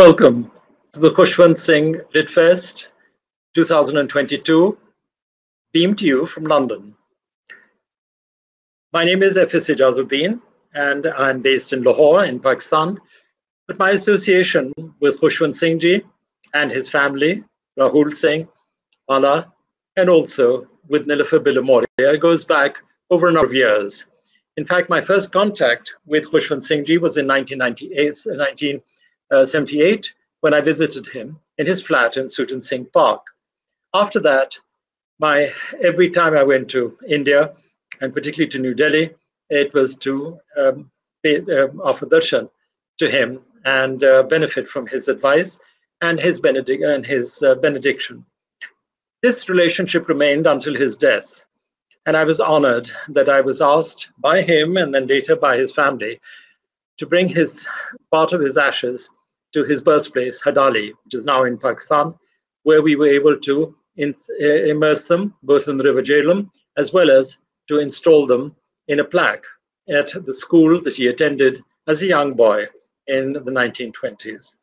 Welcome to the Khushwant Singh LitFest 2022, beamed to you from London. My name is F.S. Ijazuddin, and I'm based in Lahore in Pakistan. But my association with Khushwant Singh ji and his family, Rahul Singh, Mala, and also with Nilüfer Bilamoria goes back over a number of years. In fact, my first contact with Khushwant Singh ji was in 1978 when I visited him in his flat in Sutan Singh Park. After that, every time I went to India, and particularly to New Delhi, it was to offer darshan to him and benefit from his advice and his benediction. This relationship remained until his death, and I was honored that I was asked by him and then later by his family to bring part of his ashes to his birthplace, Hadali, which is now in Pakistan, where we were able to immerse them both in the River Jhelum as well as to install them in a plaque at the school that he attended as a young boy in the 1920s.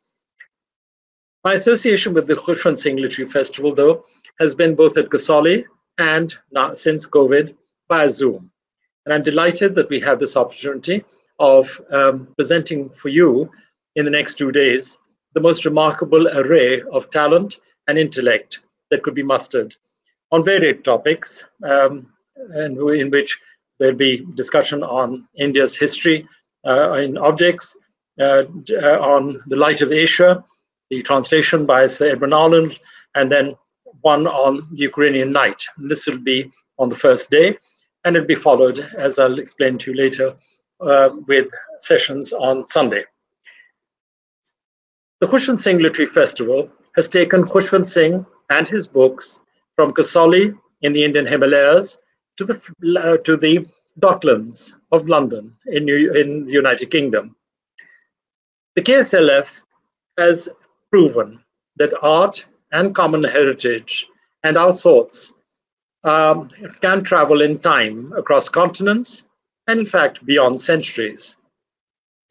My association with the Khushwant Singh Literary Festival, though, has been both at Kasauli and now, since COVID, via Zoom. And I'm delighted that we have this opportunity of presenting for you in the next 2 days the most remarkable array of talent and intellect that could be mustered on varied topics, and in which there'll be discussion on India's history in objects, on the Light of Asia, the translation by Sir Edwin Arnold, and then one on the Ukrainian Night. And this will be on the first day, and it'll be followed, as I'll explain to you later, with sessions on Sunday. The Khushwant Singh Literary Festival has taken Khushwant Singh and his books from Kasauli in the Indian Himalayas to the Docklands of London in the United Kingdom. The KSLF has proven that art and common heritage and our thoughts can travel in time across continents and, in fact, beyond centuries.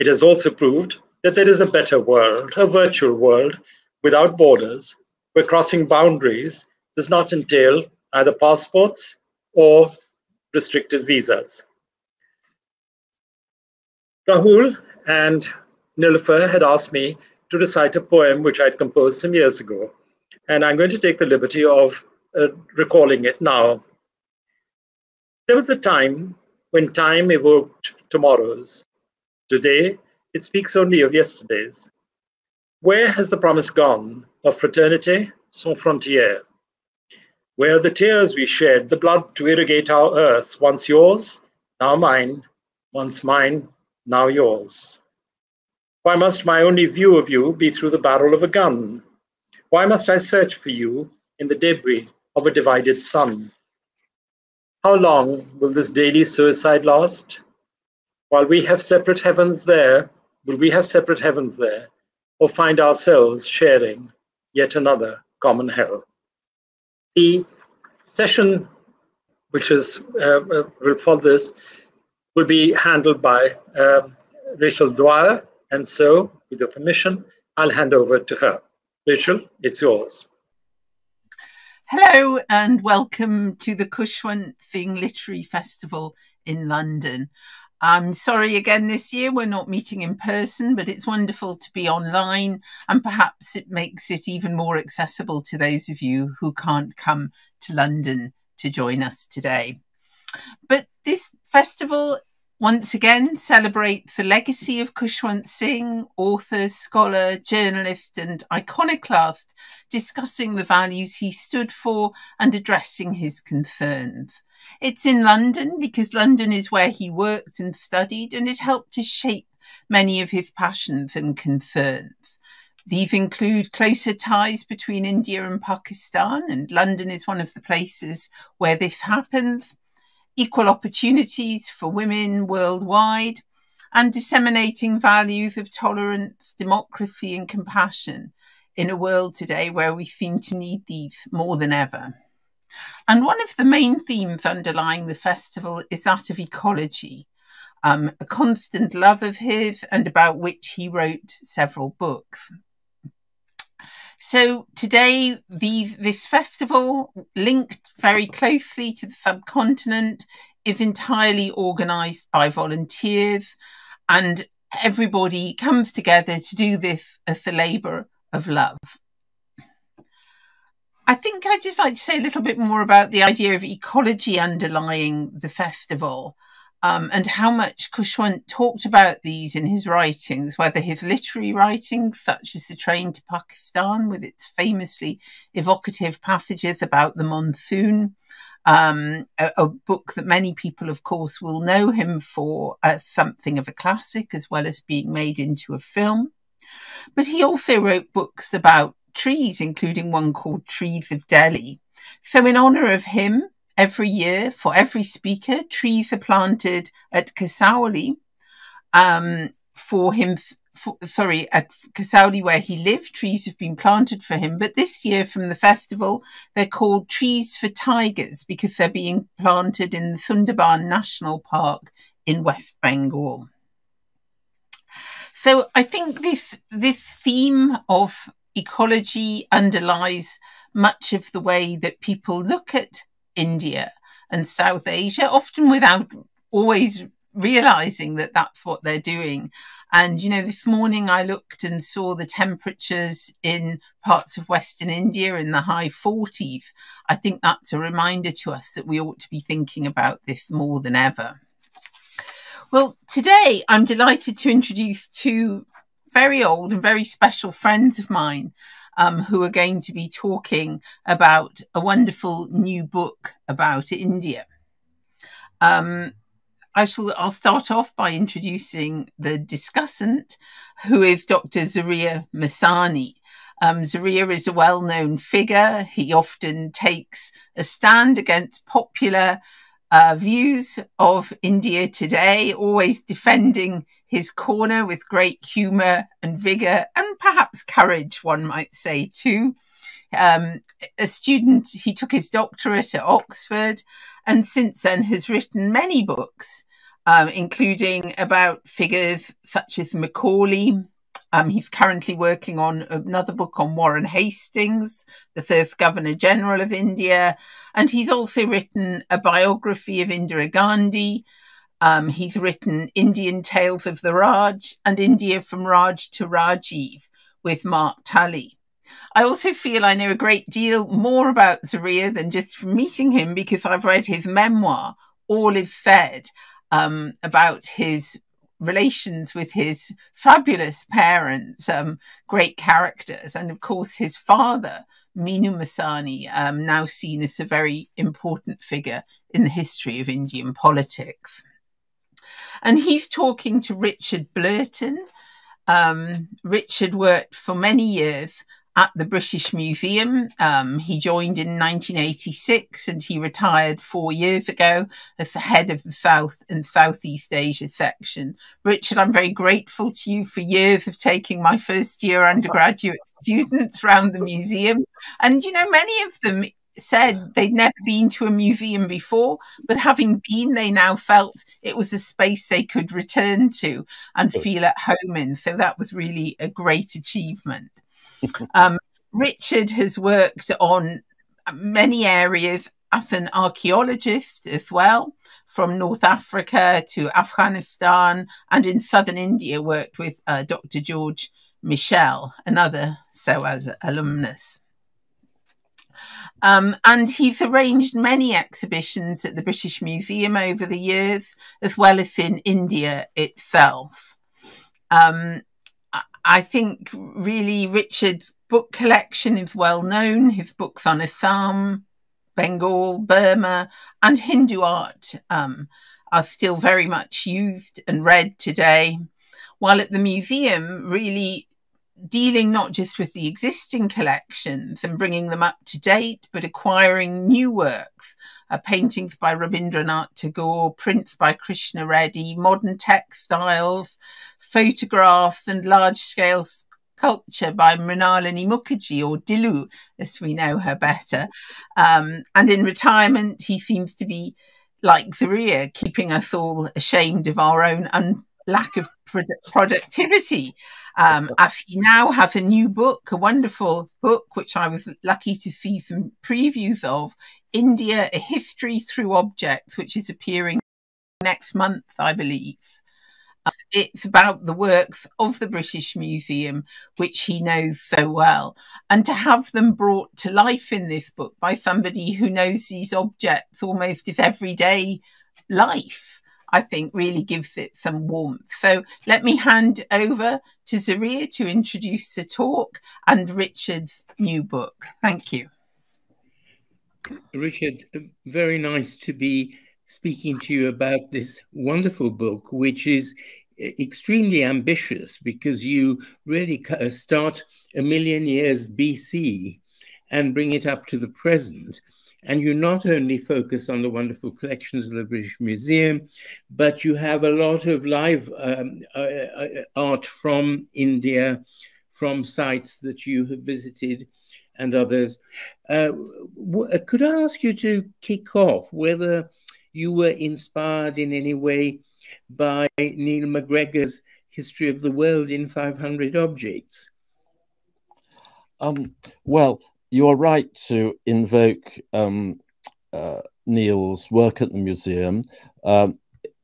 It has also proved that there is a better world, a virtual world without borders, where crossing boundaries does not entail either passports or restricted visas. Rahul and Nilüfer had asked me to recite a poem which I'd composed some years ago, and I'm going to take the liberty of recalling it now. There was a time when time evoked tomorrows. Today, it speaks only of yesterdays. Where has the promise gone of fraternité sans frontières? Where are the tears we shed, the blood to irrigate our earth, once yours, now mine, once mine, now yours? Why must my only view of you be through the barrel of a gun? Why must I search for you in the debris of a divided sun? How long will this daily suicide last? While we have separate heavens there, will we have separate heavens there, or find ourselves sharing yet another common hell? The session, which will follow this, will be handled by Rachel Dwyer, and so, with your permission, I'll hand over to her. Rachel, it's yours. Hello and welcome to the Khushwant Singh Literary Festival in London. I'm sorry again this year we're not meeting in person, but it's wonderful to be online, and perhaps it makes it even more accessible to those of you who can't come to London to join us today. But this festival once again celebrates the legacy of Khushwant Singh, author, scholar, journalist and iconoclast, discussing the values he stood for and addressing his concerns. It's in London because London is where he worked and studied, and it helped to shape many of his passions and concerns. These include closer ties between India and Pakistan, and London is one of the places where this happens, equal opportunities for women worldwide, and disseminating values of tolerance, democracy and compassion in a world today where we seem to need these more than ever. And one of the main themes underlying the festival is that of ecology, a constant love of his and about which he wrote several books. So today, this festival, linked very closely to the subcontinent, is entirely organised by volunteers, and everybody comes together to do this as a labour of love. I think I'd just like to say a little bit more about the idea of ecology underlying the festival, and how much Khushwant talked about these in his writings, whether his literary writings, such as The Train to Pakistan, with its famously evocative passages about the monsoon, a book that many people, of course, will know him for as something of a classic, as well as being made into a film. But he also wrote books about trees, including one called Trees of Delhi. So in honour of him, every year, for every speaker, trees are planted at Kasauli, at Kasauli where he lived. Trees have been planted for him. But this year from the festival, they're called Trees for Tigers because they're being planted in the Sundarban National Park in West Bengal. So I think this theme of ecology underlies much of the way that people look at India and South Asia, often without always realizing that that's what they're doing. And, you know, this morning I looked and saw the temperatures in parts of Western India in the high 40s. I think that's a reminder to us that we ought to be thinking about this more than ever. Well, today I'm delighted to introduce two very old and very special friends of mine who are going to be talking about a wonderful new book about India. I'll start off by introducing the discussant, who is Dr. Zaria Masani. Zaria is a well-known figure. He often takes a stand against popular views of India today, always defending his corner with great humour and vigour and perhaps courage, one might say, too. A student, he took his doctorate at Oxford and since then has written many books, including about figures such as Macaulay. He's currently working on another book on Warren Hastings, the first Governor General of India. And he's also written a biography of Indira Gandhi. He's written Indian Tales of the Raj and India from Raj to Rajiv with Mark Tully. I also feel I know a great deal more about Zaria than just from meeting him because I've read his memoir, All Is Said, about his relations with his fabulous parents, great characters, and of course his father, Minu Masani, now seen as a very important figure in the history of Indian politics. And he's talking to Richard Blurton. Richard worked for many years at the British Museum. He joined in 1986 and he retired 4 years ago as the head of the South and Southeast Asia section. Richard, I'm very grateful to you for years of taking my first year undergraduate students around the museum. And, you know, many of them said they'd never been to a museum before, but having been, they now felt it was a space they could return to and feel at home in. So that was really a great achievement. Richard has worked on many areas as an archaeologist as well, from North Africa to Afghanistan, and in southern India worked with Dr. George Michel, another SOAS alumnus. And he's arranged many exhibitions at the British Museum over the years, as well as in India itself. I think really Richard's book collection is well known. His books on Assam, Bengal, Burma, and Hindu art are still very much used and read today. While at the museum, really dealing not just with the existing collections and bringing them up to date, but acquiring new works, paintings by Rabindranath Tagore, prints by Krishna Reddy, modern textiles, photographs and large-scale sculpture by Mrinalini Mukherjee, or Dilu, as we know her better. And in retirement, he seems to be, like Zaria, keeping us all ashamed of our own lack of productivity. He now has a new book, a wonderful book, which I was lucky to see some previews of, India, A History Through Objects, which is appearing next month, I believe. It's about the works of the British Museum, which he knows so well. And to have them brought to life in this book by somebody who knows these objects almost his everyday life, I think really gives it some warmth. So let me hand over to Zaria to introduce the talk and Richard's new book. Thank you. Richard, very nice to be speaking to you about this wonderful book, which is extremely ambitious because you really start 1 million years BC and bring it up to the present. And you not only focus on the wonderful collections of the British Museum, but you have a lot of live art from India, from sites that you have visited and others. Could I ask you to kick off whether you were inspired in any way by Neil MacGregor's History of the World in 500 Objects? Well, you're right to invoke Neil's work at the museum.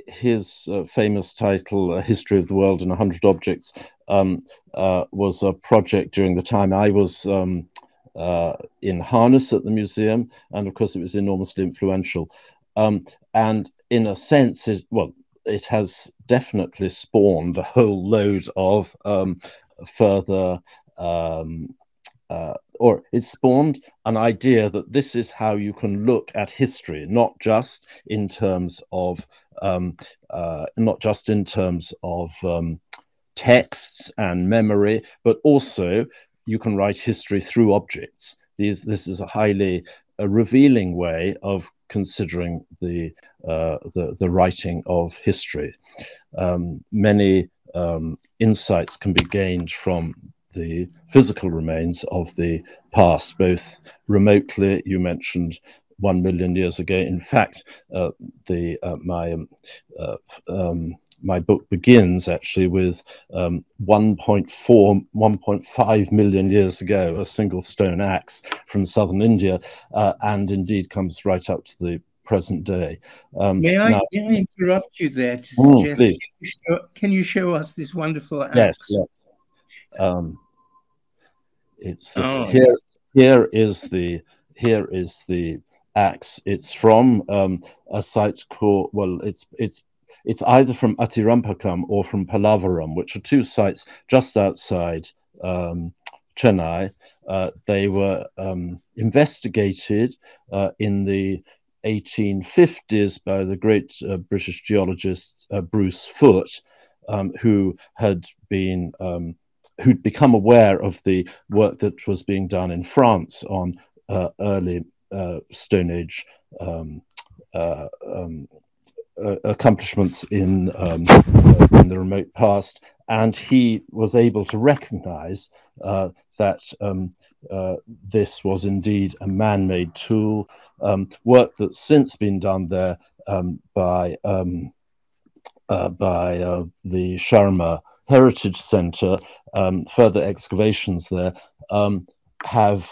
His famous title, History of the World in 100 Objects, was a project during the time I was in harness at the museum, and of course it was enormously influential. And in a sense, it has definitely spawned a whole load of further, or it spawned an idea that this is how you can look at history, not just in terms of texts and memory, but also you can write history through objects. This is a highly revealing way of considering the writing of history. Many insights can be gained from the physical remains of the past, both remotely. You mentioned 1 million years ago. In fact, my book begins actually with 1.5 million years ago, a single stone axe from southern India, and indeed comes right up to the present day. May I interrupt you there to suggest, please. Can you show us this wonderful axe? Yes. It's here is the axe. It's from a site called, well, it's either from Atirampakam or from Pallavaram, which are two sites just outside Chennai. They were investigated in the 1850s by the great British geologist Bruce Foote, who had been who'd become aware of the work that was being done in France on early Stone Age accomplishments in the remote past, and he was able to recognize that this was indeed a man-made tool, work that's since been done there by the Sharma Heritage Center. Further excavations there have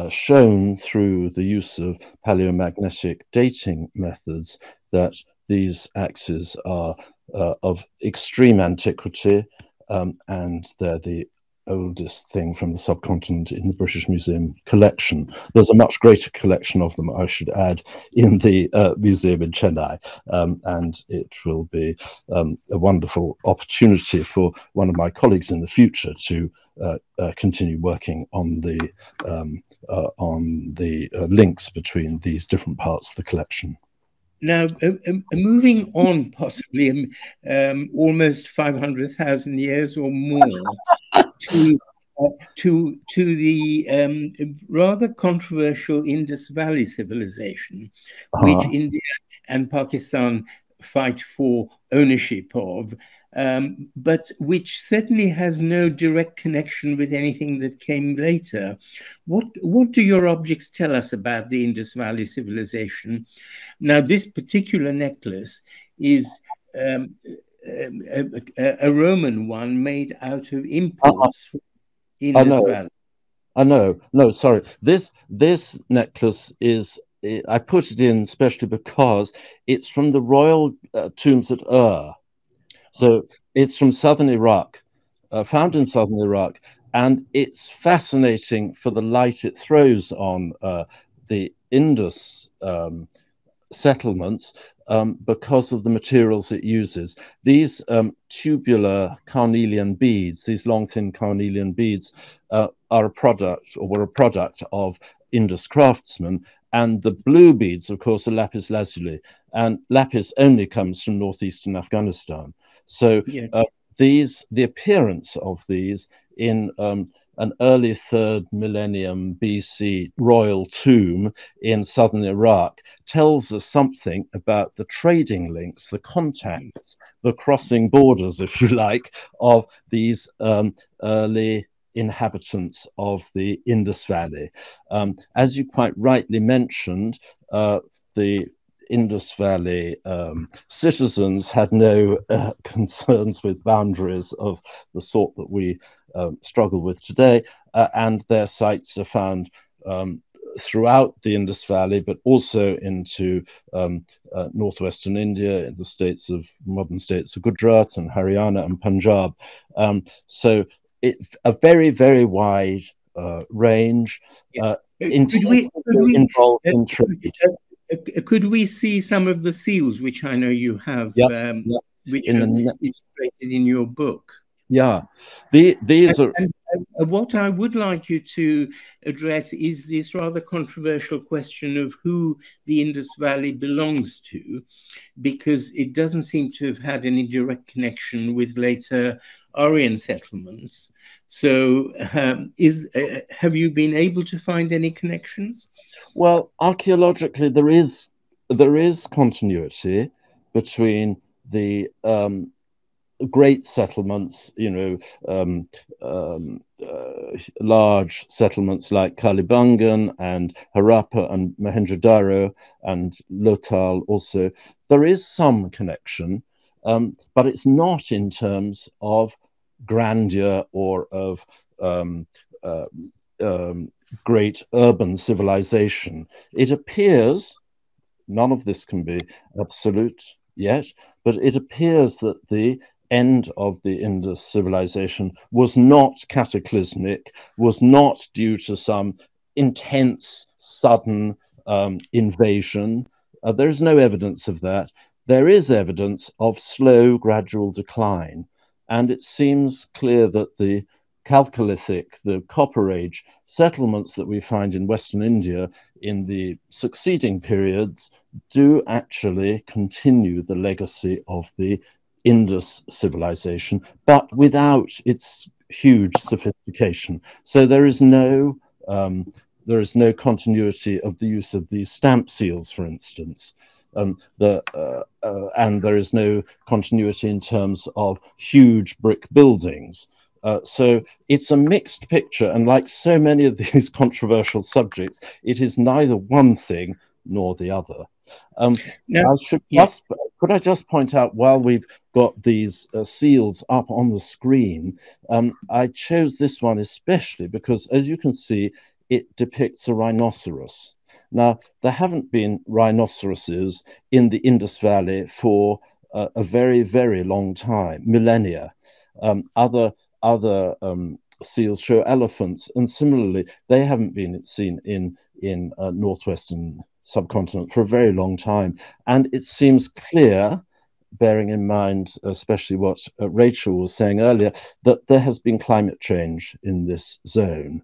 shown through the use of paleomagnetic dating methods that these axes are of extreme antiquity, and they're the oldest thing from the subcontinent in the British Museum collection. There's a much greater collection of them, I should add, in the museum in Chennai, and it will be a wonderful opportunity for one of my colleagues in the future to continue working on the links between these different parts of the collection. Now, moving on, possibly almost 500,000 years or more, to the rather controversial Indus Valley civilization, which India and Pakistan fight for ownership of, but which certainly has no direct connection with anything that came later. What do your objects tell us about the Indus Valley civilization? Now, this particular necklace is a Roman one made out of imports in this valley. No, sorry. This necklace is, I put it in especially because it's from the royal tombs at Ur. So it's from southern Iraq, found in southern Iraq, and it's fascinating for the light it throws on the Indus settlements because of the materials it uses. These tubular carnelian beads, these long, thin carnelian beads, are a product, or were a product of Indus craftsmen. And the blue beads, of course, are lapis lazuli. And lapis only comes from northeastern Afghanistan. So yes. The appearance of these in an early 3rd millennium BC royal tomb in southern Iraq tells us something about the trading links, the contacts, the crossing borders, if you like, of these early inhabitants of the Indus Valley. As you quite rightly mentioned, the Indus Valley citizens had no concerns with boundaries of the sort that we struggle with today, and their sites are found throughout the Indus Valley, but also into northwestern India, in the modern states of Gujarat and Haryana and Punjab. So it's a very, very wide range. Involved in trade. Could we see some of the seals, which I know you have, which are illustrated in your book? Yeah, these are. And what I would like you to address is this rather controversial question of who the Indus Valley belongs to, because it doesn't seem to have had any direct connection with later Aryan settlements. So, have you been able to find any connections? Well, archaeologically, there is continuity between the great settlements, large settlements like Kalibangan and Harappa and Mohenjo-daro and Lothal also. There is some connection, but it's not in terms of grandeur or of great urban civilization. It appears, none of this can be absolute yet, but it appears that the end of the Indus civilization was not cataclysmic, was not due to some intense, sudden invasion. There's no evidence of that. There is evidence of slow, gradual decline. And it seems clear that the Chalcolithic, the Copper Age settlements that we find in Western India in the succeeding periods do actually continue the legacy of the Indus civilization, but without its huge sophistication. So there is no continuity of the use of these stamp seals, for instance. And there is no continuity in terms of huge brick buildings. So it's a mixed picture, and like so many of these controversial subjects, it is neither one thing nor the other. Could I just point out, while we've got these seals up on the screen, I chose this one especially because, as you can see, it depicts a rhinoceros. Now, there haven't been rhinoceroses in the Indus Valley for a very, very long time, millennia. Other seals show elephants, and similarly, they haven't been seen in northwestern subcontinent for a very long time. And it seems clear, bearing in mind especially what Rachel was saying earlier, that there has been climate change in this zone.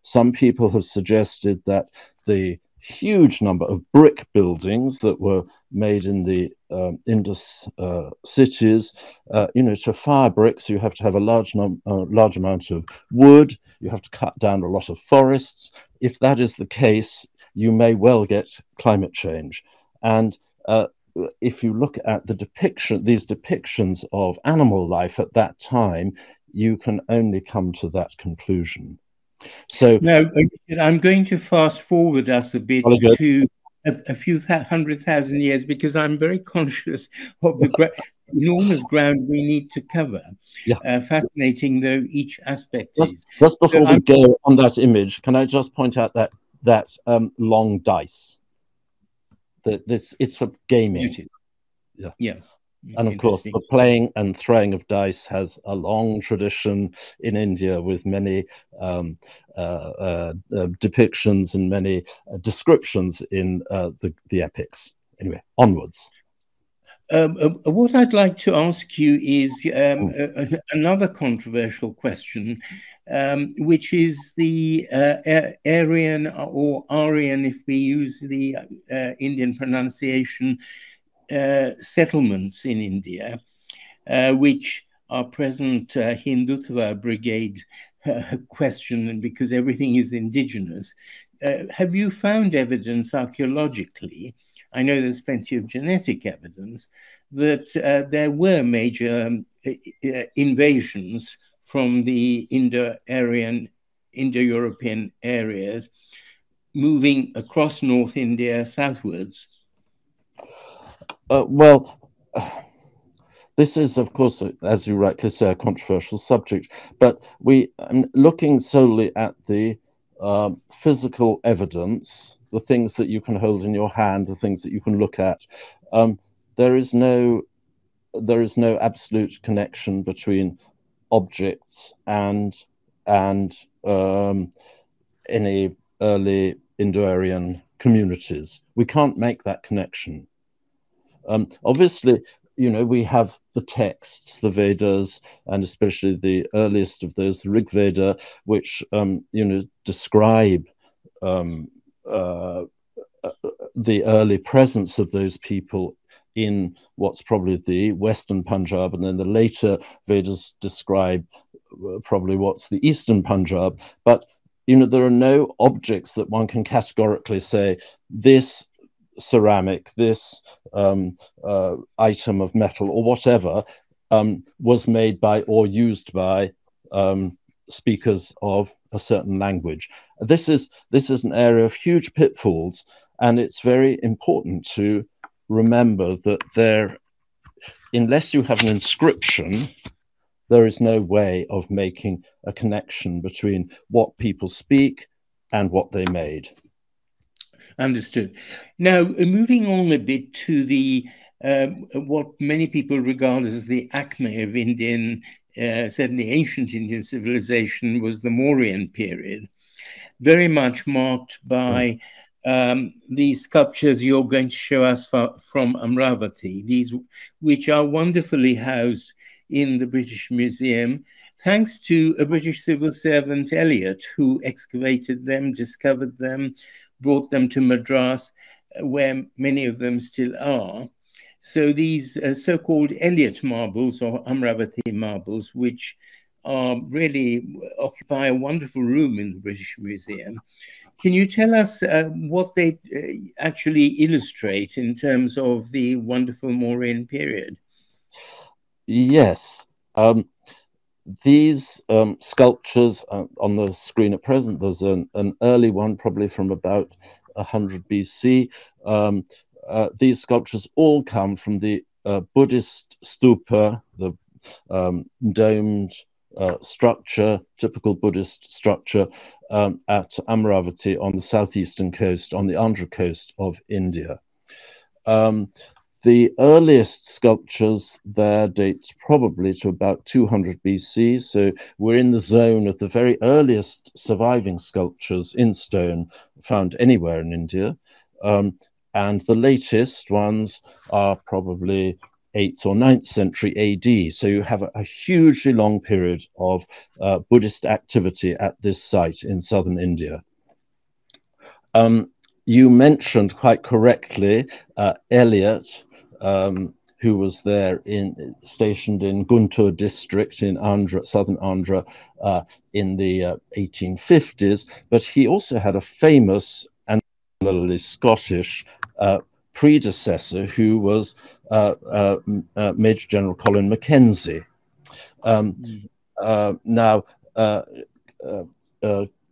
Some people have suggested that the huge number of brick buildings that were made in the Indus cities, to fire bricks, you have to have a large amount of wood, you have to cut down a lot of forests. If that is the case, you may well get climate change. And if you look at these depictions of animal life at that time, you can only come to that conclusion. So now I'm going to fast forward us a bit to a few 100,000 years, because I'm very conscious of the enormous ground we need to cover. Yeah. Fascinating though each aspect is. Just before we go on that image, can I just point out that long dice? It's for gaming. Yeah. And of course, the playing and throwing of dice has a long tradition in India, with many depictions and many descriptions in the epics. Anyway, onwards. What I'd like to ask you is another controversial question, which is the Aryan or Aryan, if we use the Indian pronunciation, settlements in India, which are present Hindutva brigade question, because everything is indigenous. Have you found evidence archaeologically? I know there's plenty of genetic evidence that there were major invasions from the Indo-Aryan, Indo-European areas moving across North India southwards. Well, this is, of course, as you rightly say, a controversial subject, but looking solely at the physical evidence, the things that you can hold in your hand, the things that you can look at, there is no absolute connection between objects and any early Indo-Aryan communities. We can't make that connection. Obviously, we have the texts, the Vedas, and especially the earliest of those, the Rig Veda, which describe the early presence of those people in what's probably the Western Punjab, and then the later Vedas describe probably what's the Eastern Punjab. But there are no objects that one can categorically say this ceramic, this item of metal or whatever was made by or used by speakers of a certain language. This is an area of huge pitfalls, and it's very important to remember that unless you have an inscription, there is no way of making a connection between what people speak and what they made. Understood. Now, moving on a bit to the what many people regard as the acme of Indian, certainly ancient Indian civilization, was the Mauryan period, very much marked by these sculptures you're going to show us from Amravati, these which are wonderfully housed in the British Museum, thanks to a British civil servant, Elliot, who excavated them, discovered them, brought them to Madras, where many of them still are. So these so-called Elliot marbles or Amravati marbles, which really occupy a wonderful room in the British Museum. Can you tell us what they actually illustrate in terms of the wonderful Mauryan period? Yes. These sculptures on the screen at present, there's an early one probably from about 100 BC. These sculptures all come from the Buddhist stupa, the domed structure, typical Buddhist structure at Amravati on the southeastern coast, on the Andhra coast of India. The earliest sculptures there date probably to about 200 BC, so we're in the zone of the very earliest surviving sculptures in stone found anywhere in India, and the latest ones are probably 8th or 9th century AD, so you have a hugely long period of Buddhist activity at this site in southern India. You mentioned quite correctly Elliot, who was there stationed in Guntur district in Andhra, southern Andhra, in the 1850s, but he also had a famous and particularly Scottish predecessor who was Major General Colin Mackenzie.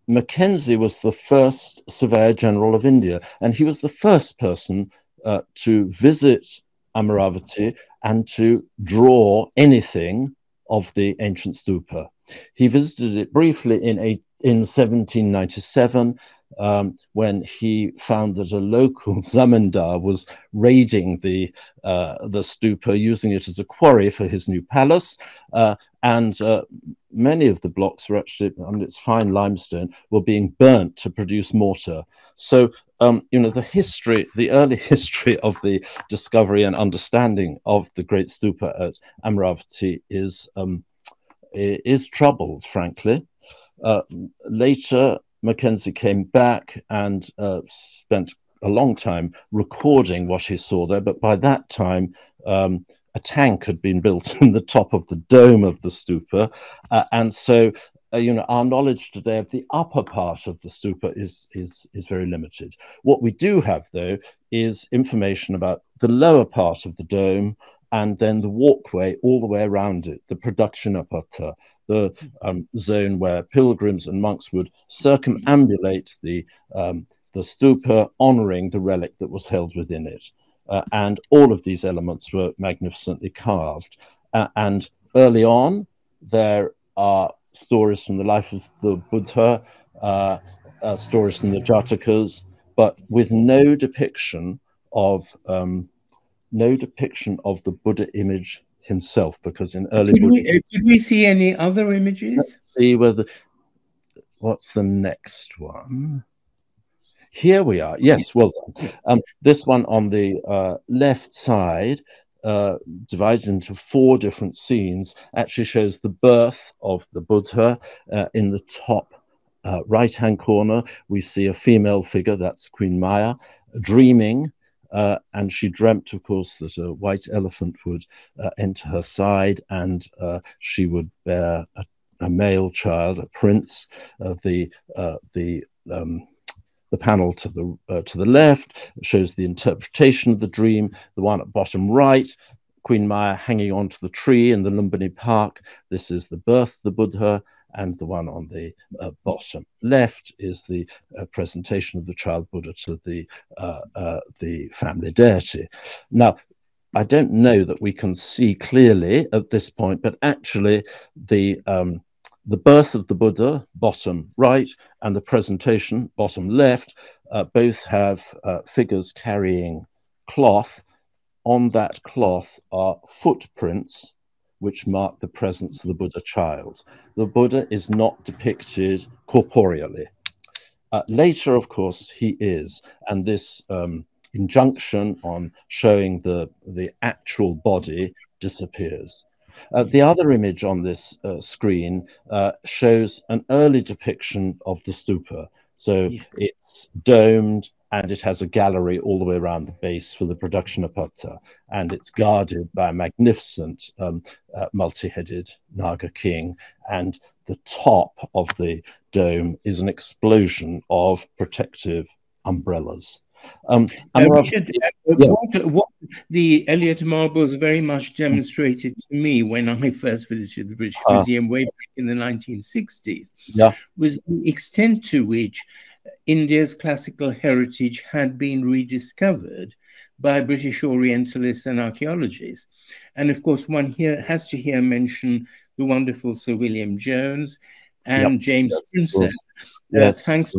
Mackenzie was the first Surveyor General of India, and he was the first person to visit Amaravati and to draw anything of the ancient stupa. He visited it briefly in 1797 when he found that a local zamindar was raiding the stupa, using it as a quarry for his new palace, and many of the blocks were actually, I mean, it's fine limestone, were being burnt to produce mortar. So you know, the early history of the discovery and understanding of the great stupa at Amaravati is troubled, frankly. Later, Mackenzie came back and spent a long time recording what he saw there, but by that time, a tank had been built in the top of the dome of the stupa, and so you know, our knowledge today of the upper part of the stupa is very limited. What we do have, though, is information about the lower part of the dome and then the walkway all the way around it, the Pradakshinapatta, the zone where pilgrims and monks would circumambulate the stupa, honoring the relic that was held within it. And all of these elements were magnificently carved. And early on, there are stories from the life of the Buddha, stories from the Jatakas, but with no depiction of the Buddha image himself, because in early could we see any other images? Let's see whether, what's the next one? Here we are. Yes, well done. This one on the left side, divided into 4 different scenes, actually shows the birth of the Buddha. In the top right-hand corner, we see a female figure, that's Queen Maya, dreaming, and she dreamt, of course, that a white elephant would enter her side, and she would bear a male child, a prince. The panel to the left shows the interpretation of the dream. The one at bottom right, Queen Maya hanging onto the tree in the Lumbini Park. This is the birth of the Buddha, and the one on the bottom left is the presentation of the child Buddha to the family deity. Now, I don't know that we can see clearly at this point, but actually the birth of the Buddha, bottom right, and the presentation, bottom left, both have figures carrying cloth. On that cloth are footprints which mark the presence of the Buddha child. The Buddha is not depicted corporeally. Later, of course, he is, and this injunction on showing the actual body disappears. The other image on this screen shows an early depiction of the stupa. So it's domed, and it has a gallery all the way around the base for the Pradakshinapatta, and it's guarded by a magnificent multi-headed Naga king, and the top of the dome is an explosion of protective umbrellas. Richard, what the Elliott marbles very much demonstrated to me when I first visited the British Museum way back in the 1960s was the extent to which India's classical heritage had been rediscovered by British Orientalists and archaeologists. And of course, one here has to mention the wonderful Sir William Jones and James Prinsep, thanks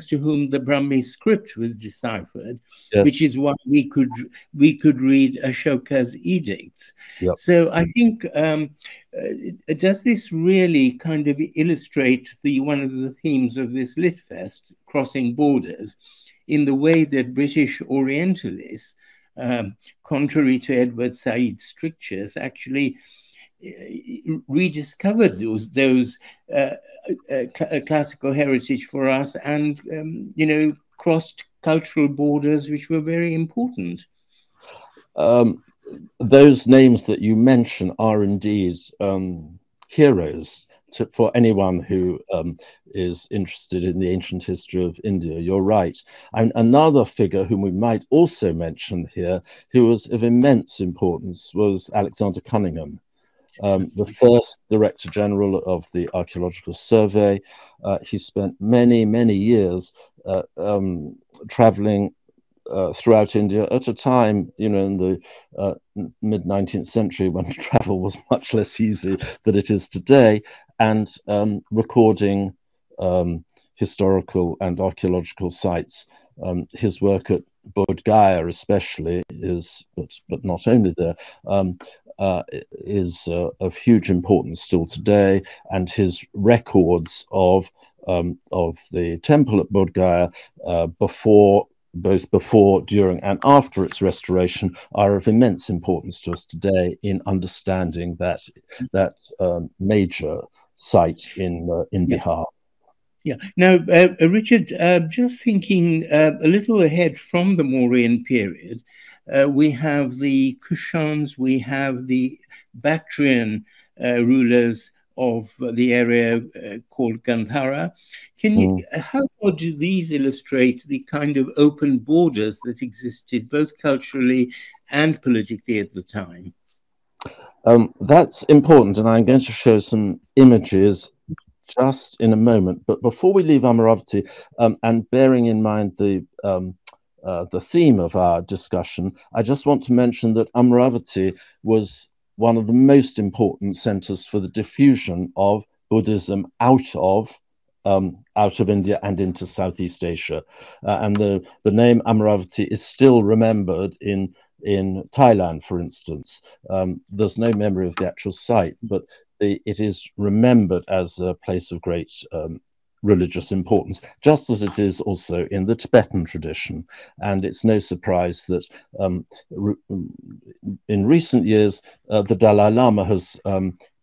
to whom the Brahmi script was deciphered, which is why we could read Ashoka's edicts. So I think, does this really kind of illustrate one of the themes of this Litfest, crossing borders, in the way that British Orientalists, contrary to Edward Said's strictures, actually rediscovered those classical heritage for us, and crossed cultural borders which were very important. Those names that you mention are indeed heroes for anyone who is interested in the ancient history of India. You're right. And another figure whom we might also mention here, who was of immense importance, was Alexander Cunningham. The first Director General of the Archaeological Survey. He spent many, many years traveling throughout India at a time, in the mid-19th century when travel was much less easy than it is today, and recording historical and archaeological sites. His work at Bodh Gaya especially is, but not only there, is of huge importance still today, and his records of the temple at Bodh Gaya both before, during, and after its restoration are of immense importance to us today in understanding that major site in Bihar. Yeah. Now, Richard, just thinking a little ahead from the Mauryan period, we have the Kushans, we have the Bactrian rulers of the area called Gandhara. How do these illustrate the kind of open borders that existed both culturally and politically at the time? That's important, and I'm going to show some images just in a moment. But before we leave Amaravati, and bearing in mind the theme of our discussion, I just want to mention that Amaravati was one of the most important centers for the diffusion of Buddhism out of India and into Southeast Asia. And the name Amaravati is still remembered in Thailand, for instance. There's no memory of the actual site, but it is remembered as a place of great religious importance, just as it is also in the Tibetan tradition. And it's no surprise that in recent years, the Dalai Lama has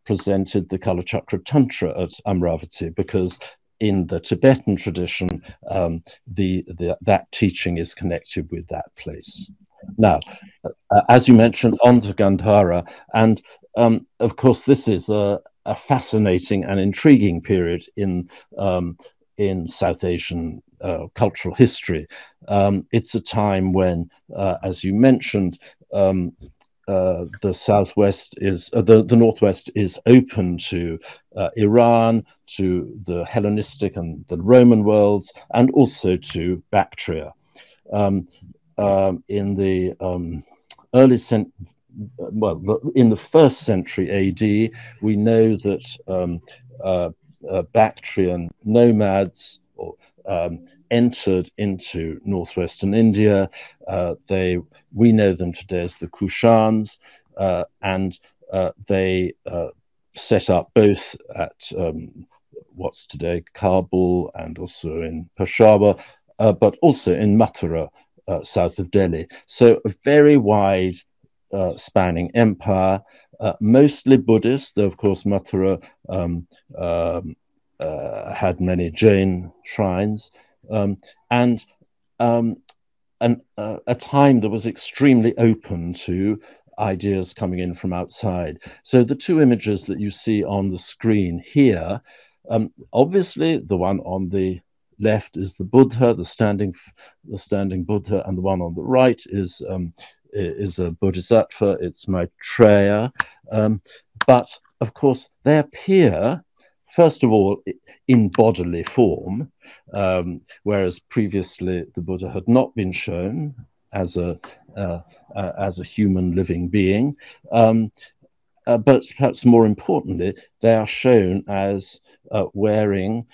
presented the Kalachakra Tantra at Amaravati, because in the Tibetan tradition, that teaching is connected with that place. Now, as you mentioned, on to Gandhara, and of course, this is a fascinating and intriguing period in South Asian cultural history. It's a time when, as you mentioned, the southwest is the northwest is open to Iran, to the Hellenistic and the Roman worlds, and also to Bactria. In the in the 1st century AD, we know that Bactrian nomads entered into northwestern India. We know them today as the Kushans, and they set up both at what's today Kabul and also in Peshawar, but also in Mathura, south of Delhi. So a very wide spanning empire, mostly Buddhist, though of course Mathura had many Jain shrines, and a time that was extremely open to ideas coming in from outside. So the two images that you see on the screen here, obviously the one on the left is the Buddha, the standing Buddha, and the one on the right is a Bodhisattva. It's Maitreya, but of course they appear, first of all, in bodily form, whereas previously the Buddha had not been shown as a human living being. But perhaps more importantly, they are shown as wearing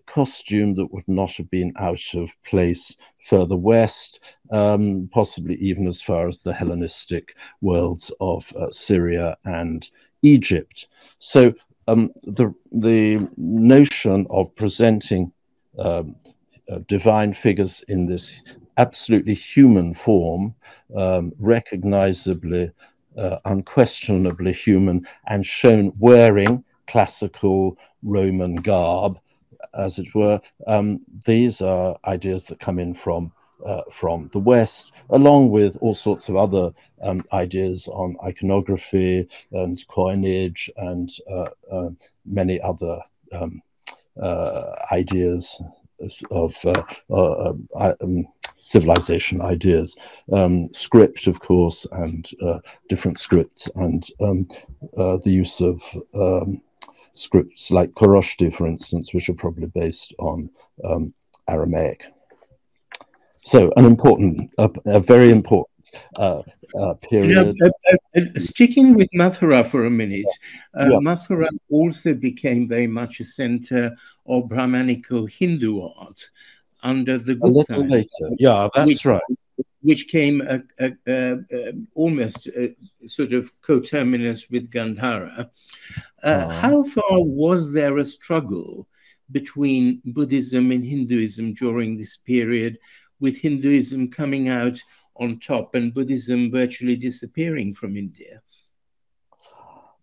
costume that would not have been out of place further west, possibly even as far as the Hellenistic worlds of Syria and Egypt. So the notion of presenting divine figures in this absolutely human form, recognizably, unquestionably human, and shown wearing classical Roman garb, as it were. These are ideas that come in from the West, along with all sorts of other ideas on iconography and coinage and many other ideas of civilization ideas, script, of course, and different scripts, and the use of scripts like Koroshti, for instance, which are probably based on Aramaic. So an important, a very important period. Sticking with Mathura for a minute, Yeah. Mathura also became very much a center of Brahmanical Hindu art under the A Gupta, little later, yeah, that's right. Which came almost sort of coterminous with Gandhara. How far was there a struggle between Buddhism and Hinduism during this period, with Hinduism coming out on top and Buddhism virtually disappearing from India?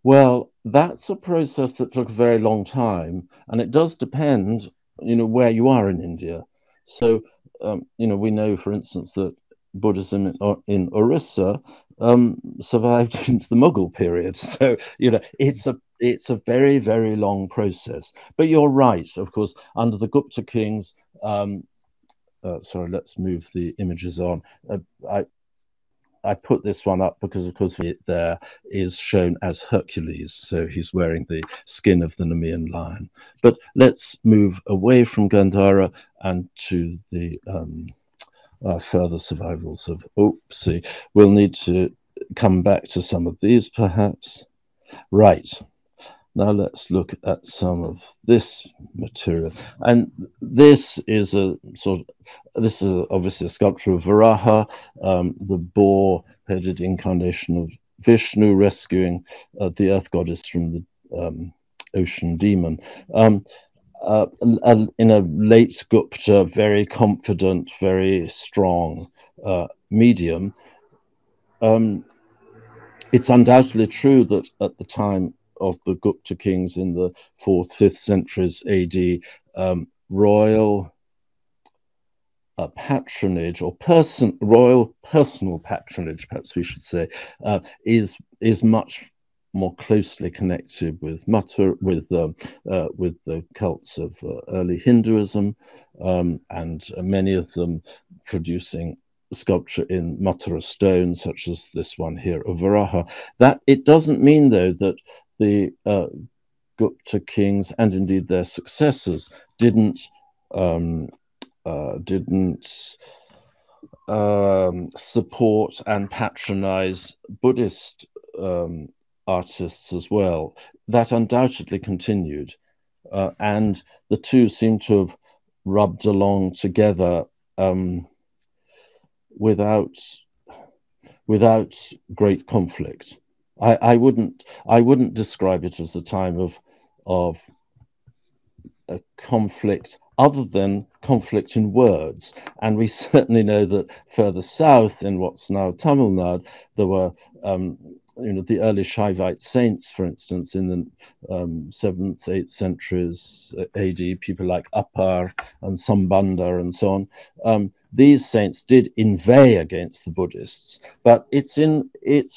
Well, that's a process that took a very long time, and it does depend, where you are in India. So, we know, for instance, that Buddhism in Orissa survived into the Mughal period. So, it's a very, very long process. But you're right, of course, under the Gupta kings. Sorry, let's move the images on. I put this one up because, of course, it there is shown as Hercules, so he's wearing the skin of the Nemean lion. But let's move away from Gandhara and to the further survivals of Oopsie. We'll need to come back to some of these, perhaps. Right. Now let's look at some of this material. And this is obviously a sculpture of Varaha, the boar-headed incarnation of Vishnu rescuing the earth goddess from the ocean demon. In a late Gupta, very confident, very strong medium. It's undoubtedly true that at the time of the Gupta kings in the 4th, 5th centuries AD, royal patronage, or royal personal patronage, perhaps we should say, is much more closely connected with the cults of early Hinduism, and many of them producing sculpture in Mathura stone, such as this one here of Varaha. That it doesn't mean, though, that the Gupta kings and indeed their successors didn't support and patronize Buddhist artists as well. That undoubtedly continued, and the two seem to have rubbed along together without great conflict. I wouldn't describe it as a time of a conflict other than conflict in words. And we certainly know that further south in what's now Tamil Nadu, there were the early Shaivite saints, for instance, in the 7th, 8th centuries AD, people like Appar and Sambanda and so on. These saints did inveigh against the Buddhists, but it's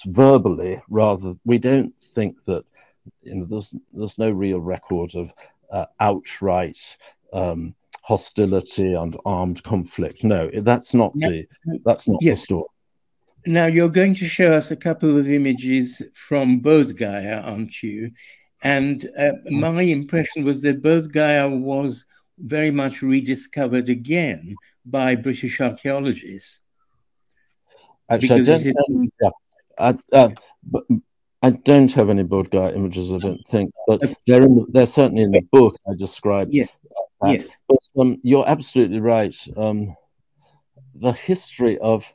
verbally rather. We don't think that there's no real record of outright hostility and armed conflict. No, that's not the story. Now, you're going to show us a couple of images from Bodh Gaya, aren't you? And my impression was that Bodh Gaya was very much rediscovered again by British archaeologists. Actually, I don't have any Bodh Gaya images, I don't think, but they're certainly in the book I described. Yes. That. Yes. But you're absolutely right. The history of,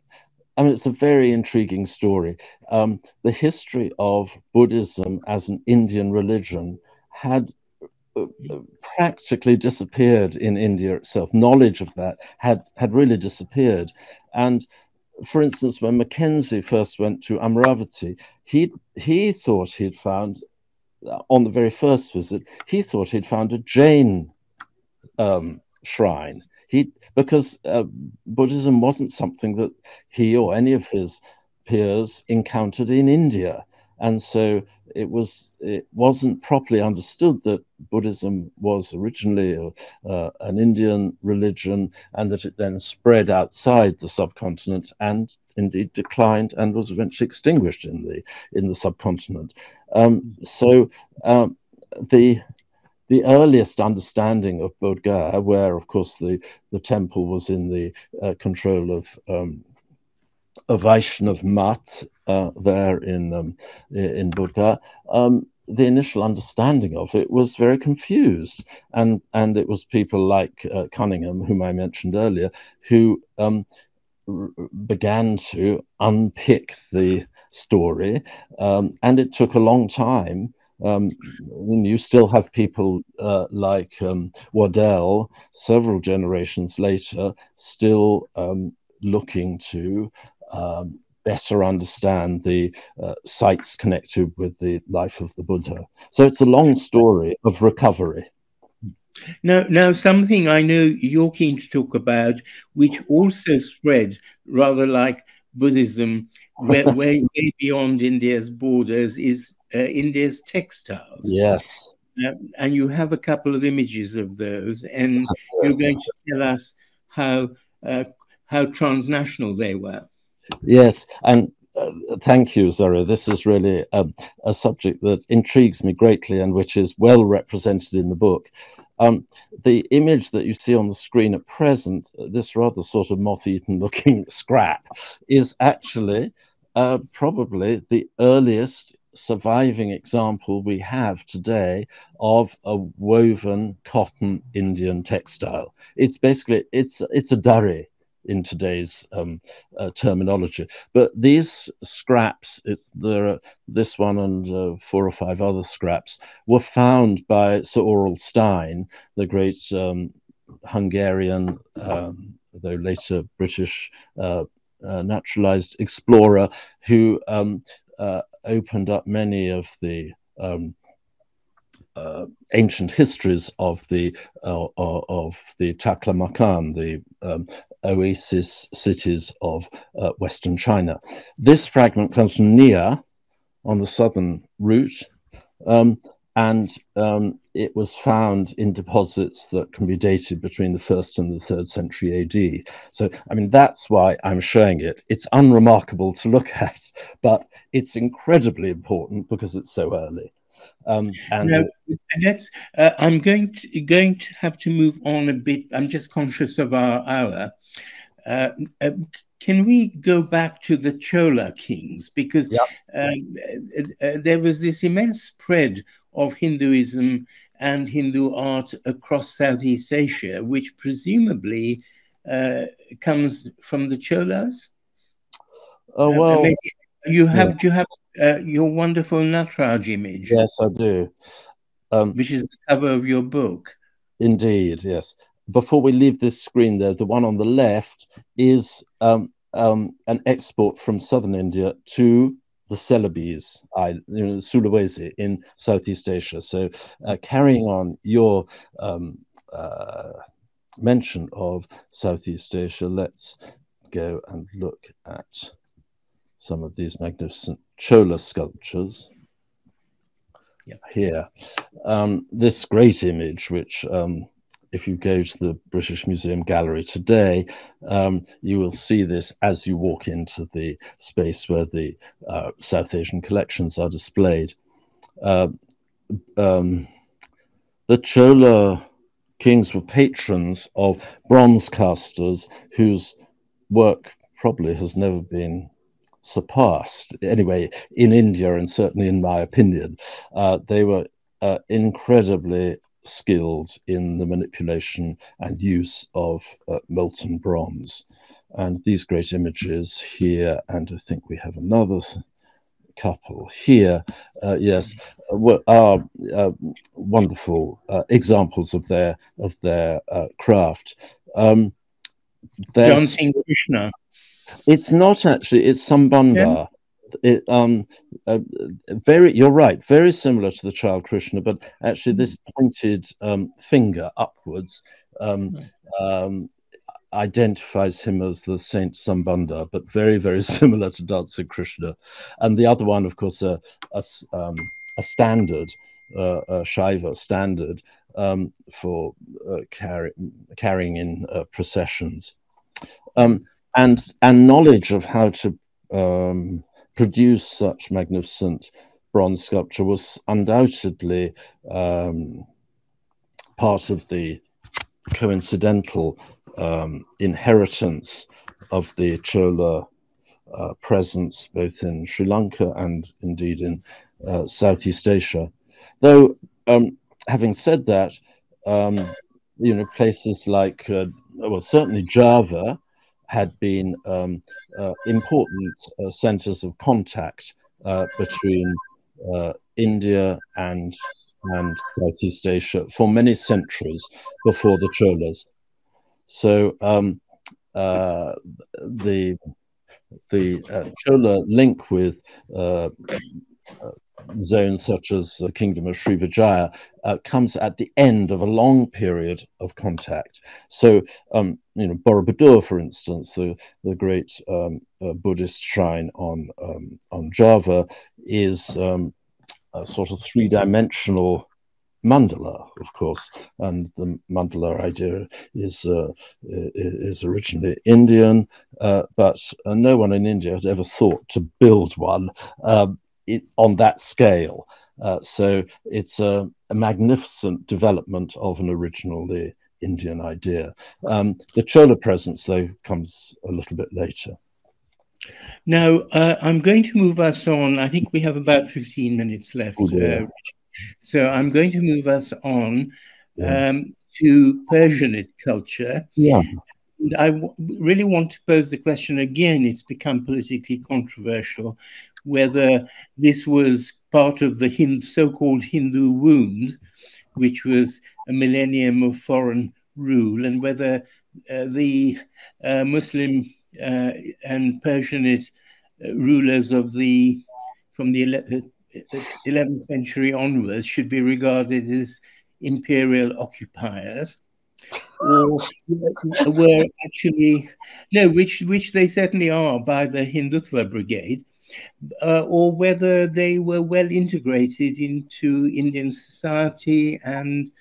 it's a very intriguing story. The history of Buddhism as an Indian religion had practically disappeared in India itself. Knowledge of that had really disappeared. And for instance, when Mackenzie first went to Amaravati, he thought he'd found, on the very first visit, he thought he'd found a Jain shrine. Because Buddhism wasn't something that he or any of his peers encountered in India, and so it wasn't properly understood that Buddhism was originally an Indian religion, and that it then spread outside the subcontinent and indeed declined and was eventually extinguished in the subcontinent. So the the earliest understanding of Bodh Gaya, where of course the temple was in the control of Vaishnav Mat there in Bodh Gaya, the initial understanding of it was very confused, and it was people like Cunningham, whom I mentioned earlier, who began to unpick the story, and it took a long time. You still have people like Waddell, several generations later, still looking to better understand the sites connected with the life of the Buddha. So it's a long story of recovery. Now, something I know you're keen to talk about, which also spread rather like Buddhism, way beyond India's borders, is India's textiles. Yes. And you have a couple of images of those, and you're going to tell us how transnational they were. Yes, and thank you, Zara. This is really a subject that intrigues me greatly and which is well represented in the book. The image that you see on the screen at present, this rather sort of moth-eaten looking scrap, is actually probably the earliest surviving example we have today of a woven cotton Indian textile. It's basically, it's a dari in today's terminology. But these scraps, this one and 4 or 5 other scraps, were found by Sir Aurel Stein, the great Hungarian, though later British naturalized explorer, who opened up many of the ancient histories of the Taklamakan, the oasis cities of Western China. This fragment comes from Nia on the southern route, and it was found in deposits that can be dated between the 1st and the 3rd century AD. So, I mean, that's why I'm showing it. It's unremarkable to look at, but it's incredibly important because it's so early. Now, I'm going to have to move on a bit. I'm just conscious of our hour. Can we go back to the Chola kings? Because there was this immense spread of Hinduism and Hindu art across Southeast Asia, which presumably comes from the Cholas. Well, maybe you have. Do you have your wonderful Nataraj image? Yes, I do. Which is the cover of your book. Indeed, yes. Before we leave this screen, though, the one on the left is an export from southern India to the Celebes, Sulawesi in Southeast Asia. So carrying on your mention of Southeast Asia, let's go and look at some of these magnificent Chola sculptures. Here. This great image, which if you go to the British Museum Gallery today, you will see this as you walk into the space where the South Asian collections are displayed. The Chola kings were patrons of bronze casters whose work probably has never been surpassed, anyway, in India, and certainly in my opinion. They were incredibly skilled in the manipulation and use of molten bronze. And these great images here, and I think we have another couple here, yes, are wonderful examples of their craft. Dancing Krishna. It's not actually, it's Sambandha. Yeah. You're right, very similar to the child Krishna, but actually this pointed finger upwards identifies him as the Saint Sambandha, but very, very similar to dancing Krishna. And the other one, of course, a standard, a Shaiva standard for carrying in processions. And knowledge of how to produce such magnificent bronze sculpture was undoubtedly part of the coincidental inheritance of the Chola presence both in Sri Lanka and indeed in Southeast Asia. Though, having said that, places like, well, certainly Java had been important centers of contact between India and Southeast Asia for many centuries before the Cholas. So the Chola link with zones such as the kingdom of Srivijaya comes at the end of a long period of contact. So, Borobudur, for instance, the great Buddhist shrine on Java, is a sort of three-dimensional mandala, of course, and the mandala idea is originally Indian, but no one in India had ever thought to build one on that scale. So it's a magnificent development of an originally Indian idea. The Chola presence, though, comes a little bit later. Now, I'm going to move us on. I think we have about 15 minutes left. So I'm going to move us on to Persianate culture. Yeah. And I really want to pose the question again. It's become politically controversial whether this was part of the so-called Hindu wound, which was a millennium of foreign rule, and whether the Muslim and Persianate rulers from the 11th century onwards should be regarded as imperial occupiers, or were actually, no, which they certainly are by the Hindutva Brigade, or whether they were well integrated into Indian society and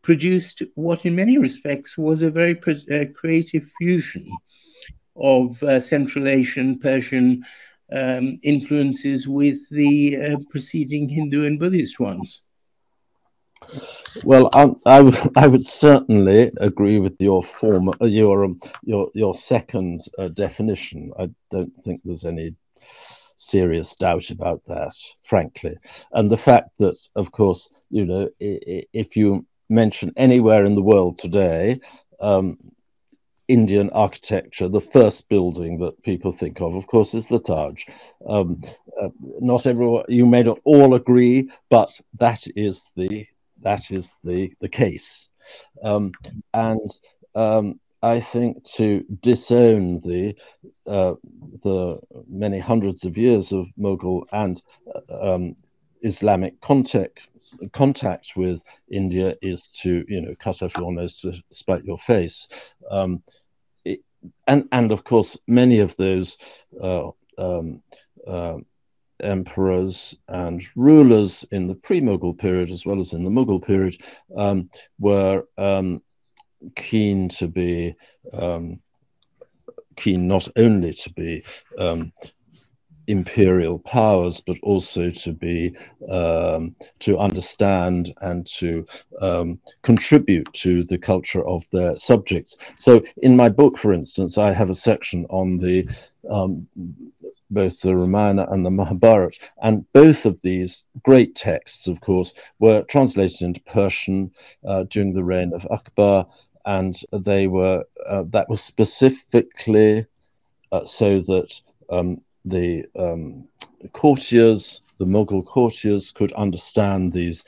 produced what in many respects was a very creative fusion of Central Asian, Persian influences with the preceding Hindu and Buddhist ones. Well, I would certainly agree with your second definition. I don't think there's any serious doubt about that, frankly. And the fact that, of course, if you mention anywhere in the world today, Indian architecture, the first building that people think of course, is the Taj. Not everyone, you may not all agree, but that is the case. I think to disown the many hundreds of years of Mughal and Islamic contact with India is to cut off your nose to spite your face. And of course, many of those emperors and rulers in the pre-Mughal period, as well as in the Mughal period, were keen not only to be imperial powers, but also to be to understand and to contribute to the culture of their subjects. So in my book, for instance, I have a section on the both the Ramayana and the Mahabharata, and both of these great texts, of course, were translated into Persian during the reign of Akbar, and they were that was specifically so that the courtiers, the Mughal courtiers, could understand these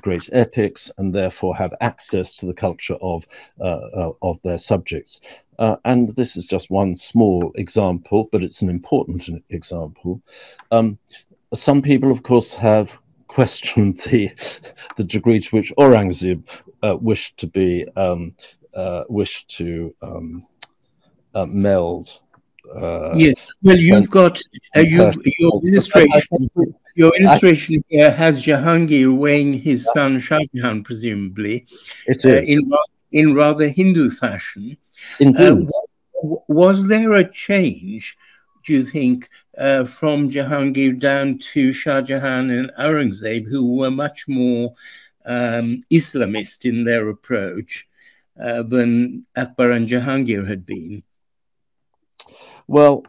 great epics and therefore have access to the culture of their subjects. And this is just one small example, but it's an important example. Some people, of course, have questioned the degree to which Aurangzeb wished to meld. Yes, well, you've got your illustration. Your illustration here has Jahangir weighing his son Shah Jahan, presumably, in rather Hindu fashion. Indeed. Was there a change, do you think, from Jahangir down to Shah Jahan and Aurangzeb, who were much more Islamist in their approach than Akbar and Jahangir had been. Well,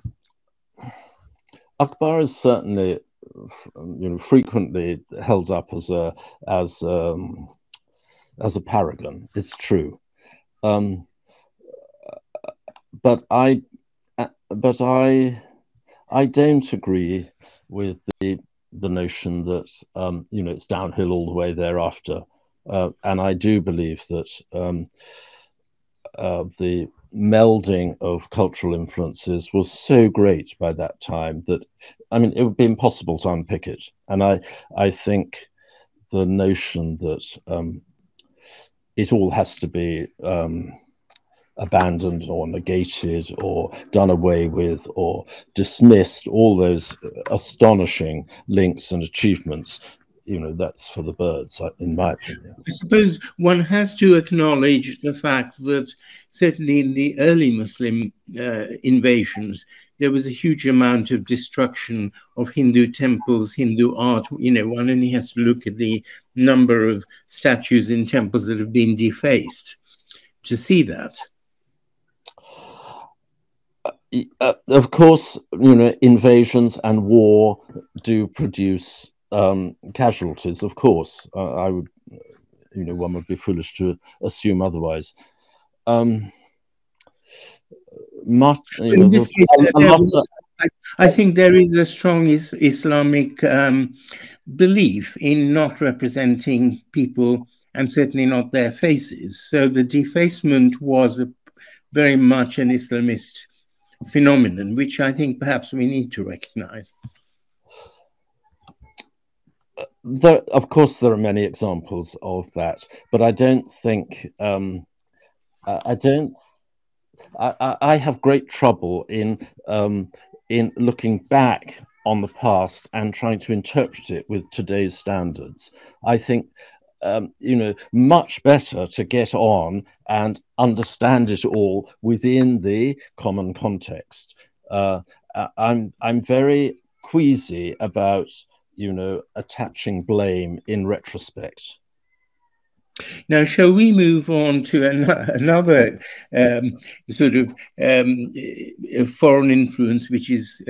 Akbar is certainly, frequently held up as a paragon. It's true, but I don't agree with the notion that it's downhill all the way thereafter, and I do believe that the melding of cultural influences was so great by that time that, it would be impossible to unpick it. And I think the notion that it all has to be abandoned or negated or done away with or dismissed, all those astonishing links and achievements, that's for the birds, in my opinion. I suppose one has to acknowledge the fact that certainly in the early Muslim invasions, there was a huge amount of destruction of Hindu temples, Hindu art. One only has to look at the number of statues in temples that have been defaced to see that. Of course, invasions and war do produce casualties. Of course, I would, one would be foolish to assume otherwise. In this case, I think there is a strong Islamic belief in not representing people and certainly not their faces. So the defacement was very much an Islamist phenomenon, which I think perhaps we need to recognize. Of course, there are many examples of that, but I don't think I have great trouble in looking back on the past and trying to interpret it with today's standards. I think much better to get on and understand it all within the common context. I'm very queasy about attaching blame in retrospect. Now, shall we move on to another sort of foreign influence, which is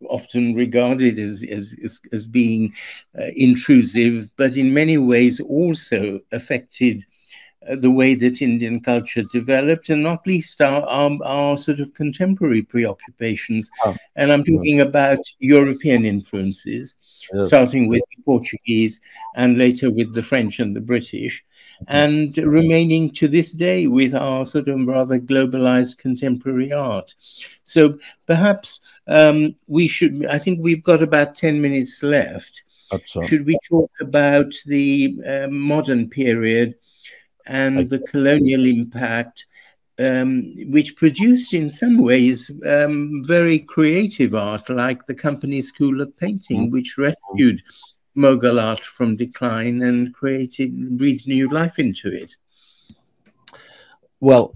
often regarded as being intrusive, but in many ways also affected the way that Indian culture developed, and not least our sort of contemporary preoccupations. And I'm talking about European influences, starting with the Portuguese and later with the French and the British, and remaining to this day with our sort of rather globalized contemporary art. So perhaps we should, I think we've got about 10 minutes left. Should we talk about the modern period and the colonial impact, which produced in some ways very creative art, like the Company School of Painting, which rescued Mughal art from decline and breathed new life into it? Well,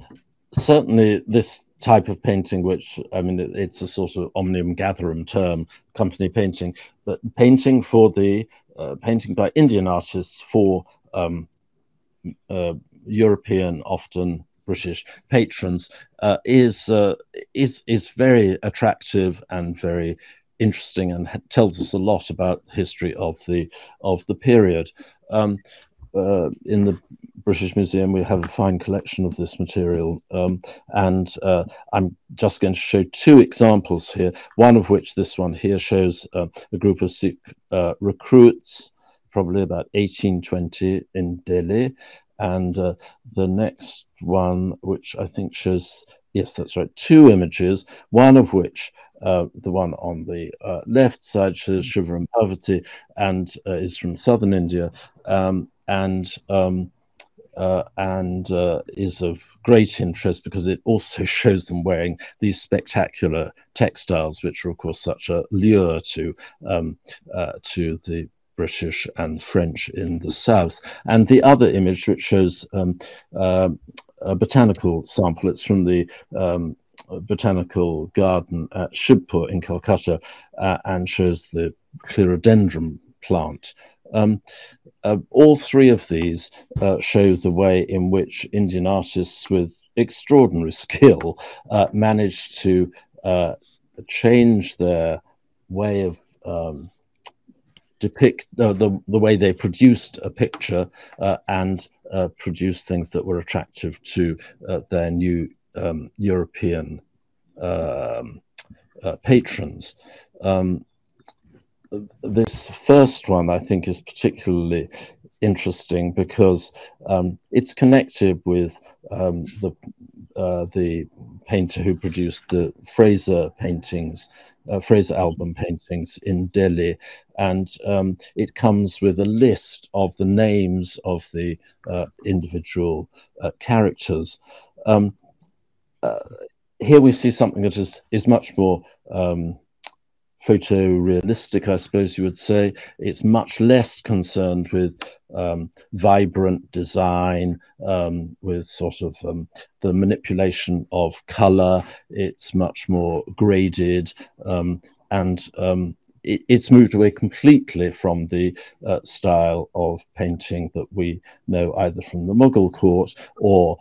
certainly this type of painting, which, it's a sort of omnium gatherum term, company painting, but painting for the painting by Indian artists for European, often British patrons, is very attractive and very interesting, and tells us a lot about the history of the period. In the British Museum, we have a fine collection of this material, and I'm just going to show two examples here. One of which, this one here, shows a group of Sikh recruits, probably about 1820 in Delhi, and the next one, which I think shows, yes, that's right, two images, one of which, the one on the left side, shows Shiva and Parvati and is from southern India, and is of great interest because it also shows them wearing these spectacular textiles, which are of course such a lure to the British and French in the south. And the other image, which shows a botanical sample, it's from the botanical garden at Shibpur in Calcutta, and shows the clerodendron plant, All three of these show the way in which Indian artists with extraordinary skill managed to change their way of depict the way they produced a picture and produce things that were attractive to their new European patrons. This first one, I think, is particularly interesting because it's connected with the painter who produced the Fraser paintings, Fraser album paintings in Delhi, and it comes with a list of the names of the individual characters. Here we see something that is much more photorealistic, I suppose you would say. It's much less concerned with vibrant design, with sort of the manipulation of color. It's much more graded, and it's moved away completely from the style of painting that we know either from the Mughal court or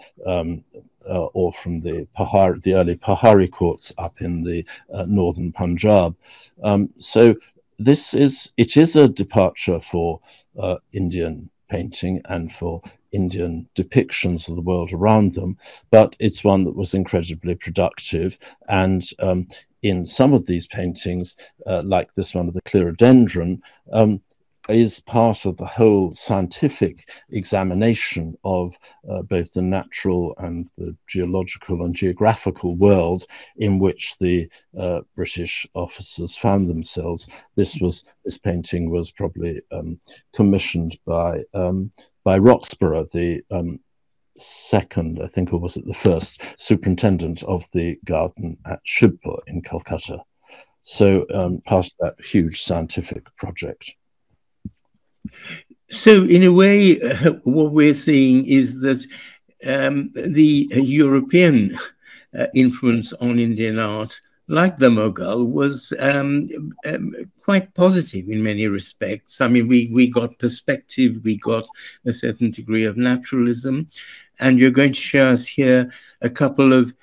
from the early Pahari courts up in the northern Punjab. So it is a departure for Indian painting and for Indian depictions of the world around them, but it's one that was incredibly productive. And in some of these paintings, like this one of the Clerodendron, is part of the whole scientific examination of both the natural and the geological and geographical world in which the British officers found themselves. This painting was probably commissioned by Roxburgh, the second, I think, or was it the first superintendent of the garden at Shibpur in Calcutta. So part of that huge scientific project. So in a way, what we're seeing is that the European influence on Indian art, like the Mughal, was quite positive in many respects. I mean, we got perspective, we got a certain degree of naturalism, and you're going to show us here a couple of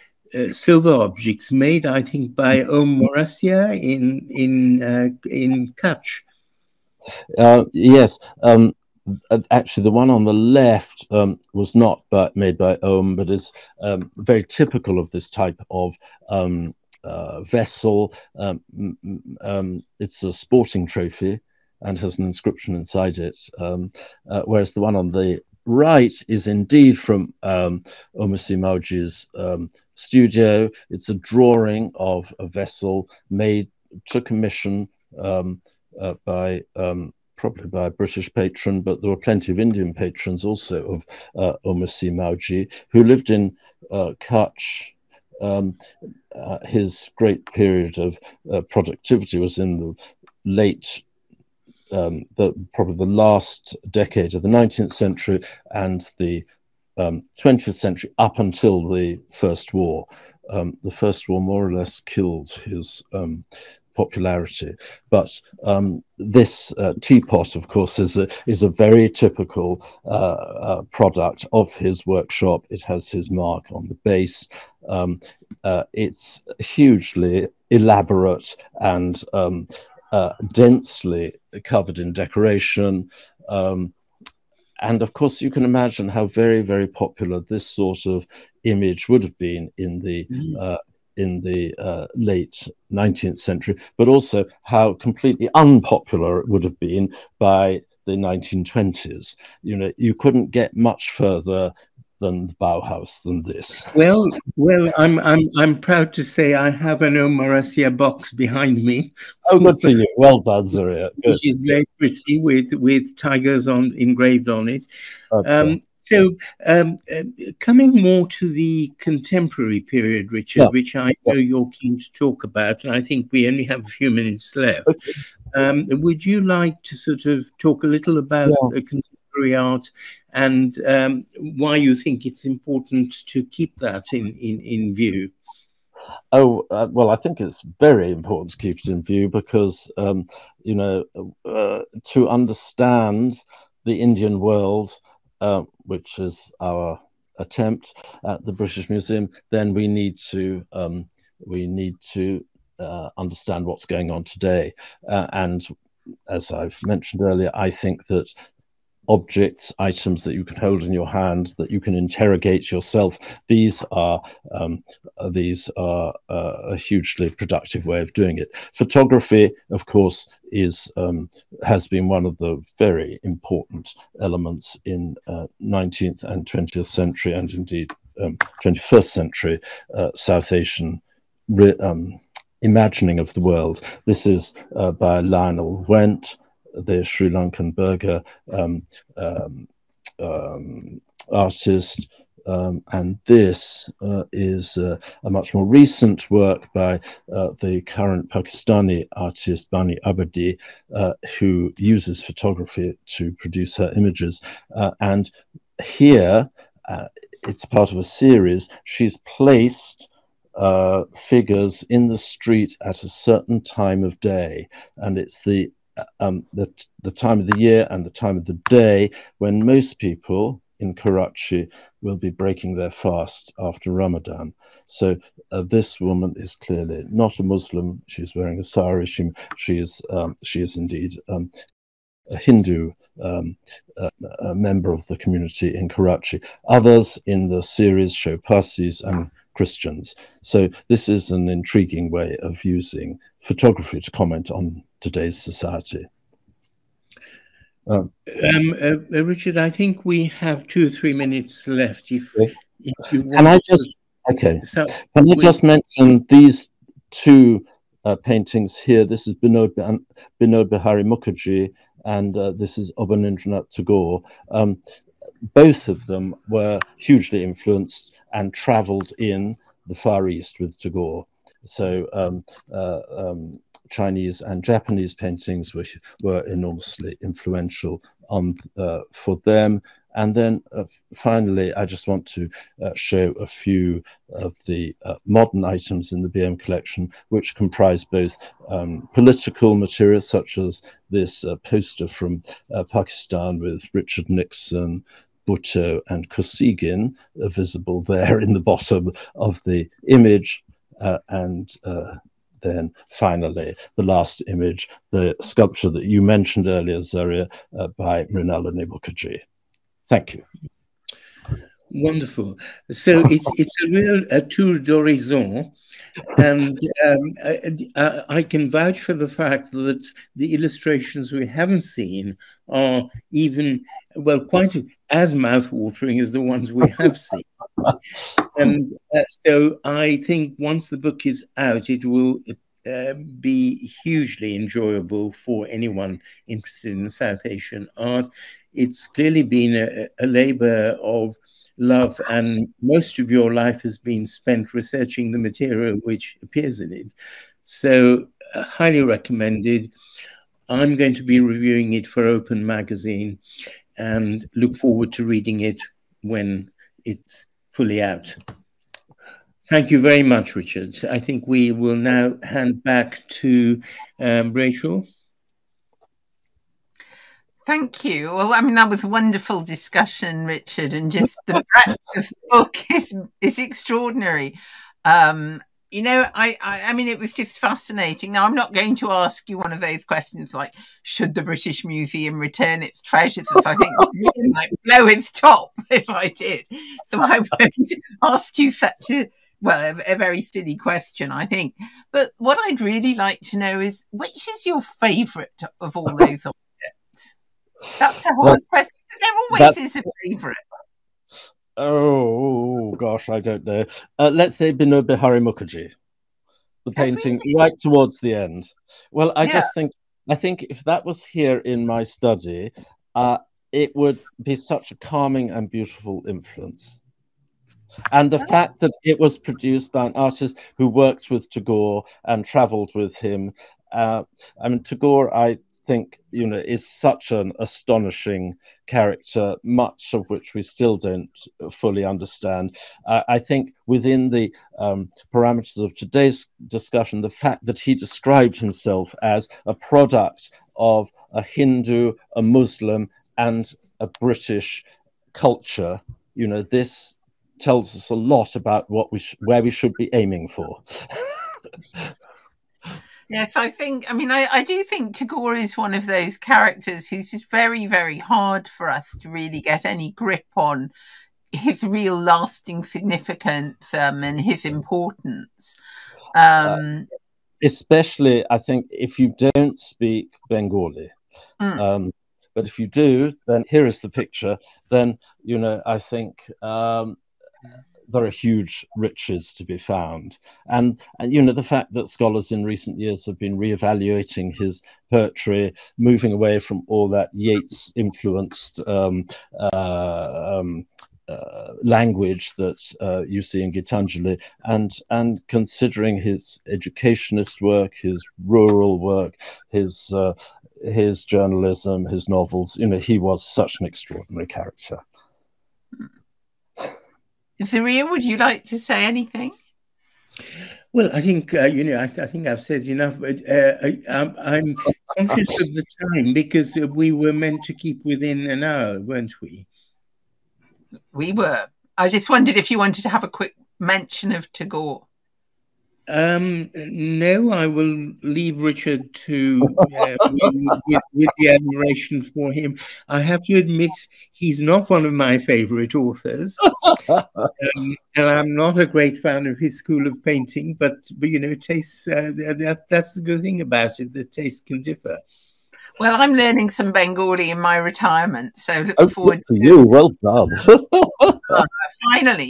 silver objects made, I think, by Om Morasia in Kutch. Yes. Actually, the one on the left was not made by Om, but is very typical of this type of vessel. It's a sporting trophy and has an inscription inside it, whereas the one on the right is indeed from Omaisi Mauji's studio. It's a drawing of a vessel made to commission probably by a British patron, but there were plenty of Indian patrons also of Omaisi Mauji, who lived in Kutch. His great period of productivity was in the late, probably the last decade of the 19th century and the 20th century up until the First War. The First War more or less killed his popularity, but this teapot, of course, is a very typical product of his workshop. It has his mark on the base. It's hugely elaborate and densely covered in decoration. And of course, you can imagine how very, very popular this sort of image would have been in the late 19th century, but also how completely unpopular it would have been by the 1920s. You know, you couldn't get much further than the Bauhaus than this. Well, I'm proud to say I have an Om Morasia box behind me. Oh, good for you. Well done, Zaria. Good. Which is very pretty with tigers engraved on it. So coming more to the contemporary period, Richard, which I know you're keen to talk about, and I think we only have a few minutes left. Okay. Would you like to sort of talk a little about contemporary art and why you think it's important to keep that in view? Oh, well, I think it's very important to keep it in view because, you know, to understand the Indian world, which is our attempt at the British Museum, then we need to understand what's going on today. And as I've mentioned earlier, I think that objects, items that you can hold in your hand, that you can interrogate yourself, these are a hugely productive way of doing it. Photography, of course, has been one of the very important elements in 19th and 20th century, and indeed 21st century South Asian imagining of the world. This is by Lionel Wendt, the Sri Lankan burgher artist, and this is a much more recent work by the current Pakistani artist Bani Abadi, who uses photography to produce her images. And here, it's part of a series. She's placed figures in the street at a certain time of day, and it's the time of the year and the time of the day when most people in Karachi will be breaking their fast after Ramadan. So this woman is clearly not a Muslim. She's wearing a sari. She is indeed a Hindu, a member of the community in Karachi. Others in the series show Parsis and Christians. So this is an intriguing way of using photography to comment on today's society. Richard, I think we have 2 or 3 minutes left. If you want can I just mention these two paintings here? This is Binod Bihari Mukherjee, and this is Abanindranath Tagore. Both of them were hugely influenced and traveled in the Far East with Tagore. So Chinese and Japanese paintings were enormously influential for them. And then finally, I just want to show a few of the modern items in the BM collection, which comprise both political materials, such as this poster from Pakistan with Richard Nixon, Bhutto and Kosygin visible there in the bottom of the image, and then finally the last image, the sculpture that you mentioned earlier, Zaria, by Mrinalini Mukherjee. Thank you. Wonderful. So it's a real tour d'horizon, and I can vouch for the fact that the illustrations we haven't seen are even, well, quite as mouth-watering as the ones we have seen. And so I think once the book is out, it will be hugely enjoyable for anyone interested in South Asian art. It's clearly been a labor of love, and most of your life has been spent researching the material which appears in it. So highly recommended. I'm going to be reviewing it for Open Magazine and look forward to reading it when it's fully out. Thank you very much, Richard. I think we will now hand back to Rachel. Thank you. Well, I mean, that was a wonderful discussion, Richard, and just the breadth of the book is extraordinary. You know, I mean, it was just fascinating. Now, I'm not going to ask you one of those questions like, should the British Museum return its treasures? As I think it might blow its top if I did. So I won't ask you such a very silly question, I think. But what I'd really like to know is, which is your favourite of all those objects? That's a hard question. There always is a favourite. Oh gosh, I don't know. Let's say Binod Bihari Mukherjee, the painting right towards the end. Well, I think if that was here in my study, it would be such a calming and beautiful influence. And the fact that it was produced by an artist who worked with Tagore and travelled with him. I mean, Tagore, I think, you know, is such an astonishing character, much of which we still don't fully understand. I think within the parameters of today's discussion, the fact that he described himself as a product of a Hindu, a Muslim, and a British culture, you know, this tells us a lot about what where we should be aiming for. Yes, I mean, I do think Tagore is one of those characters who's just very, very hard for us to really get any grip on his real lasting significance and his importance. Especially, I think, if you don't speak Bengali. But if you do, then here is the picture. Then, you know, I think there are huge riches to be found. And you know, the fact that scholars in recent years have been reevaluating his poetry, moving away from all that Yeats-influenced language that you see in Gitanjali, and considering his educationist work, his rural work, his journalism, his novels, you know, he was such an extraordinary character. Zaria, would you like to say anything? Well, I think, you know, I think I've said enough, but I'm conscious of the time because we were meant to keep within an hour, weren't we? We were. I just wondered if you wanted to have a quick mention of Tagore. No, I will leave Richard to with the admiration for him. I have to admit he's not one of my favorite authors, and I'm not a great fan of his school of painting. But you know, tastes that's the good thing about it. The tastes can differ. Well, I'm learning some Bengali in my retirement, so look forward to you. Well done.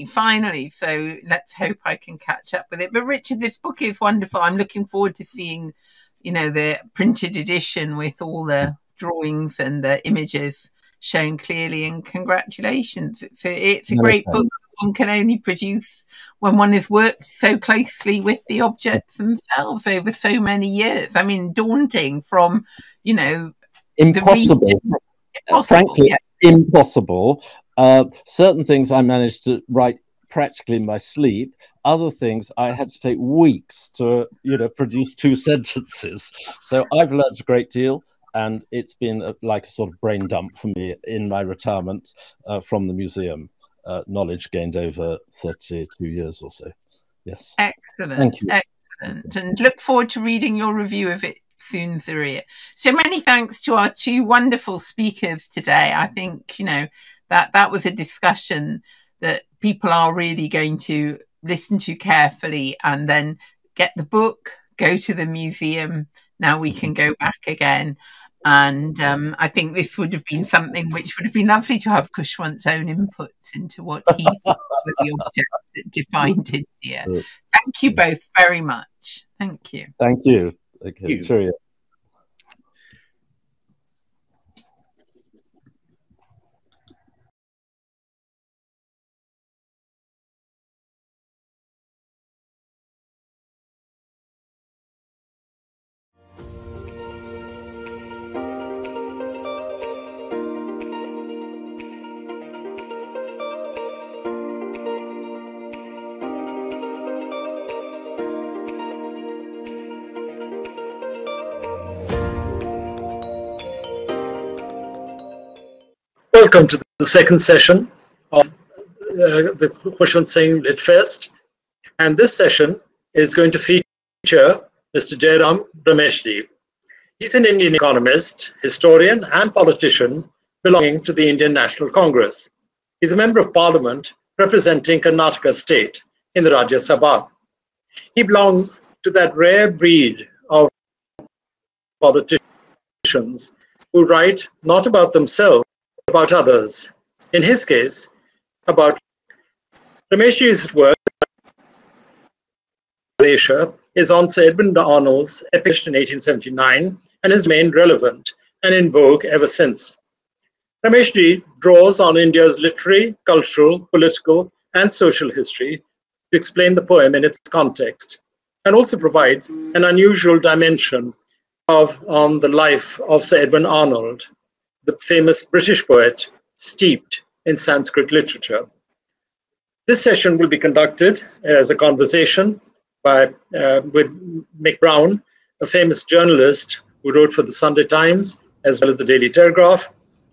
Finally. So let's hope I can catch up with it. But Richard, this book is wonderful. I'm looking forward to seeing, you know, the printed edition with all the drawings and the images shown clearly. And congratulations. It's a great book. One can only produce when one has worked so closely with the objects themselves over so many years. I mean, daunting from, you know, impossible. Frankly, yeah. Impossible. Certain things I managed to write practically in my sleep. Other things I had to take weeks to, you know, produce 2 sentences. So I've learned a great deal, and it's been like a sort of brain dump for me in my retirement from the museum. Knowledge gained over 32 years or so. Yes. Excellent. Thank you. Excellent. And look forward to reading your review of it soon, Zaria. So many thanks to our 2 wonderful speakers today. I think, you know, that was a discussion that people are really going to listen to carefully, and then get the book, go to the museum. Now we can go back again. And I think this would have been something which would have been lovely to have Khushwant's own inputs into what he thought were the objects that defined India. Thank you both very much. Thank you. Thank you. Okay, cheerio. Welcome to the second session of the Khushwant Singh Lit Fest. And this session is going to feature Mr. Jairam Rameshji. He's an Indian economist, historian, and politician belonging to the Indian National Congress. He's a member of Parliament representing Karnataka state in the Rajya Sabha. He belongs to that rare breed of politicians who write not about themselves, about others. In his case, about Rameshji's work is on Sir Edmund Arnold's published in 1879 and has remained relevant and in vogue ever since. Rameshji draws on India's literary, cultural, political, and social history to explain the poem in its context, and also provides an unusual dimension on the life of Sir Edwin Arnold, the famous British poet steeped in Sanskrit literature. This session will be conducted as a conversation with Mick Brown, a famous journalist who wrote for the Sunday Times as well as the Daily Telegraph,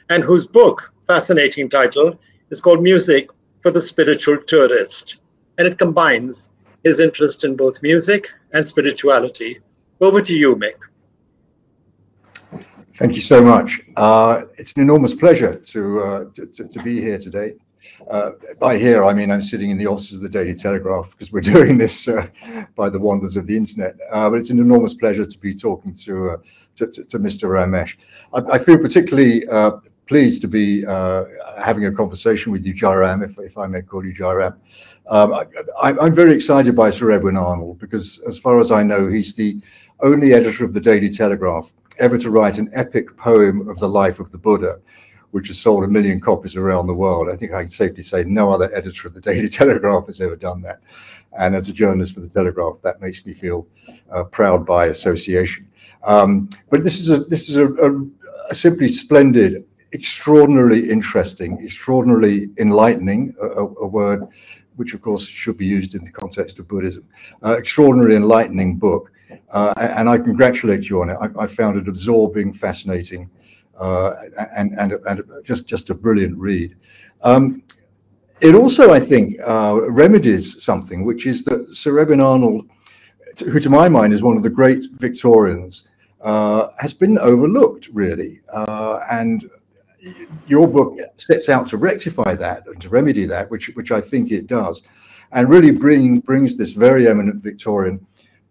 and whose book, fascinating title, is called Music for the Spiritual Tourist. And it combines his interest in both music and spirituality. Over to you, Mick. Thank you so much. It's an enormous pleasure to be here today. By here, I mean I'm sitting in the offices of the Daily Telegraph because we're doing this by the wonders of the internet. But it's an enormous pleasure to be talking to Mr. Ramesh. I feel particularly pleased to be having a conversation with you, Jairam, if I may call you Jairam. I'm very excited by Sir Edwin Arnold because, as far as I know, he's the only editor of the Daily Telegraph ever to write an epic poem of the life of the Buddha, which has sold 1 million copies around the world. I think I can safely say no other editor of the Daily Telegraph has ever done that. And as a journalist for the Telegraph, that makes me feel proud by association. But this is a simply splendid, extraordinarily interesting, extraordinarily enlightening, a word which of course should be used in the context of Buddhism, extraordinarily enlightening book. And I congratulate you on it. I found it absorbing, fascinating, and just a brilliant read. It also, I think, remedies something, which is that Sir Edwin Arnold, who to my mind is one of the great Victorians, has been overlooked, really. And your book sets out to rectify that and to remedy that, which I think it does, and really brings this very eminent Victorian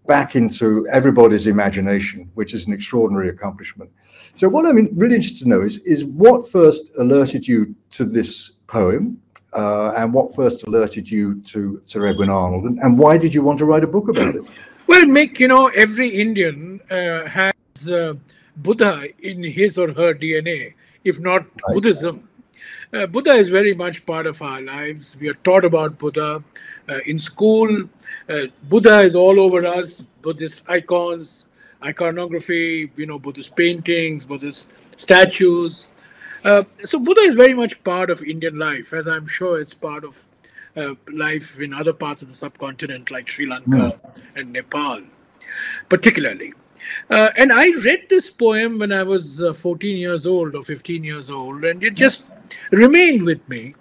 back into everybody's imagination, which is an extraordinary accomplishment. So what I'm really interested to know is what first alerted you to this poem, and what first alerted you to Sir Edwin Arnold, and why did you want to write a book about it? Well, Mick, you know, every Indian has Buddha in his or her DNA, if not Buddhism. Buddha is very much part of our lives. We are taught about Buddha in school. Buddha is all over us. Buddhist icons, iconography, you know, Buddhist paintings, Buddhist statues. So Buddha is very much part of Indian life, as I'm sure it's part of life in other parts of the subcontinent like Sri Lanka and Nepal, particularly. And I read this poem when I was 14 years old or 15 years old, and it just remained with me.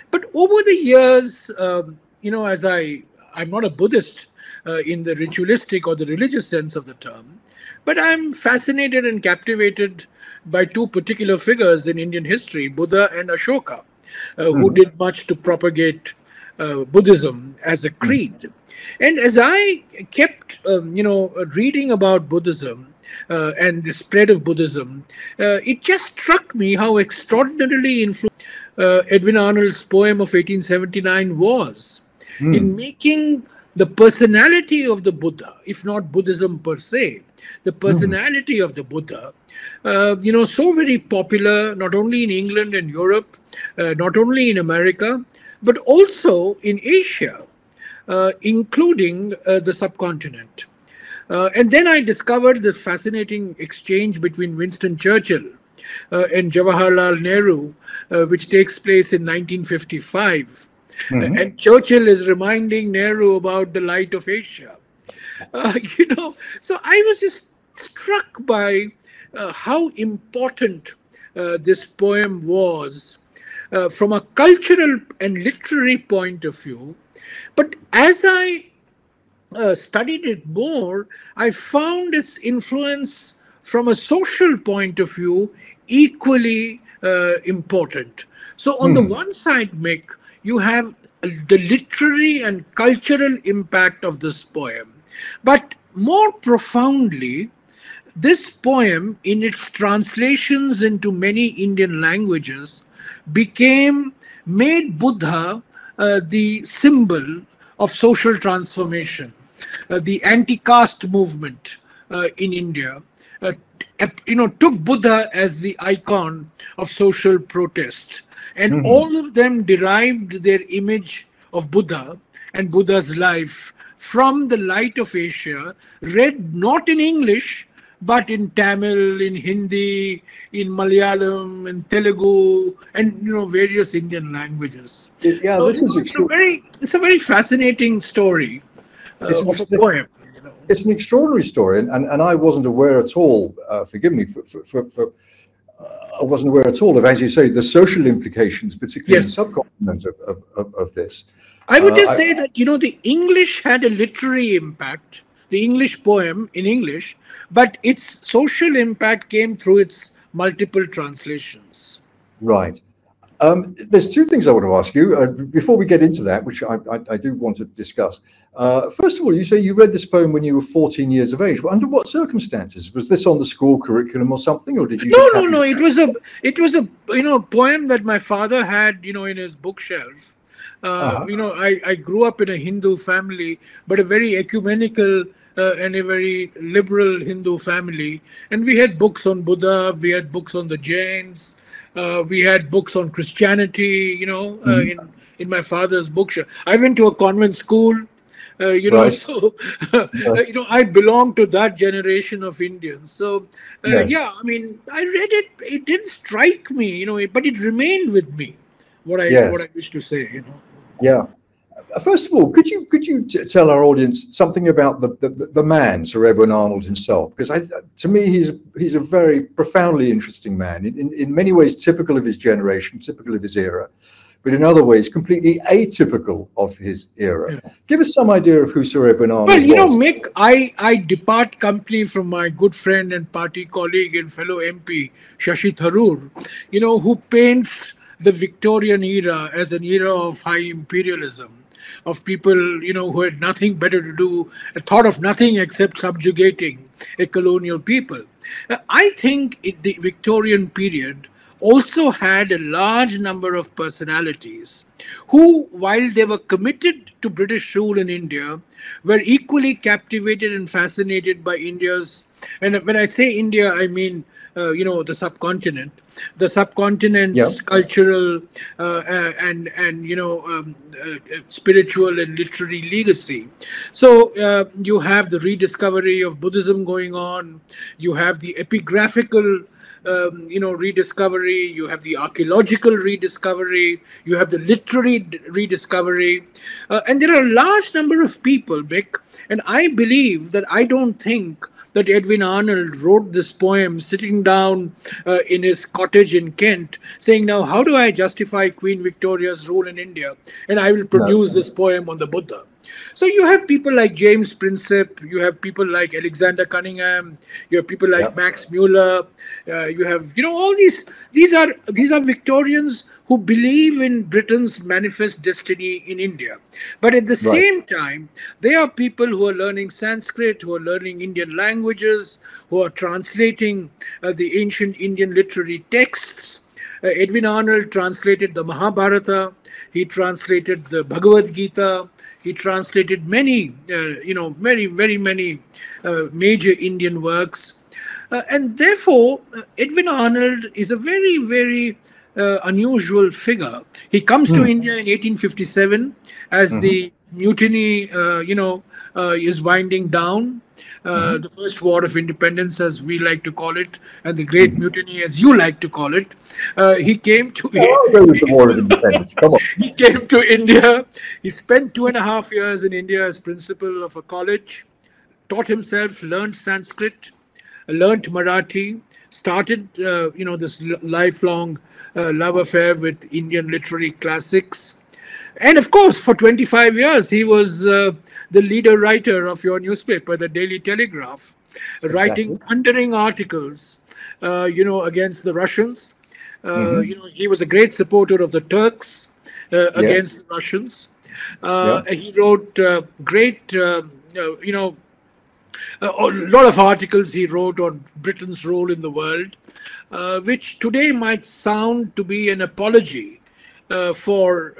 But over the years, you know, as I'm not a Buddhist in the ritualistic or the religious sense of the term, but I'm fascinated and captivated by two particular figures in Indian history, Buddha and Ashoka, who did much to propagate Buddhism as a creed. And as I kept, you know, reading about Buddhism and the spread of Buddhism, it just struck me how extraordinarily influential Edwin Arnold's poem of 1879 was in making the personality of the Buddha, if not Buddhism per se, the personality of the Buddha, you know, so very popular, not only in England and Europe, not only in America, but also in Asia, including the subcontinent. And then I discovered this fascinating exchange between Winston Churchill and Jawaharlal Nehru, which takes place in 1955. And Churchill is reminding Nehru about the light of Asia. You know, so I was just struck by how important this poem was from a cultural and literary point of view. But as I studied it more, I found its influence from a social point of view equally important. So on the one side, Mick, you have the literary and cultural impact of this poem. But more profoundly, this poem, in its translations into many Indian languages, made Buddha the symbol of social transformation. The anti-caste movement in India, you know, took Buddha as the icon of social protest. And all of them derived their image of Buddha and Buddha's life from the light of Asia, read not in English, but in Tamil, in Hindi, in Malayalam, in Telugu, and various Indian languages. Yeah, So this is it's a very fascinating story of a poem. It's an extraordinary story, and I wasn't aware at all. Forgive me I wasn't aware at all of, as you say, the social implications, particularly in the subcontinent of this. I would just say that, the English had a literary impact, the English poem in English, but its social impact came through its multiple translations. Right. There's two things I want to ask you before we get into that, which I do want to discuss. First of all, you say you read this poem when you were 14 years of age. Well, under what circumstances? Was this on the school curriculum or something, or did you? No. It was a poem that my father had in his bookshelf. I grew up in a Hindu family, but a very ecumenical and a very liberal Hindu family, and we had books on Buddha, we had books on the Jains. We had books on Christianity, in my father's bookshelf. I went to a convent school, so, I belong to that generation of Indians. So, yeah, I mean, I read it. It didn't strike me, but it remained with me, what I wish to say, Yeah. First of all, could you tell our audience something about the man, Sir Edwin Arnold himself? Because to me, he's a very profoundly interesting man. In many ways, typical of his generation, typical of his era, but in other ways, completely atypical of his era. Yeah. Give us some idea of who Sir Edwin Arnold was. Well, Mick, I depart company from my good friend and party colleague and fellow MP, Shashi Tharoor, who paints the Victorian era as an era of high imperialism, of people, who had nothing better to do, thought of nothing except subjugating a colonial people. I think the Victorian period also had a large number of personalities who, while they were committed to British rule in India, were equally captivated and fascinated by India's, and when I say India, I mean the subcontinent's cultural and spiritual and literary legacy. So you have the rediscovery of Buddhism going on. You have the epigraphical rediscovery. You have the archaeological rediscovery. You have the literary rediscovery, and there are a large number of people, Mick. And I believe that I don't think that Edwin Arnold wrote this poem sitting down in his cottage in Kent, saying, now, how do I justify Queen Victoria's rule in India? And I will produce this poem on the Buddha. So you have people like James Prinsep, you have people like Alexander Cunningham, you have people like Max Muller, you have, all these are Victorians who believe in Britain's manifest destiny in India. But at the same time, they are people who are learning Sanskrit, who are learning Indian languages, who are translating the ancient Indian literary texts. Edwin Arnold translated the Mahabharata, he translated the Bhagavad Gita, he translated many, very many major Indian works. And therefore, Edwin Arnold is a very, very unusual figure. He comes to India in 1857 as the mutiny, is winding down. The first war of independence, as we like to call it, and the Great Mutiny, as you like to call it. He came to He came to India. He spent 2.5 years in India as principal of a college, taught himself, learned Sanskrit, learned Marathi, started this lifelong love affair with Indian literary classics. And of course, for 25 years, he was the leader writer of your newspaper, the Daily Telegraph, writing thundering articles, against the Russians. He was a great supporter of the Turks against the Russians. He wrote great, a lot of articles he wrote on Britain's role in the world, which today might sound to be an apology for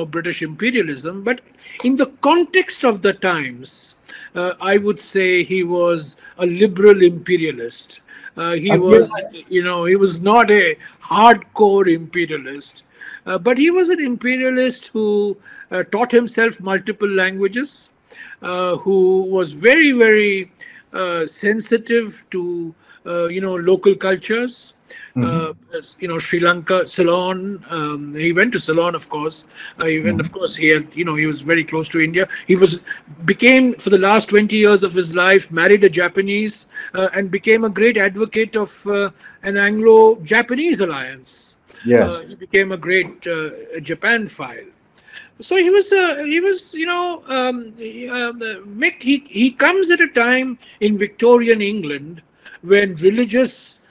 British imperialism, but in the context of the times, I would say he was a liberal imperialist. He was not a hardcore imperialist, but he was an imperialist who taught himself multiple languages, who was very, very sensitive to local cultures. Sri Lanka, Ceylon. He went to Ceylon, of course. Of course, he had, he was very close to India. He became for the last 20 years of his life married a Japanese and became a great advocate of an Anglo-Japanese alliance. Yes, he became a great Japan-phile. So Mick, he comes at a time in Victorian England when religious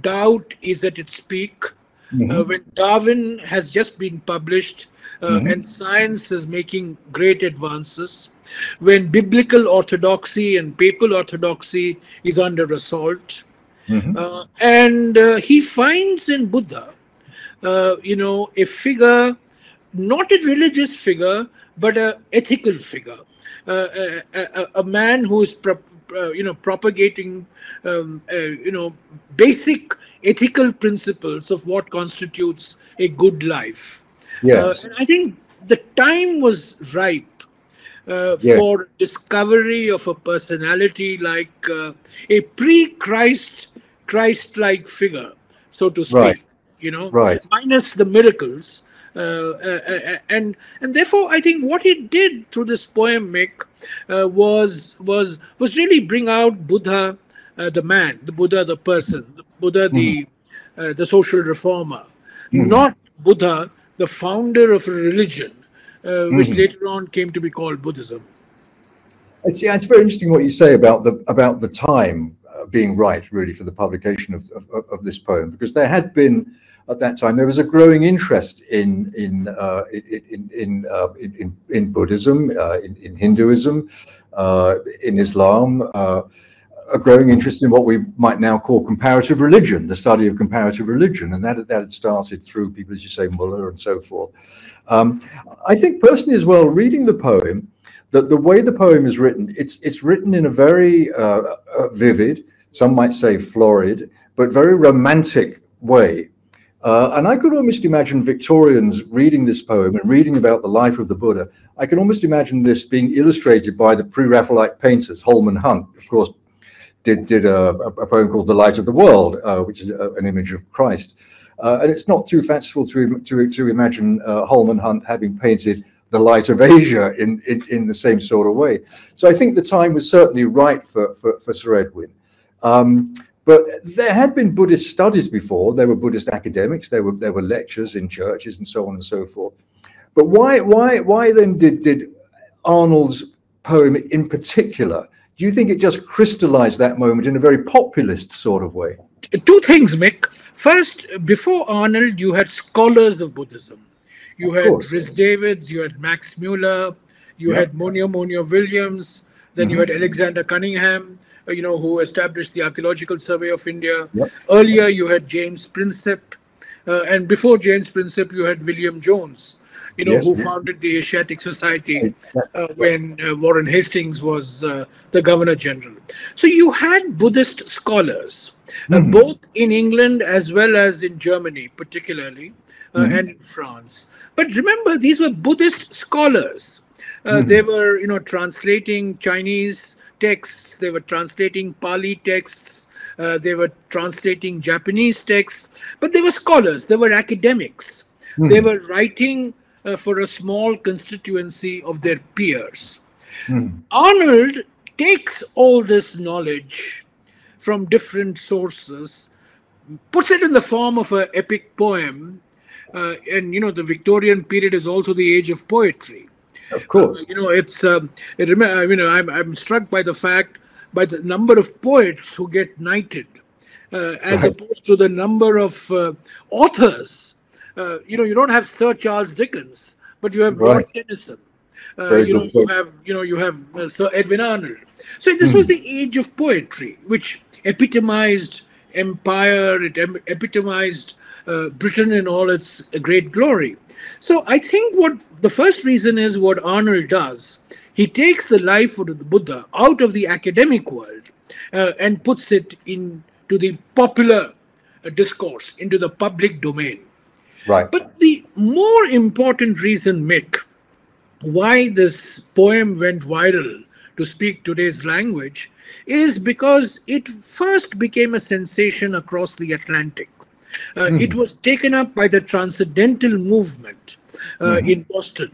doubt is at its peak, when Darwin has just been published and science is making great advances, when biblical orthodoxy and papal orthodoxy is under assault. And he finds in Buddha, a figure, not a religious figure, but an ethical figure, a man who is propagating basic ethical principles of what constitutes a good life. yes, And I think the time was ripe for discovery of a personality like a Christ-like figure, so to speak. Right. Minus the miracles. And therefore, I think what he did through this poem, Mick, was really bring out Buddha, the man, the Buddha, the person, the Buddha, the social reformer, not Buddha, the founder of a religion, which later on came to be called Buddhism. It's very interesting what you say about the time being right, really, for the publication of this poem, because there had been, at that time, there was a growing interest in Buddhism, in Hinduism, in Islam, a growing interest in what we might now call comparative religion, the study of comparative religion, and that had started through people, as you say, Muller and so forth. I think personally as well, reading the poem, that the way the poem is written, it's written in a very vivid, some might say florid, but very romantic way. And I could almost imagine Victorians reading this poem and reading about the life of the Buddha. I can almost imagine this being illustrated by the pre-Raphaelite painters. Holman Hunt, of course, did a poem called The Light of the World, which is an image of Christ. And it's not too fanciful to imagine Holman Hunt having painted the light of Asia in the same sort of way. So I think the time was certainly right for Sir Edwin. But there had been Buddhist studies before. There were Buddhist academics. There were lectures in churches and so on and so forth. But why then did Arnold's poem in particular? Do you think it just crystallized that moment in a very populist sort of way? Two things, Mick. First, before Arnold, you had scholars of Buddhism. You had Rhys Davids, you had Max Muller, you had Monio Williams, then you had Alexander Cunningham, who established the Archaeological Survey of India. Earlier, you had James Prinsep, and before James Prinsep, you had William Jones, who founded the Asiatic Society when Warren Hastings was the Governor General. So you had Buddhist scholars, both in England as well as in Germany, particularly, and in France. But remember, these were Buddhist scholars. They were, translating Chinese texts. They were translating Pali texts. They were translating Japanese texts. But they were scholars. They were academics. They were writing for a small constituency of their peers. Arnold takes all this knowledge from different sources, puts it in the form of an epic poem. And the Victorian period is also the age of poetry. Of course, I'm struck by the number of poets who get knighted, as opposed to the number of authors. You don't have Sir Charles Dickens, but you have Lord Tennyson. You have Sir Edwin Arnold. So this was the age of poetry, which epitomized empire. It epitomized Britain in all its great glory. So I think what the first reason is what Arnold does. He takes the life of the Buddha out of the academic world and puts it into the popular discourse, into the public domain. Right. But the more important reason, Mick, why this poem went viral to speak today's language, is because it first became a sensation across the Atlantic. It was taken up by the Transcendental movement in Boston,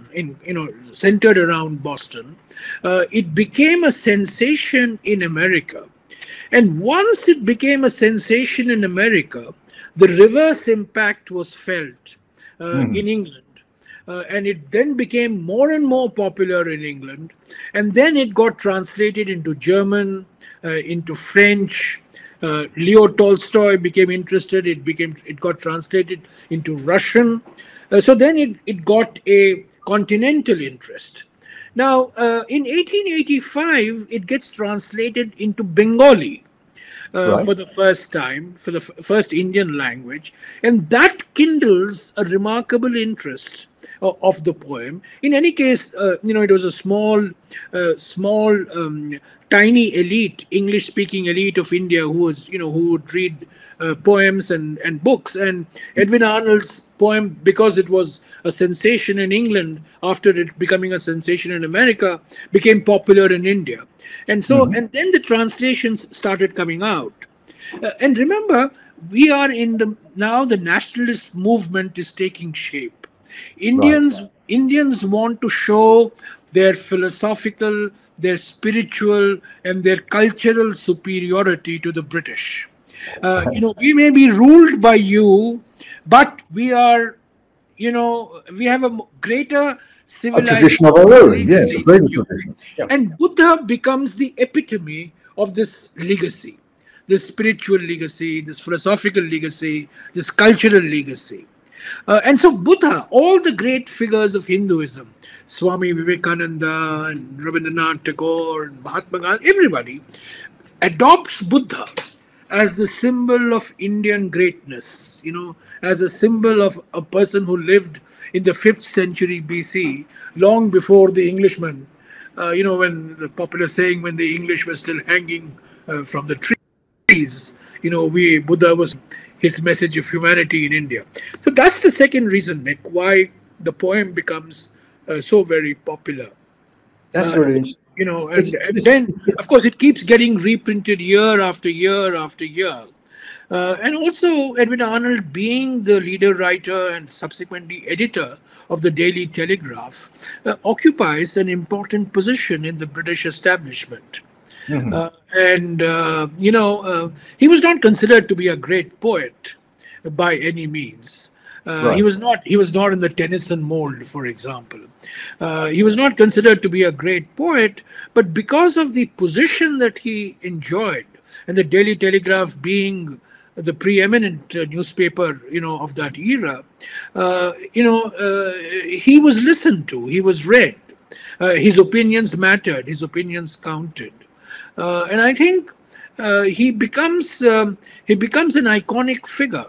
centered around Boston. It became a sensation in America. And once it became a sensation in America, the reverse impact was felt in England. And it then became more and more popular in England. And then it got translated into German, into French. Leo Tolstoy became interested. It got translated into Russian. So then it got a continental interest. Now, in 1885, it gets translated into Bengali for the first time, for the first Indian language. And that kindles a remarkable interest of the poem. In any case, it was a small, tiny elite, English-speaking elite of India who would read poems and books. And Edwin Arnold's poem, because it was a sensation in England, after it becoming a sensation in America, became popular in India. And so, and then the translations started coming out. And remember, we are now the nationalist movement is taking shape. Indians want to show their philosophical, their spiritual, and their cultural superiority to the British. We may be ruled by you, but we are, we have a greater civilization. Of our own, yes, a greater tradition. Yeah. And Buddha becomes the epitome of this legacy, this spiritual legacy, this philosophical legacy, this cultural legacy. And so Buddha, all the great figures of Hinduism, Swami Vivekananda and Rabindranath Tagore and Mahatma Gandhi, everybody adopts Buddha as the symbol of Indian greatness, as a symbol of a person who lived in the 5th century BC, long before the Englishmen, when the popular saying, when the English were still hanging from the trees, Buddha was his message of humanity in India. So that's the second reason, Nick, why the poem becomes so very popular. That's really interesting. And then, of course, it keeps getting reprinted year after year after year. And also, Edwin Arnold, being the leader writer and subsequently editor of the Daily Telegraph, occupies an important position in the British establishment. He was not considered to be a great poet by any means. He was not in the Tennyson mold, for example. He was not considered to be a great poet, but because of the position that he enjoyed, and the Daily Telegraph being the preeminent newspaper, of that era, he was listened to, he was read. His opinions mattered, his opinions counted. And I think he becomes an iconic figure,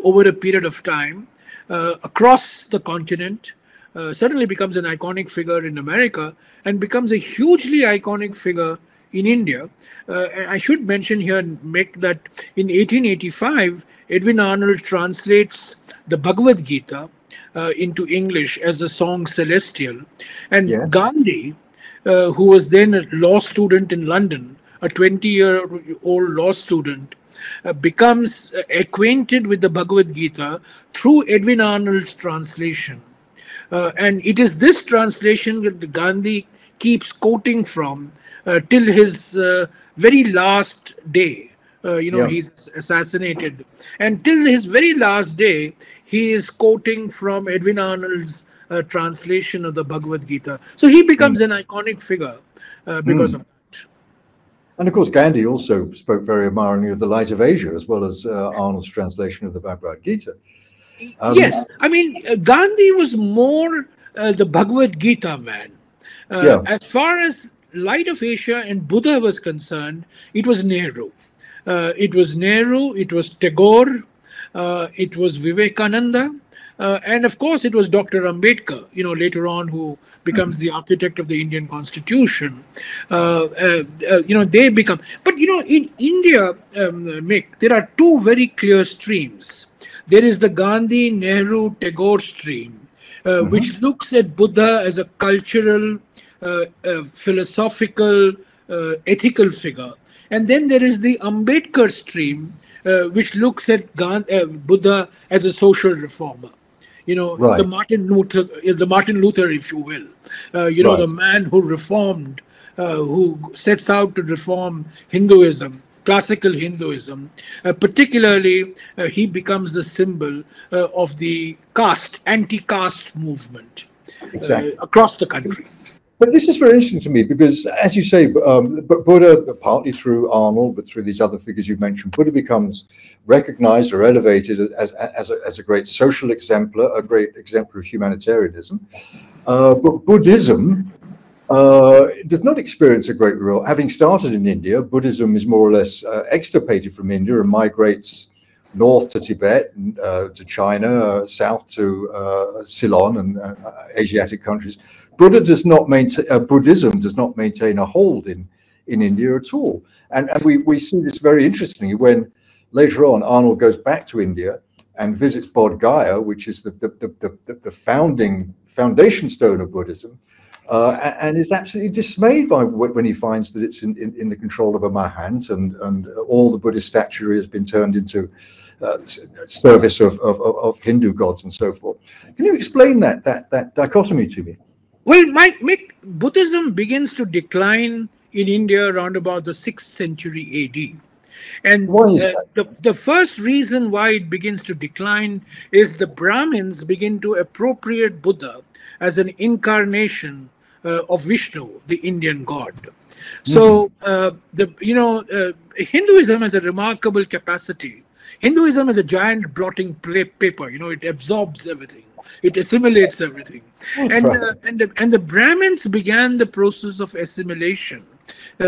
over a period of time, across the continent. Certainly becomes an iconic figure in America, and becomes a hugely iconic figure in India. I should mention here, Mick, that in 1885, Edwin Arnold translates the Bhagavad Gita into English as the song Celestial, and Gandhi, who was then a law student in London, a 20-year-old law student, becomes acquainted with the Bhagavad Gita through Edwin Arnold's translation. And it is this translation that Gandhi keeps quoting from till his very last day. He's assassinated. And till his very last day, he is quoting from Edwin Arnold's translation of the Bhagavad Gita. So he becomes an iconic figure because of that. And of course, Gandhi also spoke very admiringly of the Light of Asia, as well as Arnold's translation of the Bhagavad Gita. Yes, I mean, Gandhi was more the Bhagavad Gita man. As far as Light of Asia and Buddha was concerned, it was Nehru. It was Tagore, it was Vivekananda, and of course it was Dr. Ambedkar, later on, who becomes the architect of the Indian Constitution. They become, but in India, Mick, there are two very clear streams. There is the Gandhi, Nehru, Tagore stream, which looks at Buddha as a cultural, philosophical, ethical figure. And then there is the Ambedkar stream, which looks at Buddha as a social reformer. You know, Right. the Martin Luther, if you will. You know, Right. the man who reformed, who sets out to reform Hinduism, classical Hinduism. Particularly, he becomes the symbol of the anti-caste movement Exactly. across the country. But this is very interesting to me because, as you say, Buddha, partly through Arnold, but through these other figures you mentioned, Buddha becomes recognized or elevated as a great social exemplar, a great exemplar of humanitarianism. But Buddhism does not experience a great role. Having started in India, Buddhism is more or less extirpated from India and migrates north to Tibet, to China, south to Ceylon and Asiatic countries. Buddhism does not maintain a hold in India at all. And we see this very interestingly when later on Arnold goes back to India and visits Bodh Gaya, which is the foundation stone of Buddhism, and is absolutely dismayed by when he finds that it's in the control of a Mahant and all the Buddhist statuary has been turned into service of Hindu gods and so forth. Can you explain that dichotomy to me? Well, Mick, Buddhism begins to decline in India around about the 6th century AD. And the first reason why it begins to decline is the Brahmins begin to appropriate Buddha as an incarnation of Vishnu, the Indian god. So, Hinduism has a remarkable capacity. Hinduism is a giant blotting paper. You know, it absorbs everything. It assimilates everything. And the Brahmins began the process of assimilation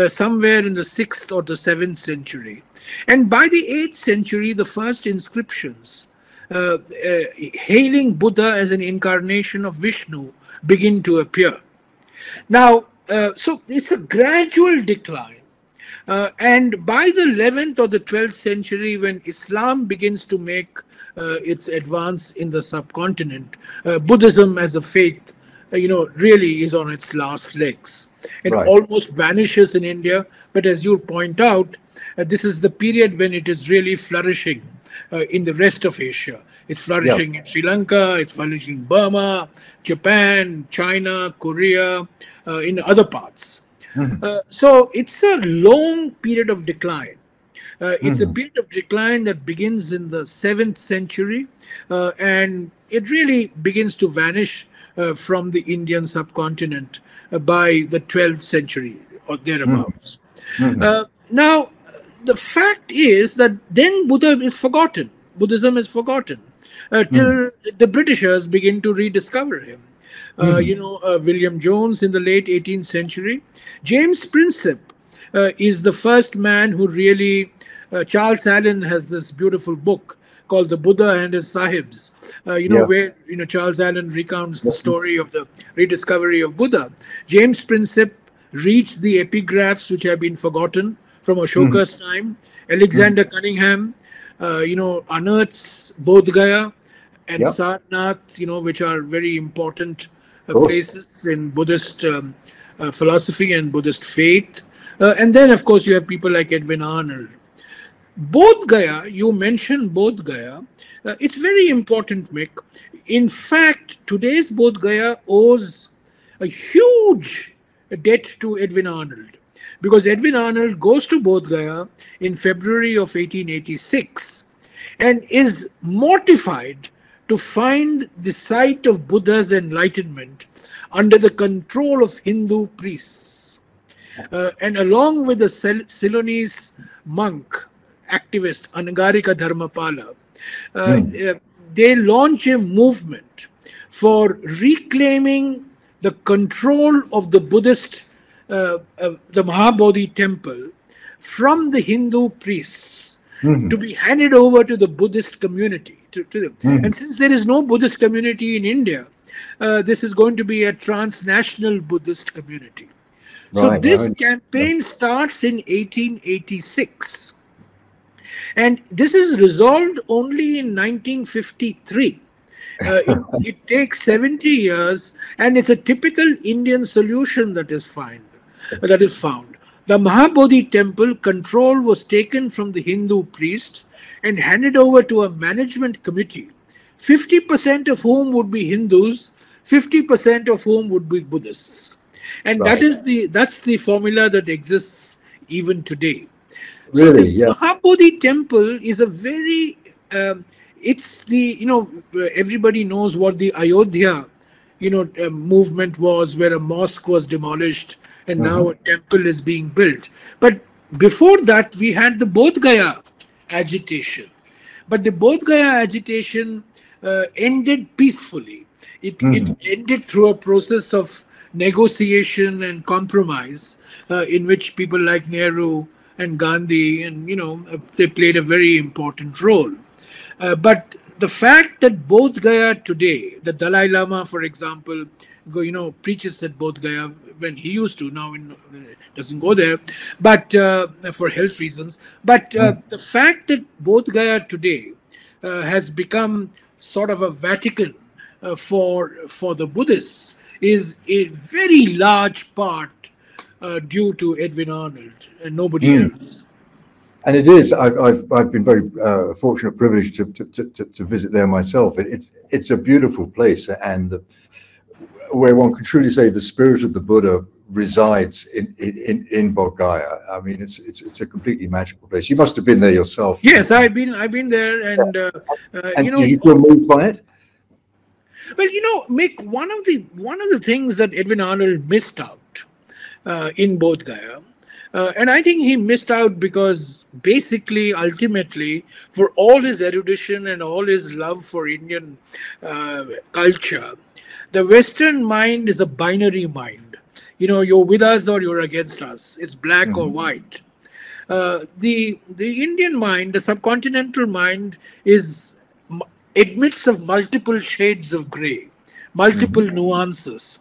somewhere in the 6th or the 7th century. And by the 8th century, the first inscriptions hailing Buddha as an incarnation of Vishnu begin to appear. Now, so it's a gradual decline. And by the 11th or the 12th century, when Islam begins to make its advance in the subcontinent, Buddhism as a faith, really is on its last legs and almost vanishes in India. But as you point out, this is the period when it is really flourishing in the rest of Asia. It's flourishing in Sri Lanka, it's flourishing in Burma, Japan, China, Korea, in other parts. So it's a long period of decline. It's a period of decline that begins in the 7th century, and it really begins to vanish from the Indian subcontinent by the 12th century or thereabouts. Now, the fact is that then Buddhism is forgotten till the Britishers begin to rediscover him. William Jones in the late 18th century. James Princip is the first man who really, Charles Allen has this beautiful book called The Buddha and His Sahibs, where, Charles Allen recounts the story of the rediscovery of Buddha. James Princip reads the epigraphs which have been forgotten from Ashoka's time. Alexander Cunningham, unearths Bodh Gaya and Sarnath, which are very important places in Buddhist philosophy and Buddhist faith. And then, of course, you have people like Edwin Arnold. Bodh Gaya, you mentioned Bodh Gaya. It's very important, Mick. In fact, today's Bodh Gaya owes a huge debt to Edwin Arnold, because Edwin Arnold goes to Bodh Gaya in February of 1886 and is mortified to find the site of Buddha's enlightenment under the control of Hindu priests. And along with the Ceylonese monk, activist Anagarika Dharmapala, they launch a movement for reclaiming the control of the Buddhist, the Mahabodhi temple from the Hindu priests to be handed over to the Buddhist community. And since there is no Buddhist community in India, this is going to be a transnational Buddhist community. So this campaign starts in 1886. And this is resolved only in 1953. It takes 70 years, and it's a typical Indian solution that is found. The Mahabodhi temple control was taken from the Hindu priests and handed over to a management committee, 50% of whom would be Hindus, 50% of whom would be Buddhists. And that's the formula that exists even today. Really, so the yeah. Mahabodhi temple is a very, it's the, everybody knows what the Ayodhya, movement was, where a mosque was demolished and now a temple is being built. But before that, we had the Bodh Gaya agitation. But the Bodh Gaya agitation ended peacefully. It ended through a process of negotiation and compromise, in which people like Nehru and Gandhi, and they played a very important role. But the fact that Bodh Gaya today, the Dalai Lama, for example, preaches at Bodh Gaya when he used to. Now doesn't go there, but for health reasons. But the fact that Bodh Gaya today has become sort of a Vatican for the Buddhists is a very large part due to Edwin Arnold and nobody else. And it is. I've been very fortunate, privileged to visit there myself. It's a beautiful place, and where one can truly say the spirit of the Buddha resides in Bodh Gaya. I mean, it's a completely magical place. You must have been there yourself. Yes, I've been there, and did you feel moved by it? Well, Mick, one of the things that Edwin Arnold missed out in Bodh Gaya. And I think he missed out because basically, ultimately, for all his erudition and all his love for Indian culture, the Western mind is a binary mind. You're with us or you're against us. It's black or white. The Indian mind, the subcontinental mind, admits of multiple shades of gray, multiple nuances.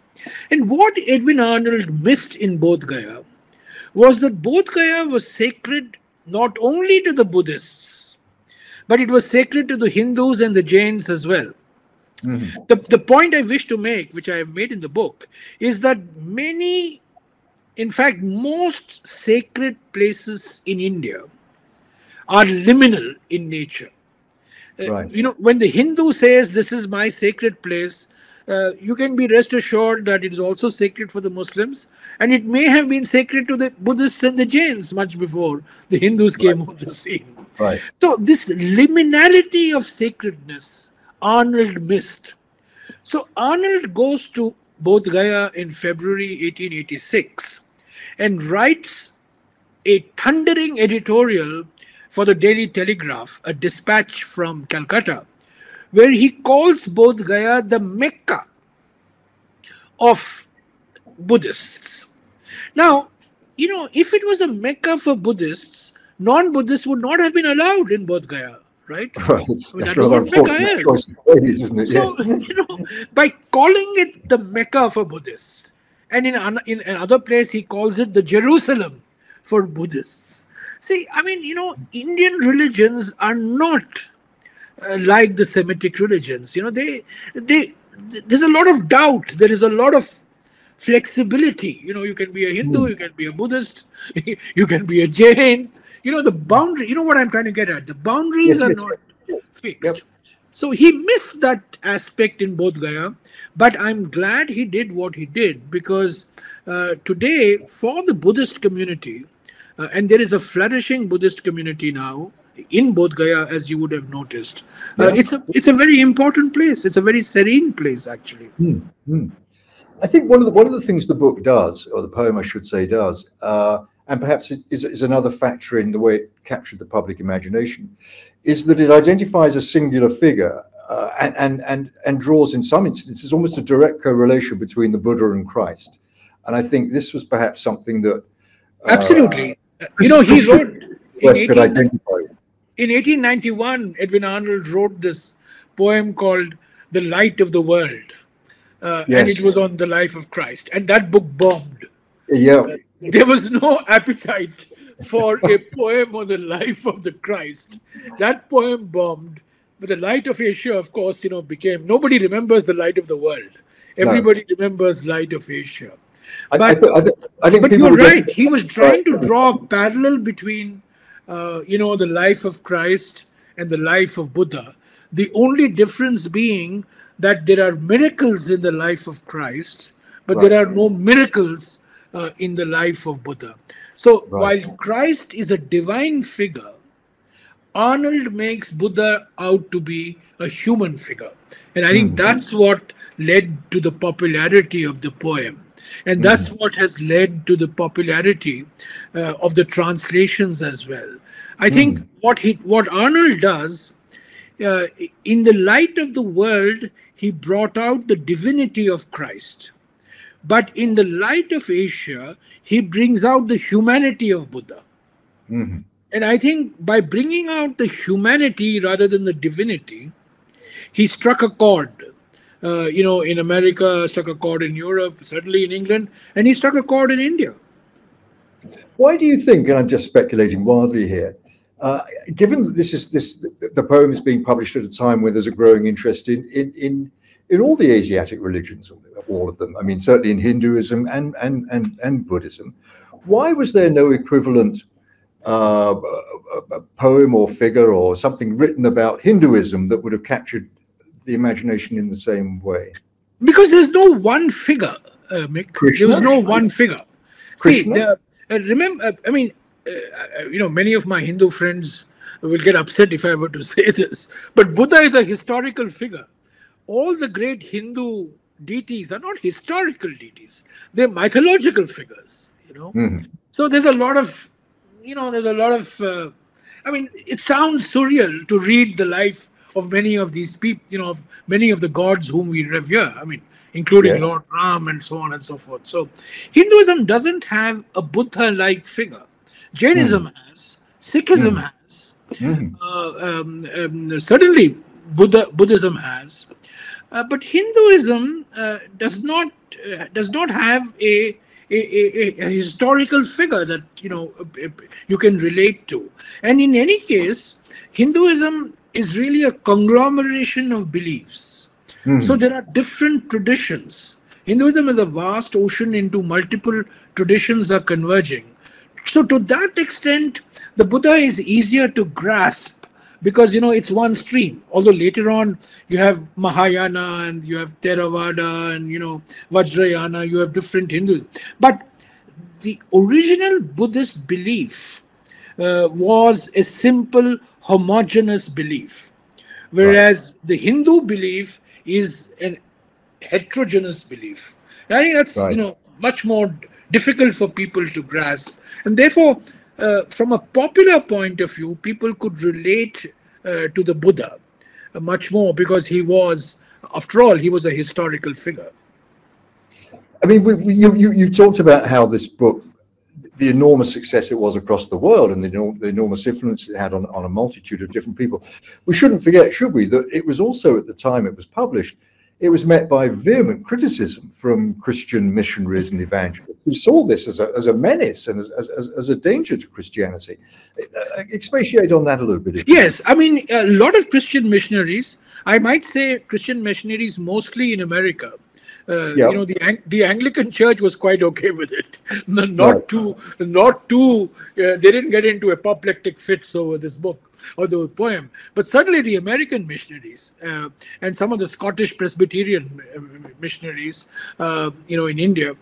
And what Edwin Arnold missed in Bodh Gaya was that Bodh Gaya was sacred not only to the Buddhists, but it was sacred to the Hindus and the Jains as well. The point I wish to make, which I have made in the book, is that in fact, most sacred places in India are liminal in nature. Right. When the Hindu says, this is my sacred place, you can be rest assured that it is also sacred for the Muslims, and it may have been sacred to the Buddhists and the Jains much before the Hindus came on the scene. Right. So this liminality of sacredness, Arnold missed. So Arnold goes to Bodh Gaya in February 1886 and writes a thundering editorial for the Daily Telegraph, a dispatch from Calcutta, where he calls Bodh Gaya the Mecca of Buddhists. Now, if it was a Mecca for Buddhists, non-Buddhists would not have been allowed in Bodh Gaya, right? Right. That's what Mecca is. Choice of phrase, isn't it? So, Yes. by calling it the Mecca for Buddhists, and in another place he calls it the Jerusalem for Buddhists. See, I mean, Indian religions are not like the Semitic religions. There's a lot of doubt. There is a lot of flexibility. You can be a Hindu, you can be a Buddhist, you can be a Jain. The boundary, what I'm trying to get at, the boundaries are not fixed. Yep. So he missed that aspect in Bodh Gaya, but I'm glad he did what he did, because today, for the Buddhist community, and there is a flourishing Buddhist community now in Bodh Gaya, as you would have noticed. It's a very important place. It's a very serene place, actually. I think one of the things the book does, or the poem, I should say, does, and perhaps is another factor in the way it captured the public imagination, is that it identifies a singular figure and draws, in some instances, almost a direct correlation between the Buddha and Christ. And I think this was perhaps something that absolutely. He wrote could identify. In 1891, Edwin Arnold wrote this poem called "The Light of the World," and it was on the life of Christ. And that book bombed. Yeah. There was no appetite for a poem on the life of the Christ. That poem bombed. But the light of Asia, of course, became, nobody remembers the light of the world. Everybody remembers light of Asia. But you're right. He was trying to draw a parallel between, the life of Christ and the life of Buddha. The only difference being that there are miracles in the life of Christ, but there are no miracles in the life of Buddha. So while Christ is a divine figure, Arnold makes Buddha out to be a human figure. And I think that's what led to the popularity of the poem. And that's what has led to the popularity of the translations as well. I think what Arnold does, in the light of the world, he brought out the divinity of Christ. But in the light of Asia, he brings out the humanity of Buddha. And I think by bringing out the humanity rather than the divinity, he struck a chord. In America, struck a chord in Europe, certainly in England, and he struck a chord in India. Why do you think, and I'm just speculating wildly here, given that the poem is being published at a time where there's a growing interest in all the Asiatic religions, all of them, I mean, certainly in Hinduism and Buddhism, why was there no equivalent poem or figure or something written about Hinduism that would have captured the imagination in the same way? Because there's no one figure, Mick. Krishna? There was no one figure. Krishna? See, remember, many of my Hindu friends will get upset if I were to say this, but Buddha is a historical figure. All the great Hindu deities are not historical deities. They're mythological figures, So there's a lot of, it sounds surreal to read the life of many of these people, of many of the gods whom we revere, including Lord Ram and so on and so forth. So Hinduism doesn't have a Buddha-like figure. Jainism has, Sikhism has, certainly Buddhism has, but Hinduism does not have a historical figure that you can relate to. And in any case, Hinduism is really a conglomeration of beliefs. So there are different traditions. Hinduism is a vast ocean into multiple traditions are converging. So to that extent, the Buddha is easier to grasp because, it's one stream. Although later on, you have Mahayana and you have Theravada and, Vajrayana, you have different Hindus. But the original Buddhist belief was a simple homogeneous belief, whereas the Hindu belief is an heterogeneous belief. I think that's much more difficult for people to grasp, and therefore, from a popular point of view, people could relate to the Buddha much more because he was, after all, he was a historical figure. I mean, you've talked about how this book, the enormous success it was across the world and the enormous influence it had on a multitude of different people. We shouldn't forget, should we, that it was also, at the time it was published, it was met by vehement criticism from Christian missionaries and evangelists who saw this as a menace and as a danger to Christianity. Expatiate on that a little bit. Yes, I mean, a lot of Christian missionaries, I might say Christian missionaries mostly in America, the Anglican Church was quite okay with it. Not too. They didn't get into apoplectic fits over this book or the poem. But certainly the American missionaries and some of the Scottish Presbyterian missionaries, in India,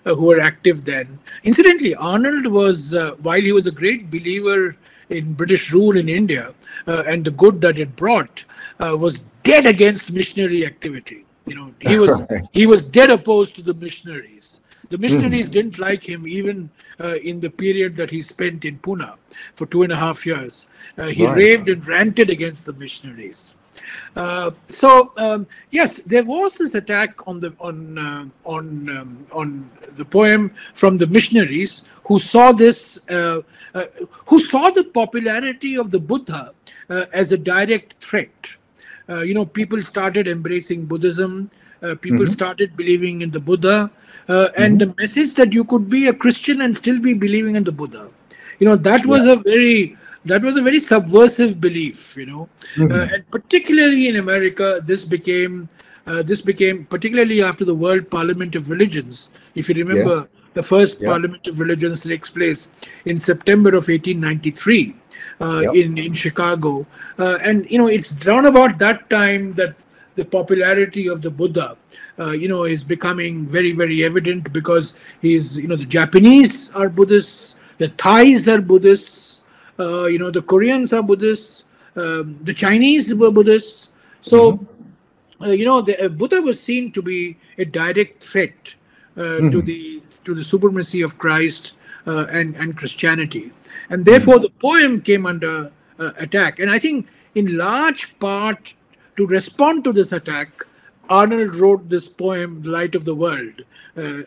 who were active then. Incidentally, Arnold was, while he was a great believer in British rule in India and the good that it brought, was dead against missionary activity. He was dead opposed to the missionaries. The missionaries didn't like him even in the period that he spent in Pune for 2.5 years. He raved and ranted against the missionaries. Yes, there was this attack on the poem from the missionaries who saw this, who saw the popularity of the Buddha as a direct threat. People started embracing Buddhism. People started believing in the Buddha, and the message that you could be a Christian and still be believing in the Buddha. That was a very that was a very subversive belief, and particularly in America, this became particularly after the World Parliament of Religions. If you remember, the first Parliament of Religions takes place in September of 1893 in Chicago, and it's around about that time that the popularity of the Buddha is becoming very, very evident, because he's, the Japanese are Buddhists, the Thais are Buddhists, the Koreans are Buddhists, the Chinese were Buddhists. So, the Buddha was seen to be a direct threat to the supremacy of Christ and Christianity, and therefore the poem came under attack. And I think, in large part, to respond to this attack, Arnold wrote this poem, "Light of the World,"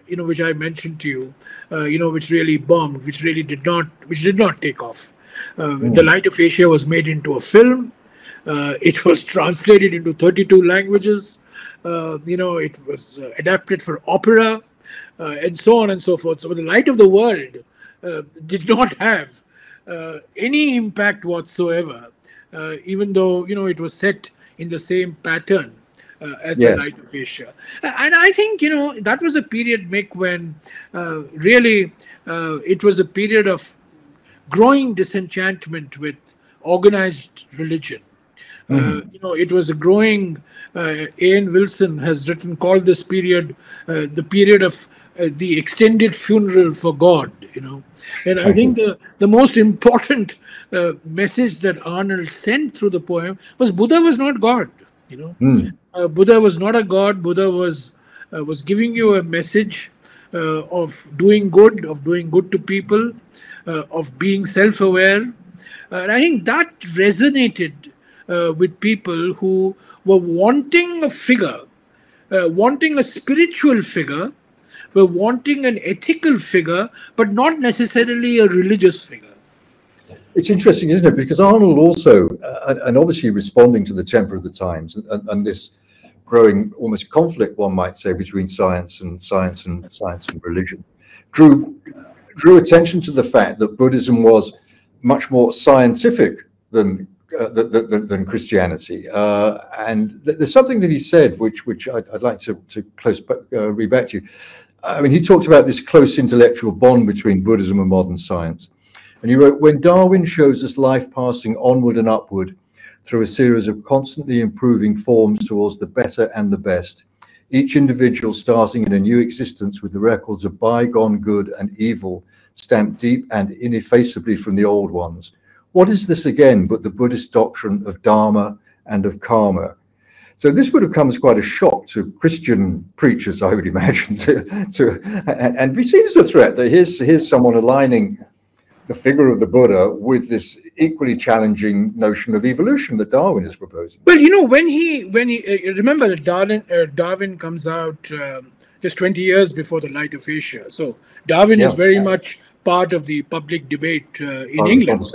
which I mentioned to you, which really bombed, which did not take off. The Light of Asia was made into a film. It was translated into 32 languages. It was adapted for opera, and so on and so forth. So the Light of the World did not have any impact whatsoever, even though it was set in the same pattern as the Light of Asia. And I think that was a period, Mick, when really it was a period of growing disenchantment with organized religion. It was a growing. A.N. Wilson has called this period the period of the extended funeral for God. And I think the most important message that Arnold sent through the poem was Buddha was not God. Buddha was not a god. Buddha was giving you a message of doing good to people, of being self-aware. And I think that resonated with people who were wanting a figure, wanting a spiritual figure, were wanting an ethical figure, but not necessarily a religious figure. It's interesting, isn't it? Because Arnold also, and obviously responding to the temper of the times and this growing almost conflict, one might say, between science and religion, drew attention to the fact that Buddhism was much more scientific than Christianity. And there's something that he said, which I'd like to read back to you. I mean, he talked about this close intellectual bond between Buddhism and modern science. And he wrote, "When Darwin shows us life passing onward and upward through a series of constantly improving forms towards the better and the best, each individual starting in a new existence with the records of bygone good and evil stamped deep and ineffaceably from the old ones, what is this again but the Buddhist doctrine of Dharma and of karma?" So this would have come as quite a shock to Christian preachers, I would imagine, and be seen as a threat that here's someone aligning the figure of the Buddha with this equally challenging notion of evolution that Darwin is proposing. Well, when he remember that Darwin comes out just 20 years before the Light of Asia. So Darwin is very much part of the public debate in England.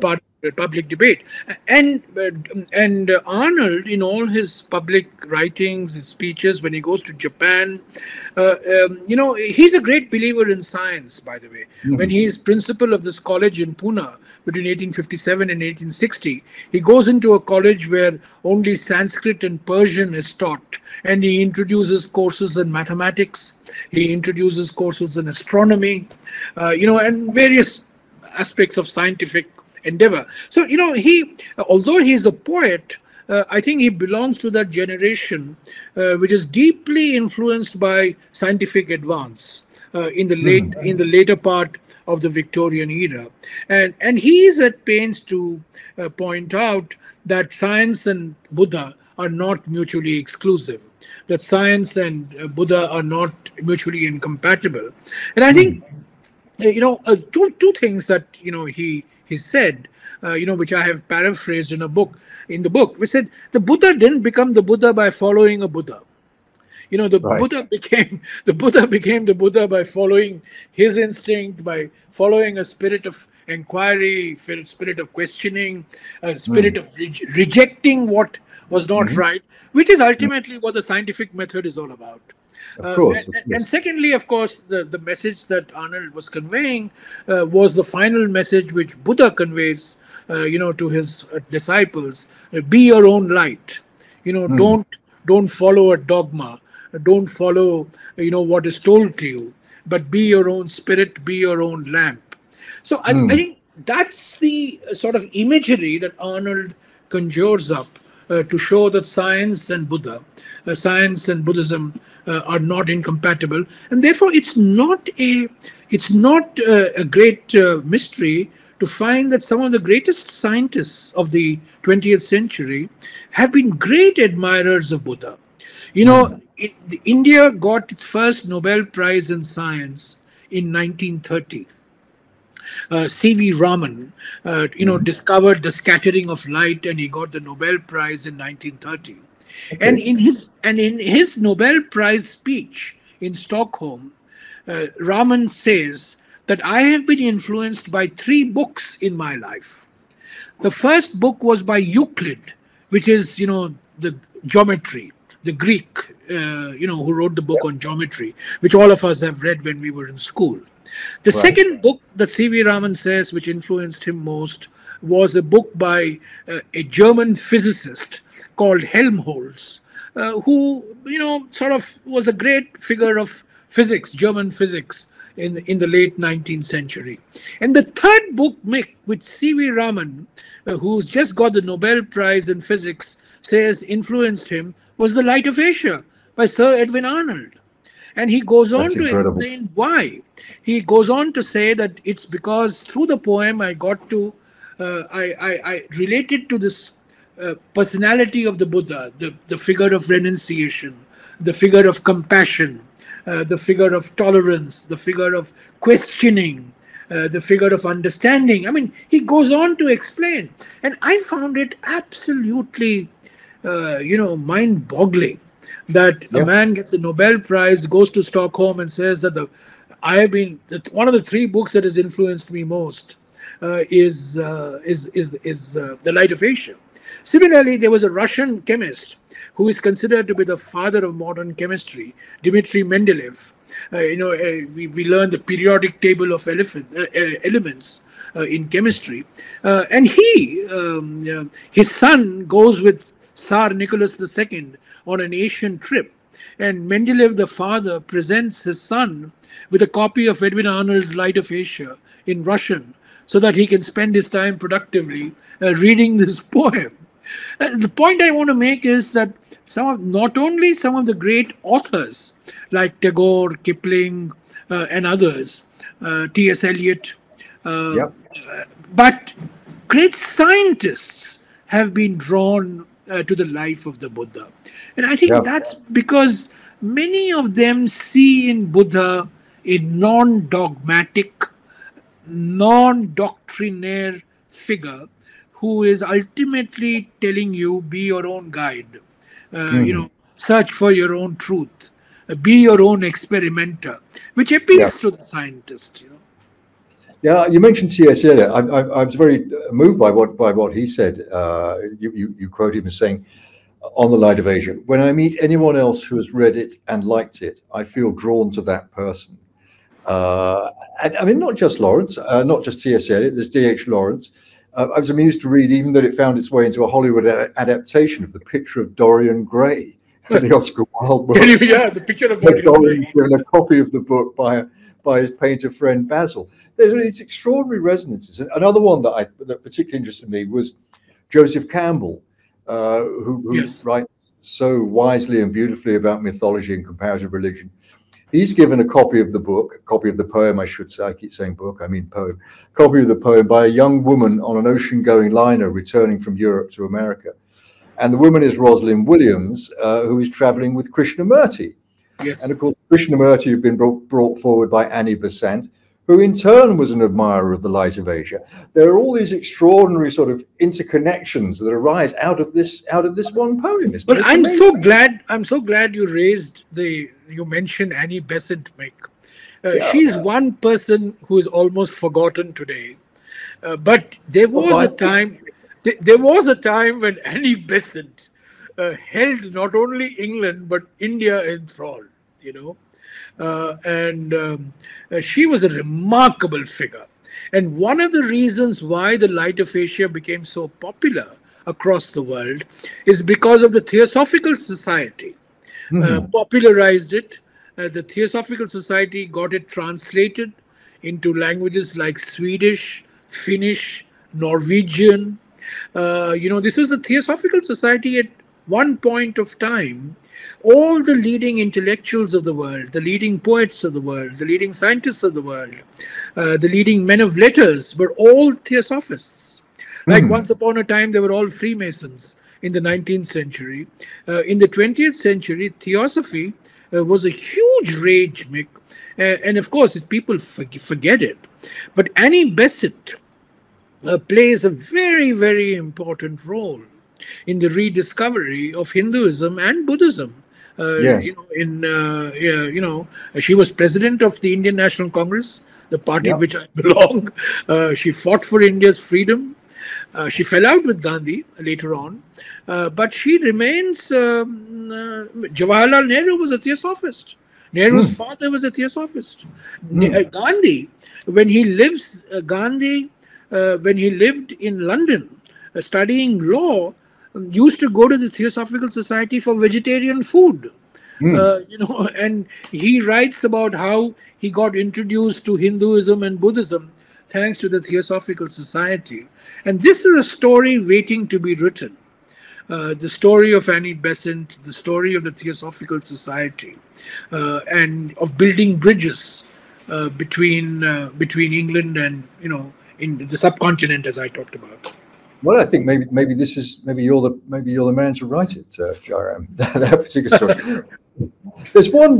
Part of the public debate, and Arnold, in all his public writings, his speeches, when he goes to Japan, he's a great believer in science, by the way. When he is principal of this college in Pune between 1857 and 1860, he goes into a college where only Sanskrit and Persian is taught, and he introduces courses in mathematics, he introduces courses in astronomy, and various aspects of scientific endeavor. So, although he's a poet, I think he belongs to that generation which is deeply influenced by scientific advance in the later part of the Victorian era, and he is at pains to point out that science and Buddha are not mutually exclusive, that science and Buddha are not mutually incompatible. And I think two things that he said, which I have paraphrased in the book, which said the Buddha didn't become the Buddha by following a Buddha. Buddha became the Buddha by following his instinct, by following a spirit of inquiry, spirit of questioning, a spirit of rejecting what was not right, which is ultimately what the scientific method is all about. Of course. And secondly, of course, the message that Arnold was conveying was the final message which Buddha conveys, to his disciples, be your own light. Don't follow a dogma. Don't follow, what is told to you, but be your own spirit, be your own lamp. So I think that's the sort of imagery that Arnold conjures up to show that science and science and Buddhism are not incompatible, and therefore it's not a great mystery to find that some of the greatest scientists of the 20th century have been great admirers of Buddha. India got its first Nobel Prize in Science in 1930. C.V. Raman, discovered the scattering of light, and he got the Nobel Prize in 1930. Okay. And in his Nobel Prize speech in Stockholm, Raman says that I have been influenced by 3 books in my life. The first book was by Euclid, which is, the geometry, the Greek, who wrote the book on geometry, which all of us have read when we were in school. The second book that C.V. Raman says, which influenced him most, was a book by a German physicist called Helmholtz, who, sort of was a great figure of physics, German physics, in the late 19th century. And the third book, which C.V. Raman, who's just got the Nobel Prize in physics, says influenced him, was The Light of Asia by Sir Edwin Arnold. And he goes on to explain why. He goes on to say that it's because through the poem I got to, I related to this personality of the Buddha, the figure of renunciation, the figure of compassion, the figure of tolerance, the figure of questioning, the figure of understanding. I mean, he goes on to explain. And I found it absolutely, mind-boggling that a man gets a Nobel Prize, goes to Stockholm and says that one of the 3 books that has influenced me most is The Light of Asia. Similarly, there was a Russian chemist who is considered to be the father of modern chemistry, Dmitry Mendeleev. We learned the periodic table of elements in chemistry, and his son goes with Tsar Nicholas II on an Asian trip, and Mendeleev, the father, presents his son with a copy of Edwin Arnold's Light of Asia in Russian, so that he can spend his time productively reading this poem. The point I want to make is that not only some of the great authors like Tagore, Kipling, and others, T.S. Eliot, but great scientists have been drawn to the life of the Buddha. And I think that's because many of them see in Buddha a non-dogmatic, non-doctrinaire figure who is ultimately telling you, be your own guide, search for your own truth, be your own experimenter, which appeals to the scientist. Yeah, you mentioned T.S. Eliot. I was very moved by what he said. You quote him as saying, on The Light of Asia, when I meet anyone else who has read it and liked it, I feel drawn to that person. And I mean, not just Lawrence, not just T.S. Eliot, there's D.H. Lawrence. I was amused to read even that it found its way into a Hollywood adaptation of The Picture of Dorian Gray, the Oscar Wilde book. Yeah, The Picture of Dorian Gray. A copy of the book by his painter friend Basil. There's these extraordinary resonances. And another one that particularly interested me was Joseph Campbell, who writes so wisely and beautifully about mythology and comparative religion. He's given a copy of the poem, I should say. I keep saying book, I mean poem. Copy of the poem by a young woman on an ocean-going liner returning from Europe to America. And the woman is Rosalind Williams, who is traveling with Krishnamurti. Yes. And of course, Krishnamurti had been brought forward by Annie Besant, who in turn was an admirer of the Light of Asia. There are all these extraordinary sort of interconnections that arise out of this one poem. Well, I'm so glad you mentioned Annie Besant, Mick. She's one person who is almost forgotten today. But there was a time when Annie Besant held not only England but India enthralled, and she was a remarkable figure. And one of the reasons why the Light of Asia became so popular across the world is because of the Theosophical Society. Popularized it. The Theosophical Society got it translated into languages like Swedish, Finnish, Norwegian. This was the Theosophical Society at one point of time. All the leading intellectuals of the world, the leading poets of the world, the leading scientists of the world, the leading men of letters were all Theosophists. Like once upon a time, they were all Freemasons in the 19th century. In the 20th century, Theosophy was a huge rage, Mick. And of course, people forget it. But Annie Besant plays a very, very important role in the rediscovery of Hinduism and Buddhism. Yes. She was president of the Indian National Congress, the party to which I belong. She fought for India's freedom. She fell out with Gandhi later on, but she remains. Jawaharlal Nehru was a Theosophist. Nehru's father was a Theosophist. Gandhi, when he lived in London studying law, used to go to the Theosophical Society for vegetarian food. And he writes about how he got introduced to Hinduism and Buddhism thanks to the Theosophical Society. And this is a story waiting to be written. The story of Annie Besant, the story of the Theosophical Society, and of building bridges between England and in the subcontinent, as I talked about. Well, I think maybe you're the man to write it, Jairam. That particular story. There's one.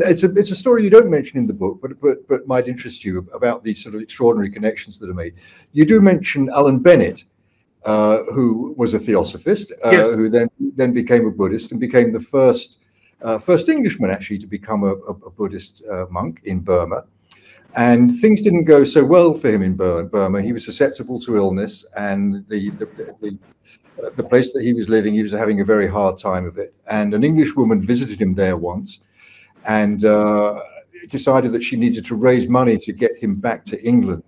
It's a story you don't mention in the book, but might interest you about these sort of extraordinary connections that are made. You do mention Alan Bennett, who was a Theosophist, yes. Who then became a Buddhist and became the first Englishman actually to become a Buddhist monk in Burma. And things didn't go so well for him in Burma. He was susceptible to illness, and the place that he was living, he was having a very hard time of it. And an English woman visited him there once, and decided that she needed to raise money to get him back to England.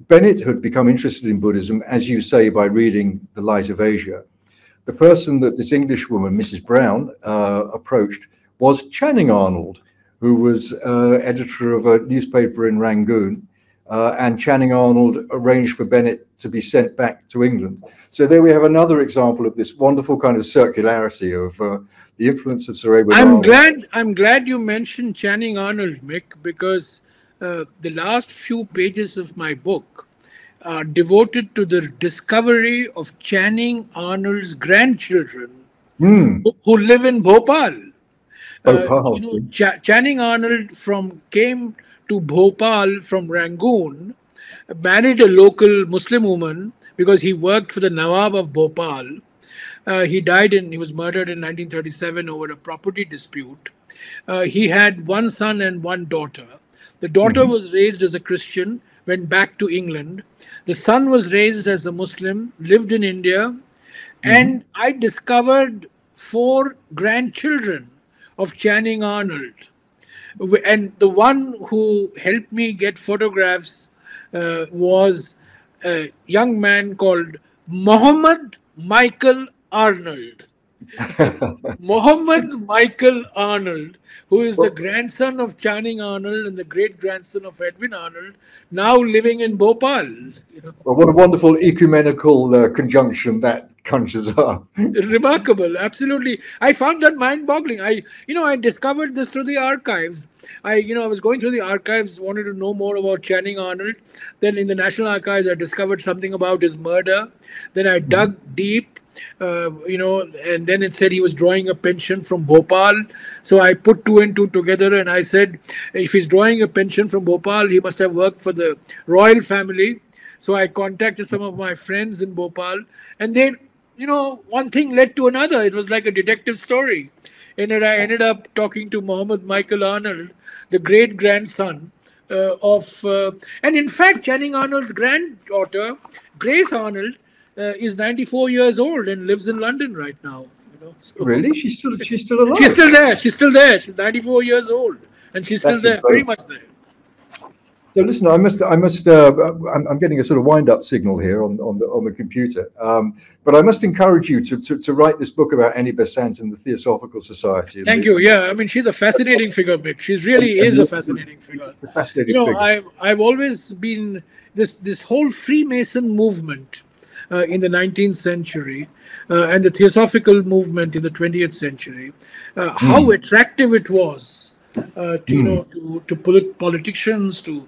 Bennett had become interested in Buddhism, as you say, by reading The Light of Asia. The person that this English woman, Mrs. Brown, approached was Channing Arnold, who was editor of a newspaper in Rangoon, and Channing Arnold arranged for Bennett to be sent back to England. So there we have another example of this wonderful kind of circularity of the influence of Sir Edward Arnold. I'm glad you mentioned Channing Arnold, Mick, because the last few pages of my book are devoted to the discovery of Channing Arnold's grandchildren who live in Bhopal. Channing Arnold came to Bhopal from Rangoon, married a local Muslim woman because he worked for the Nawab of Bhopal. He was murdered in 1937 over a property dispute. He had one son and one daughter. The daughter was raised as a Christian, went back to England. The son was raised as a Muslim, lived in India, and I discovered 4 grandchildren of Channing Arnold. And the one who helped me get photographs was a young man called Mohammed Michael Arnold. Mohammed Michael Arnold, who is the grandson of Channing Arnold and the great-grandson of Edwin Arnold, now living in Bhopal. Well, what a wonderful ecumenical conjunction that conjures up. Remarkable, absolutely. I found that mind-boggling. I discovered this through the archives. I was going through the archives, wanted to know more about Channing Arnold. Then in the National Archives, I discovered something about his murder. Then I dug deep. And then it said he was drawing a pension from Bhopal. So I put 2 and 2 together, and I said, if he's drawing a pension from Bhopal, he must have worked for the royal family. So I contacted some of my friends in Bhopal, and then, one thing led to another. It was like a detective story. And then I ended up talking to Mohammed Michael Arnold, the great-grandson and in fact, Channing Arnold's granddaughter, Grace Arnold, is 94 years old and lives in London right now. So, really? She's still alive? She's still there. She's 94 years old. And she's still there, very much there. So listen, I'm getting a sort of wind-up signal here on the computer, but I must encourage you to write this book about Annie Besant and the Theosophical Society. Thank you. Yeah, I mean, she's a fascinating figure, Mick. She really is a fascinating figure. A fascinating figure. I've always been this whole Freemason movement in the 19th century and the Theosophical movement in the 20th century. How attractive it was. To politicians, to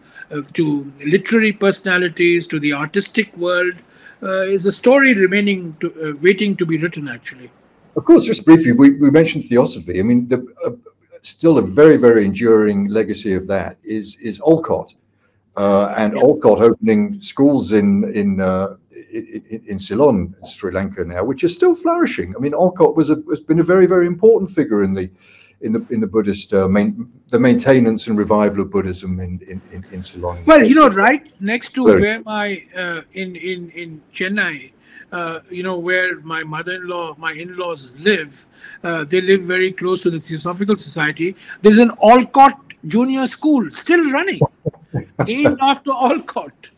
literary personalities, to the artistic world, is a story remaining waiting to be written. Actually, of course, just briefly, we mentioned Theosophy. I mean, still a very, very enduring legacy of that is Olcott, and Olcott opening schools in Ceylon, Sri Lanka now, which are still flourishing. I mean, Olcott has been a very, very important figure in the Buddhist the maintenance and revival of Buddhism in Ceylon. Well, right next to where in Chennai, where my mother-in-law, my in-laws live, they live very close to the Theosophical Society. There's an Olcott Junior School still running, named after Olcott,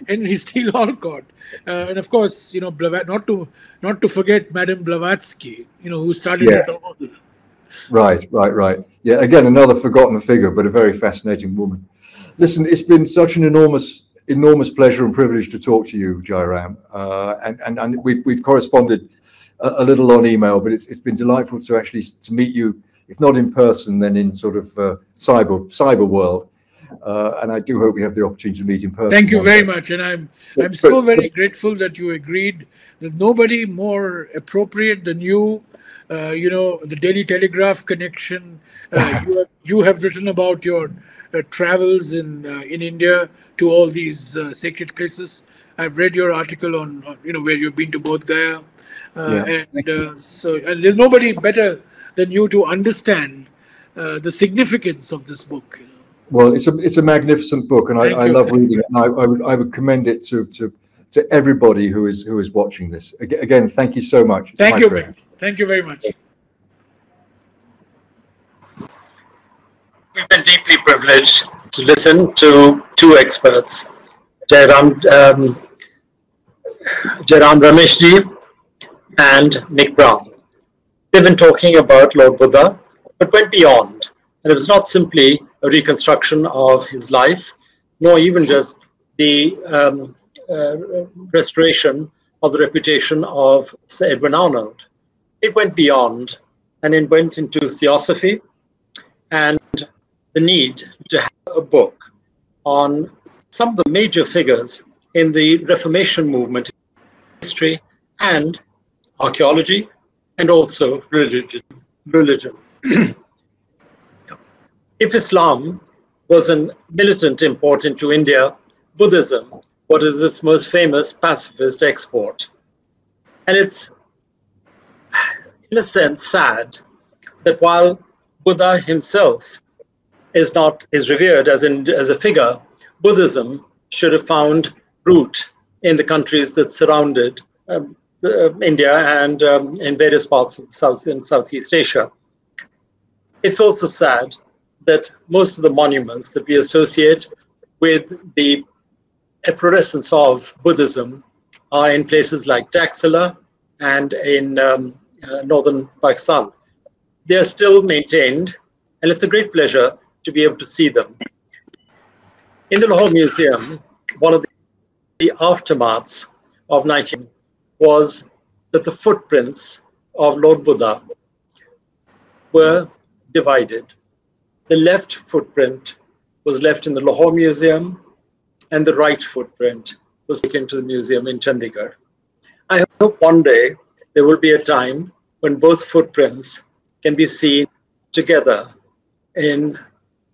Henry Steele Olcott, and of course, not to forget Madame Blavatsky, who started it all. Right. Yeah, again, another forgotten figure, but a very fascinating woman. Listen, it's been such an enormous pleasure and privilege to talk to you, Jairam. And we've corresponded a little on email, but it's been delightful to actually meet you, if not in person, then in sort of cyber world. And I do hope we have the opportunity to meet in person. Thank you very much, and I'm so very grateful that you agreed. There's nobody more appropriate than you. The Daily Telegraph connection. You have written about your travels in India to all these sacred places. I've read your article on where you've been to Bodh Gaya, and there's nobody better than you to understand the significance of this book. Well, it's a magnificent book, and I love reading it. And I would commend it to everybody who is watching this. Again, thank you so much. Thank you, Mick. Thank you very much. We've been deeply privileged to listen to two experts, Jairam Rameshji and Mick Brown. They've been talking about Lord Buddha, but went beyond. And it was not simply a reconstruction of his life, nor even just the restoration of the reputation of Sir Edwin Arnold. It went beyond, and it went into theosophy and the need to have a book on some of the major figures in the Reformation movement, history and archaeology, and also religion. If Islam was a militant import into India, Buddhism, what is its most famous pacifist export? And it's, in a sense, sad that while Buddha himself is revered as a figure, Buddhism should have found root in the countries that surrounded India and in various parts of Southeast Asia. It's also sad that most of the monuments that we associate with the efflorescence of Buddhism are in places like Taxila and in northern Pakistan. They are still maintained, and it's a great pleasure to be able to see them. In the Lahore Museum, one of the aftermaths of 19 was that the footprints of Lord Buddha were divided. The left footprint was left in the Lahore Museum, and the right footprint was taken to the museum in Chandigarh. I hope one day there will be a time when both footprints can be seen together in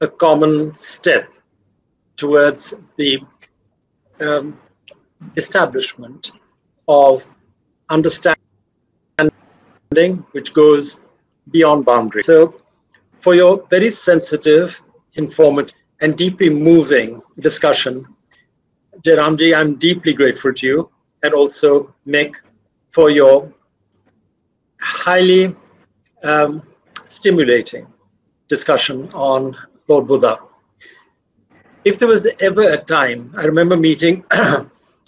a common step towards the establishment of understanding which goes beyond boundaries. So for your very sensitive, informative, and deeply moving discussion, Jairamji, I'm deeply grateful to you, and also Mick, for your highly stimulating discussion on Lord Buddha. If there was ever a time, I remember meeting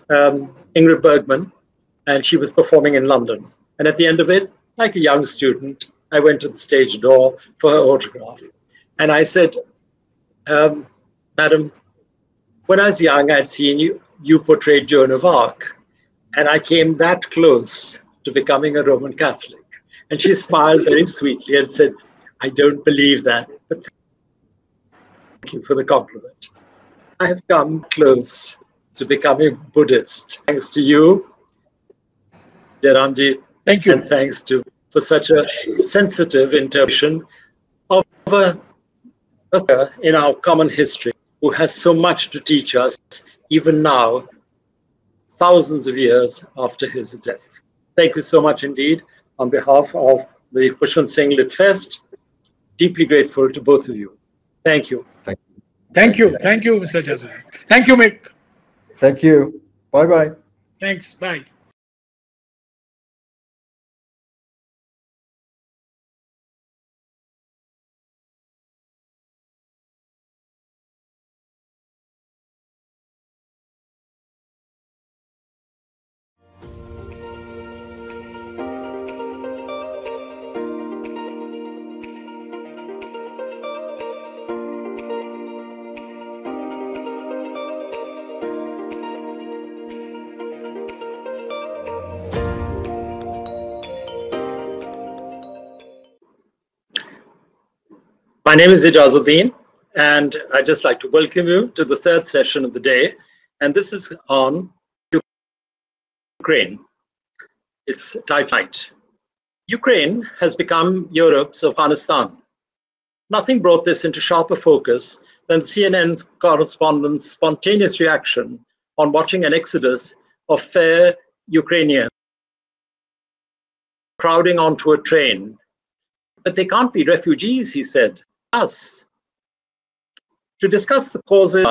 Ingrid Bergman, and she was performing in London. And at the end of it, like a young student, I went to the stage door for her autograph. And I said, Madam, when I was young, I'd seen you portrayed Joan of Arc, and I came that close to becoming a Roman Catholic. And she smiled very sweetly and said, I don't believe that, but thank you for the compliment. I have come close to becoming Buddhist, thanks to you, Deranji. Thank you. And thanks for such a sensitive interpretation of a figure in our common history who has so much to teach us, even now, thousands of years after his death. Thank you so much indeed. On behalf of the Khushwant Singh Lit Fest, deeply grateful to both of you. Thank you. Thank you. Thank you, Mr. Jazari. Thank you, Mick. Thank you. Bye-bye. Thanks. Bye. My name is Ijazuddin, and I'd just like to welcome you to the third session of the day. And this is on Ukraine. It's titled, Ukraine has become Europe's Afghanistan. Nothing brought this into sharper focus than CNN's correspondent's spontaneous reaction on watching an exodus of fair Ukrainians crowding onto a train. But they can't be refugees, he said. Us. To discuss the causes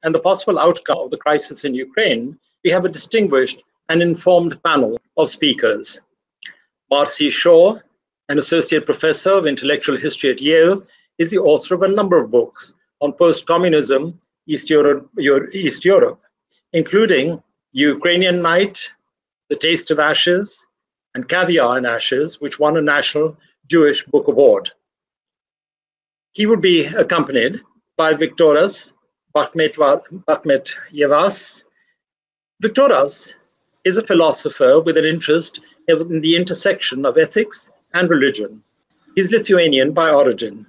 and the possible outcome of the crisis in Ukraine, we have a distinguished and informed panel of speakers. Marcy Shaw, an associate professor of intellectual history at Yale, is the author of a number of books on post-communism East Europe, including Ukrainian Night, The Taste of Ashes, and Caviar and Ashes, which won a National Jewish Book Award. He would be accompanied by Viktoras Bakhmetyevas. Viktoras is a philosopher with an interest in the intersection of ethics and religion. He's Lithuanian by origin.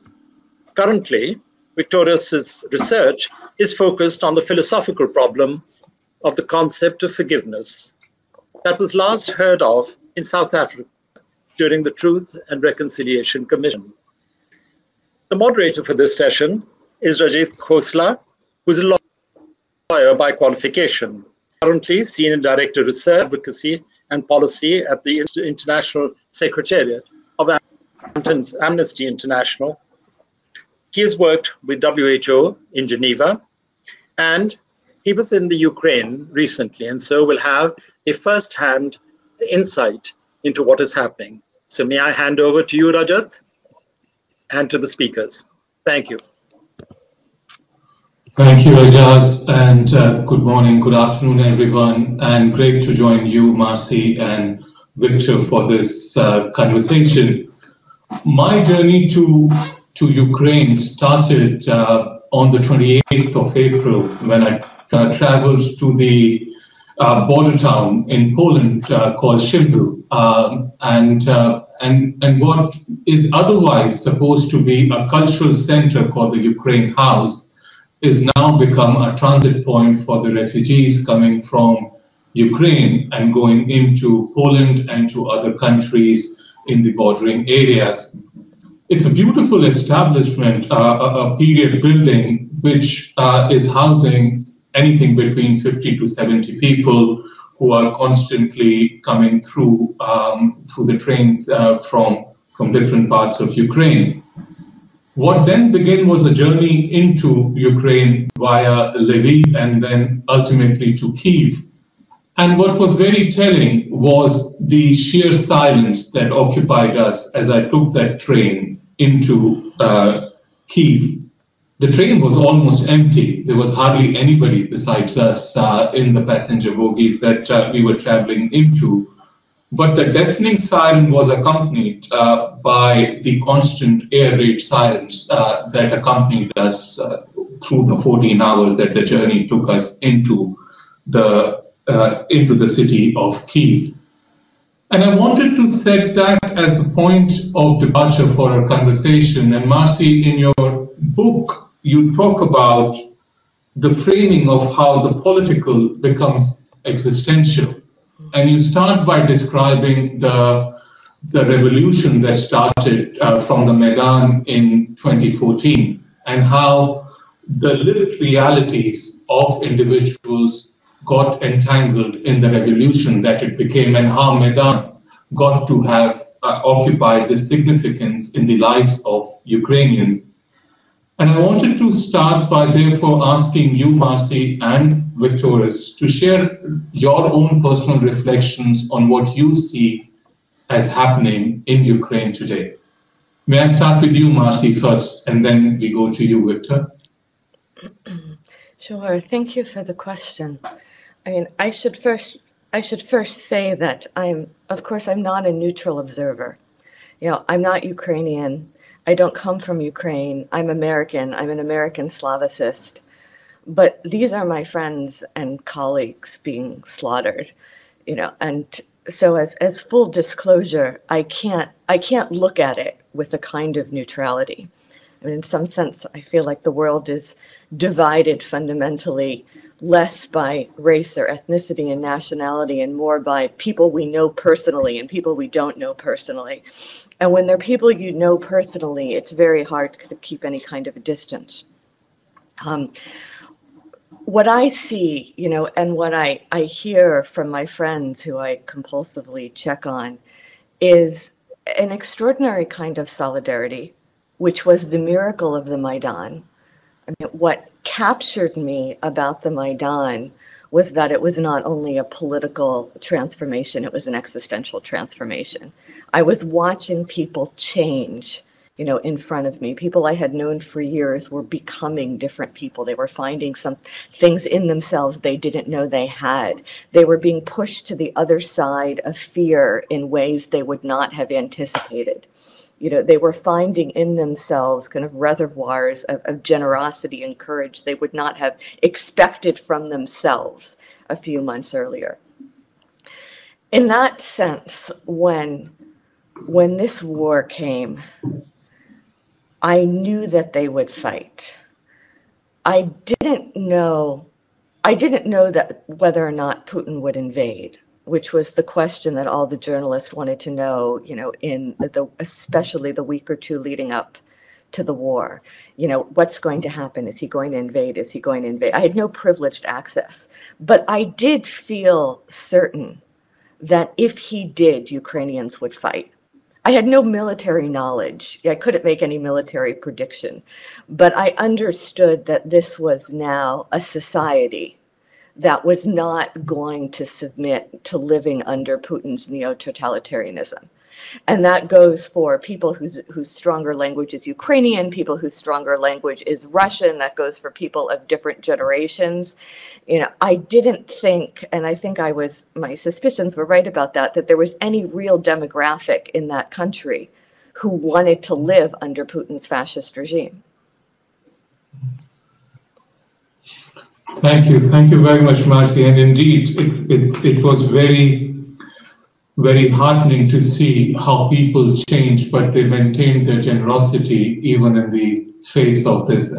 Currently, Viktoras's research is focused on the philosophical problem of the concept of forgiveness that was last heard of in South Africa during the Truth and Reconciliation Commission. The moderator for this session is Rajit Khosla, who's a lawyer by qualification, currently Senior Director of Research, Advocacy and Policy at the International Secretariat of Amnesty International. He has worked with WHO in Geneva, and he was in the Ukraine recently, and so will have a first-hand insight into what is happening. So may I hand over to you, Rajat, and to the speakers. Thank you. Thank you, Ajaz, and good morning, good afternoon, everyone, and great to join you, Marcy and Victor, for this conversation. My journey to Ukraine started on the 28th of April when I traveled to the border town in Poland called Szymczyl, and what is otherwise supposed to be a cultural center called the Ukraine House is now become a transit point for the refugees coming from Ukraine and going into Poland and to other countries in the bordering areas. It's a beautiful establishment, a period building, which is housing anything between 50 to 70 people who are constantly coming through the trains from different parts of Ukraine. What then began was a journey into Ukraine via Lviv and then ultimately to Kyiv. And what was very telling was the sheer silence that occupied us as I took that train into Kyiv. the train was almost empty. There was hardly anybody besides us in the passenger bogies that we were traveling into. But the deafening siren was accompanied by the constant air raid sirens that accompanied us through the 14 hours that the journey took us into the city of Kyiv. And I wanted to set that as the point of departure for our conversation. And Marcy, in your book, you talk about the framing of how the political becomes existential. And you start by describing the revolution that started from the Maidan in 2014 and how the lived realities of individuals got entangled in the revolution that it became, and how Maidan got to have occupied this significance in the lives of Ukrainians. And I wanted to start by therefore asking you, Marcy and Victoris, to share your own personal reflections on what you see as happening in Ukraine today. May I start with you, Marcy, first, and then we go to you, Victor? Sure. Thank you for the question. I mean, I should first say that I'm not a neutral observer. You know, I'm not Ukrainian. I don't come from Ukraine. I'm American. I'm an American Slavicist. But these are my friends and colleagues being slaughtered, you know, and so as full disclosure, I can't look at it with a kind of neutrality. I mean, in some sense, I feel like the world is divided fundamentally less by race or ethnicity and nationality and more by people we know personally and people we don't know personally. And when they're people you know personally, it's very hard to keep any kind of a distance. What I see, you know, and what I hear from my friends who I compulsively check on is an extraordinary kind of solidarity, which was the miracle of the Maidan. I mean, what captured me about the Maidan was that it was not only a political transformation, it was an existential transformation. I was watching people change, you know, in front of me. People I had known for years were becoming different people. They were finding some things in themselves they didn't know they had. They were being pushed to the other side of fear in ways they would not have anticipated. You know, they were finding in themselves kind of reservoirs of generosity and courage they would not have expected from themselves a few months earlier. In that sense, when this war came, I knew that they would fight. I didn't know that whether or not Putin would invade, which was the question that all the journalists wanted to know, you know, especially the week or two leading up to the war. You know, what's going to happen? Is he going to invade? Is he going to invade? I had no privileged access, but I did feel certain that if he did, Ukrainians would fight. I had no military knowledge. I couldn't make any military prediction, but I understood that this was now a society that was not going to submit to living under Putin's neo-totalitarianism. And that goes for people whose stronger language is Ukrainian, people whose stronger language is Russian, that goes for people of different generations. You know, I didn't think, and I think my suspicions were right about that there was any real demographic in that country who wanted to live under Putin's fascist regime. Thank you very much, Marcy. And indeed, it was very, very heartening to see how people changed, but they maintained their generosity even in the face of this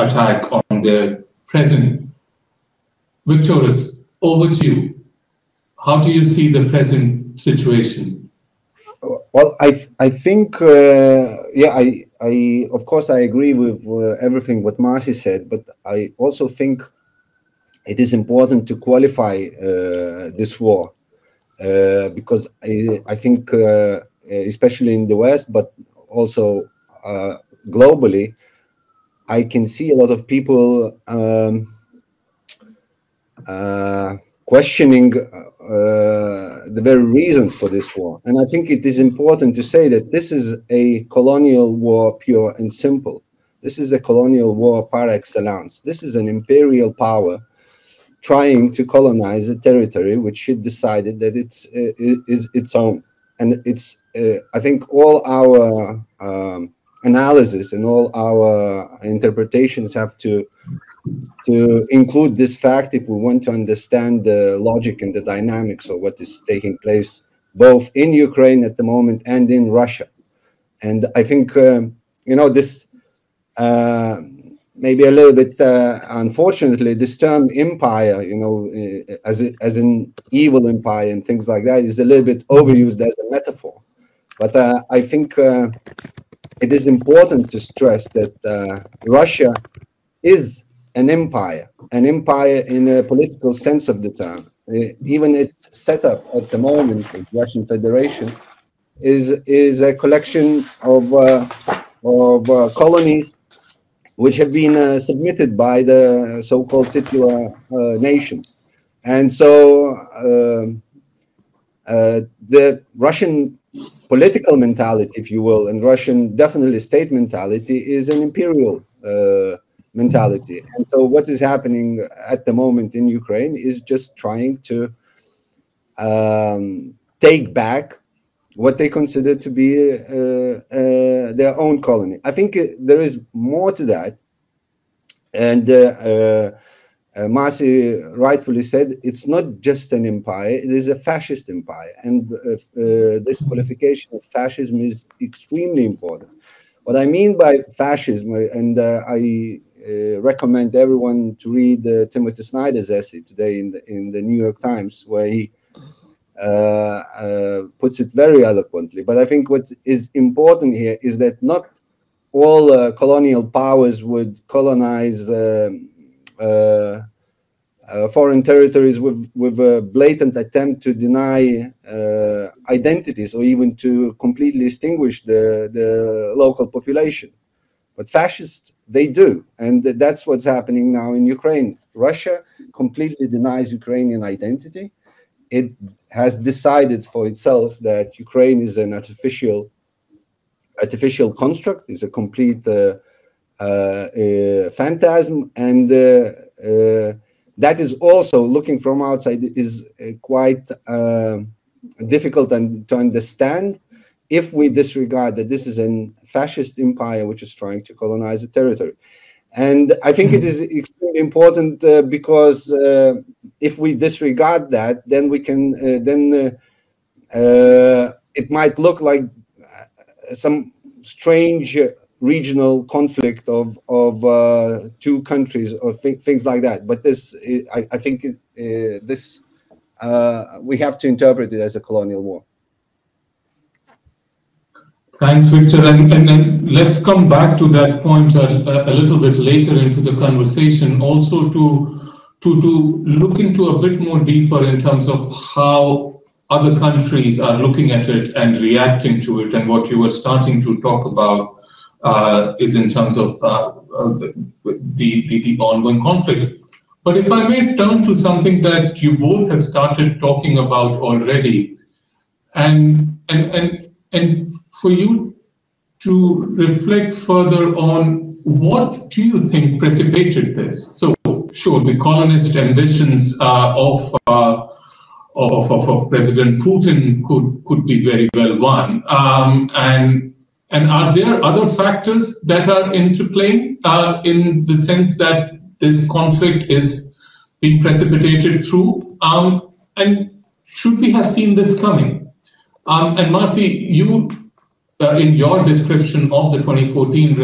attack on their president. Victoris, over to you. How do you see the present situation? Well, I think, I of course I agree with everything what Marcy said, but I also think it is important to qualify this war because I think, especially in the West, but also globally, I can see a lot of people questioning the very reasons for this war. And I think it is important to say that this is a colonial war, pure and simple. This is a colonial war par excellence. This is an imperial power trying to colonize a territory which it decided that is its own. And it's, I think all our analysis and all our interpretations have to include this fact if we want to understand the logic and the dynamics of what is taking place both in Ukraine at the moment and in Russia. And I think, this maybe a little bit, unfortunately, this term empire, as an evil empire and things like that is a little bit overused as a metaphor. But I think it is important to stress that Russia is an empire in a political sense of the term. Even its setup at the moment as Russian Federation is a collection of colonies which have been submitted by the so-called titular nation. And so the Russian political mentality, if you will, and Russian definitely state mentality is an imperial mentality. And so what is happening at the moment in Ukraine is just trying to take back what they consider to be their own colony. I think there is more to that. And Marcy rightfully said, it's not just an empire, it is a fascist empire. And this qualification of fascism is extremely important. What I mean by fascism, and I recommend everyone to read Timothy Snyder's essay today in the New York Times, where he puts it very eloquently. But I think what is important here is that not all colonial powers would colonize foreign territories with a blatant attempt to deny identities or even to completely extinguish the local population. But fascists, they do. And that's what's happening now in Ukraine. Russia completely denies Ukrainian identity. It has decided for itself that Ukraine is an artificial construct, is a complete phantasm. And that is also, looking from outside, is quite difficult to understand if we disregard that this is a fascist empire which is trying to colonize a territory. And I think it is extremely important because if we disregard that, then we can, it might look like some strange regional conflict of two countries or things like that. But this, I think this, we have to interpret it as a colonial war. Thanks, Victor. And then let's come back to that point a little bit later into the conversation, also to look into a bit more deeper in terms of how other countries are looking at it and reacting to it. And what you were starting to talk about is in terms of the ongoing conflict. But if I may turn to something that you both have started talking about already, and for you to reflect further on what do you think precipitated this? So, sure, the colonist ambitions of President Putin could be very well one, and are there other factors that are interplaying in the sense that this conflict is being precipitated through? And should we have seen this coming? And Marcy, you, in your description of the 2014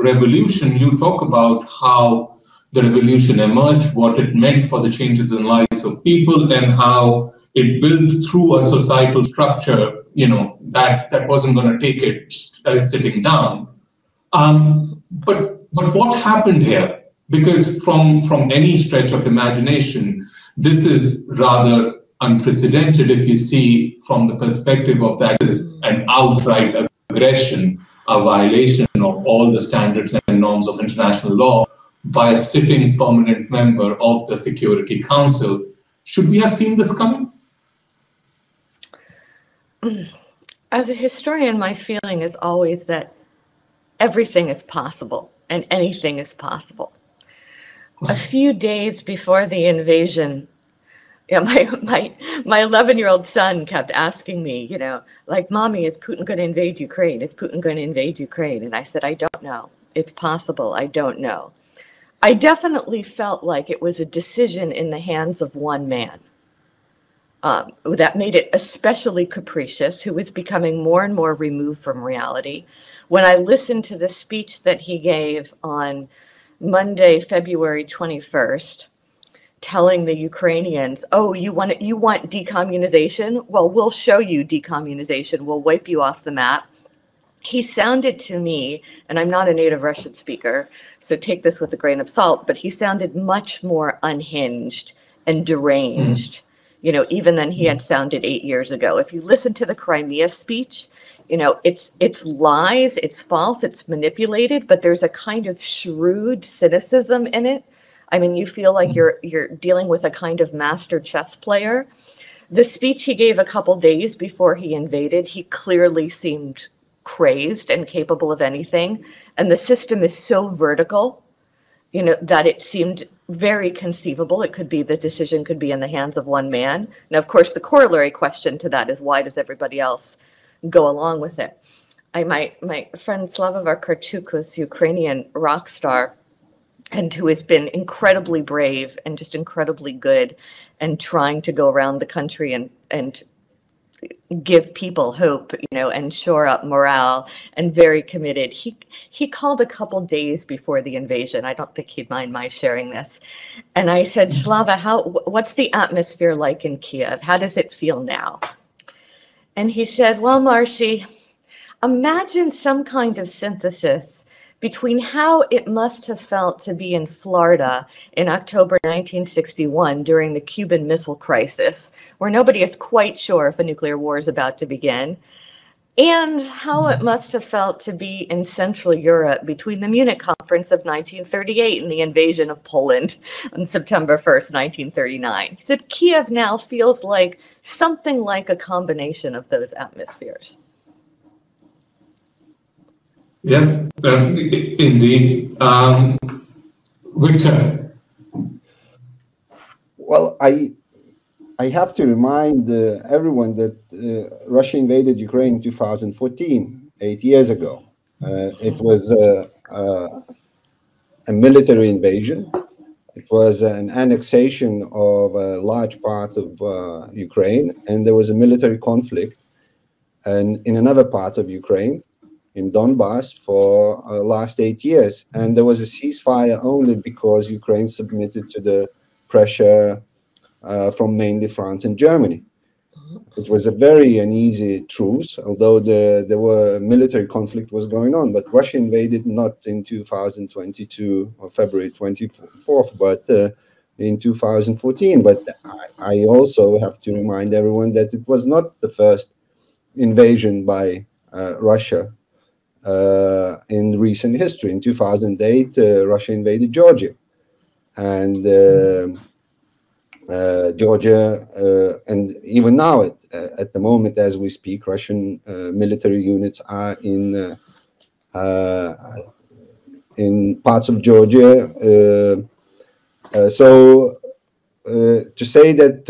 revolution, you talk about how the revolution emerged, what it meant for the changes in lives of people, and how it built through a societal structure, that wasn't going to take it sitting down. But what happened here? Because from any stretch of imagination, this is rather unprecedented if you see from the perspective of that is an outright aggression, a violation of all the standards and norms of international law by a sitting permanent member of the Security Council. Should we have seen this coming? As a historian, my feeling is always that everything is possible and anything is possible. A few days before the invasion, yeah, my 11-year-old son kept asking me, you know, like, Mommy, is Putin going to invade Ukraine? Is Putin going to invade Ukraine? And I said, I don't know. It's possible. I don't know. I definitely felt like it was a decision in the hands of one man. That made it especially capricious, who was becoming more and more removed from reality. When I listened to the speech that he gave on Monday, February 21st, telling the Ukrainians, oh, you want decommunization? Well, we'll show you decommunization. We'll wipe you off the map. He sounded to me, and I'm not a native Russian speaker, so take this with a grain of salt, but he sounded much more unhinged and deranged, you know, even than he had sounded 8 years ago. If you listen to the Crimea speech, you know, it's lies, it's false, it's manipulated, but there's a kind of shrewd cynicism in it. I mean, you feel like you're dealing with a kind of master chess player. The speech he gave a couple days before he invaded, he clearly seemed crazed and capable of anything. And the system is so vertical, you know, that it seemed very conceivable. It could be, the decision could be in the hands of one man. Now, of course, the corollary question to that is, why does everybody else go along with it? My friend Slava Vakarchuk, who's a Ukrainian rock star, and who has been incredibly brave and just incredibly good and trying to go around the country and give people hope, you know, and shore up morale, and very committed. He called a couple days before the invasion. I don't think he'd mind my sharing this. And I said, Slava, what's the atmosphere like in Kiev? How does it feel now? And he said, well, Marcy, imagine some kind of synthesis between how it must have felt to be in Florida in October 1961 during the Cuban Missile Crisis, where nobody is quite sure if a nuclear war is about to begin, and how it must have felt to be in Central Europe between the Munich Conference of 1938 and the invasion of Poland on September 1st, 1939. He said, Kiev now feels like something like a combination of those atmospheres. Yeah, indeed. Victor? Well, I have to remind everyone that Russia invaded Ukraine in 2014, 8 years ago. It was a military invasion. It was an annexation of a large part of Ukraine, and there was a military conflict in another part of Ukraine, in Donbass, for the last 8 years. And there was a ceasefire only because Ukraine submitted to the pressure from mainly France and Germany. It was a very uneasy truce, although there were military conflict was going on. But Russia invaded not in 2022 or February 24th, but in 2014. But I also have to remind everyone that it was not the first invasion by Russia in recent history. In 2008, Russia invaded Georgia, and Georgia, and even now, at the moment as we speak, Russian military units are in parts of Georgia. So to say that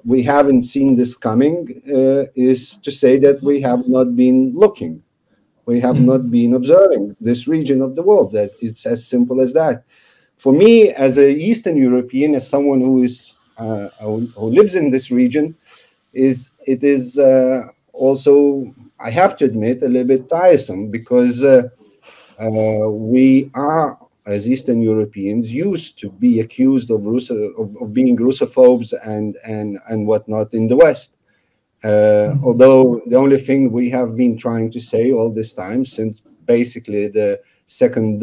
we haven't seen this coming is to say that we have not been looking. We have not been observing this region of the world. That it's as simple as that. For me, as an Eastern European, as someone who lives in this region, it is also, I have to admit, a little bit tiresome, because we are, as Eastern Europeans, used to be accused of being Russophobes and whatnot in the West. Although the only thing we have been trying to say all this time, since basically the second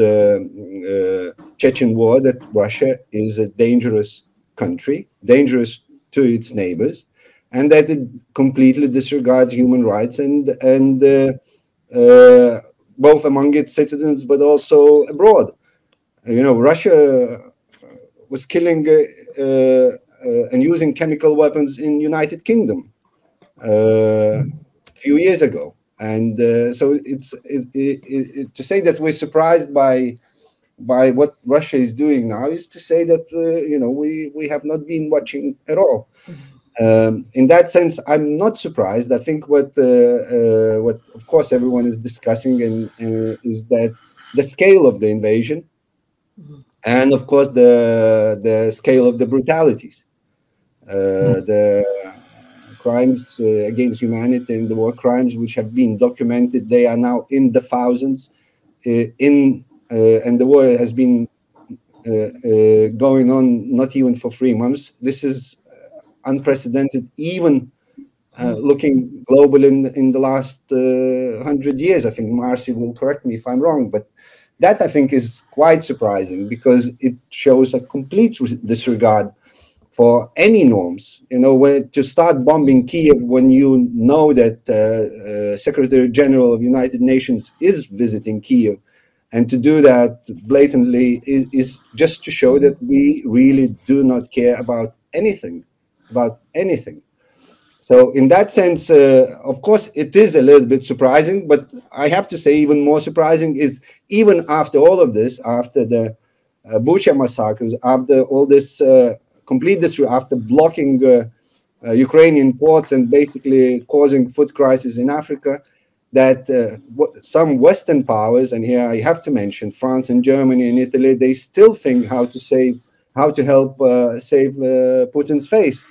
Chechen war, that Russia is a dangerous country, dangerous to its neighbors, and that it completely disregards human rights and both among its citizens but also abroad. You know, Russia was killing and using chemical weapons in United Kingdom a few years ago. And so to say that we're surprised by what Russia is doing now is to say that we have not been watching at all. In that sense, I'm not surprised. I think what of course everyone is discussing is that the scale of the invasion, and of course the scale of the brutalities, the crimes against humanity and the war crimes which have been documented. They are now in the thousands. And the war has been going on not even for 3 months. This is unprecedented, even looking global in the last 100 years. I think Marcy will correct me if I'm wrong, but that I think is quite surprising, because it shows a complete disregard for any norms. When to start bombing Kiev when you know that Secretary General of United Nations is visiting Kiev, and to do that blatantly is just to show that we really do not care about anything. So in that sense, of course, it is a little bit surprising, but I have to say even more surprising is, even after all of this, after the Bucha massacres, after all this complete disregard, after blocking Ukrainian ports and basically causing food crisis in Africa, that some Western powers, and here I have to mention France and Germany and Italy, they still think how to help save Putin's face.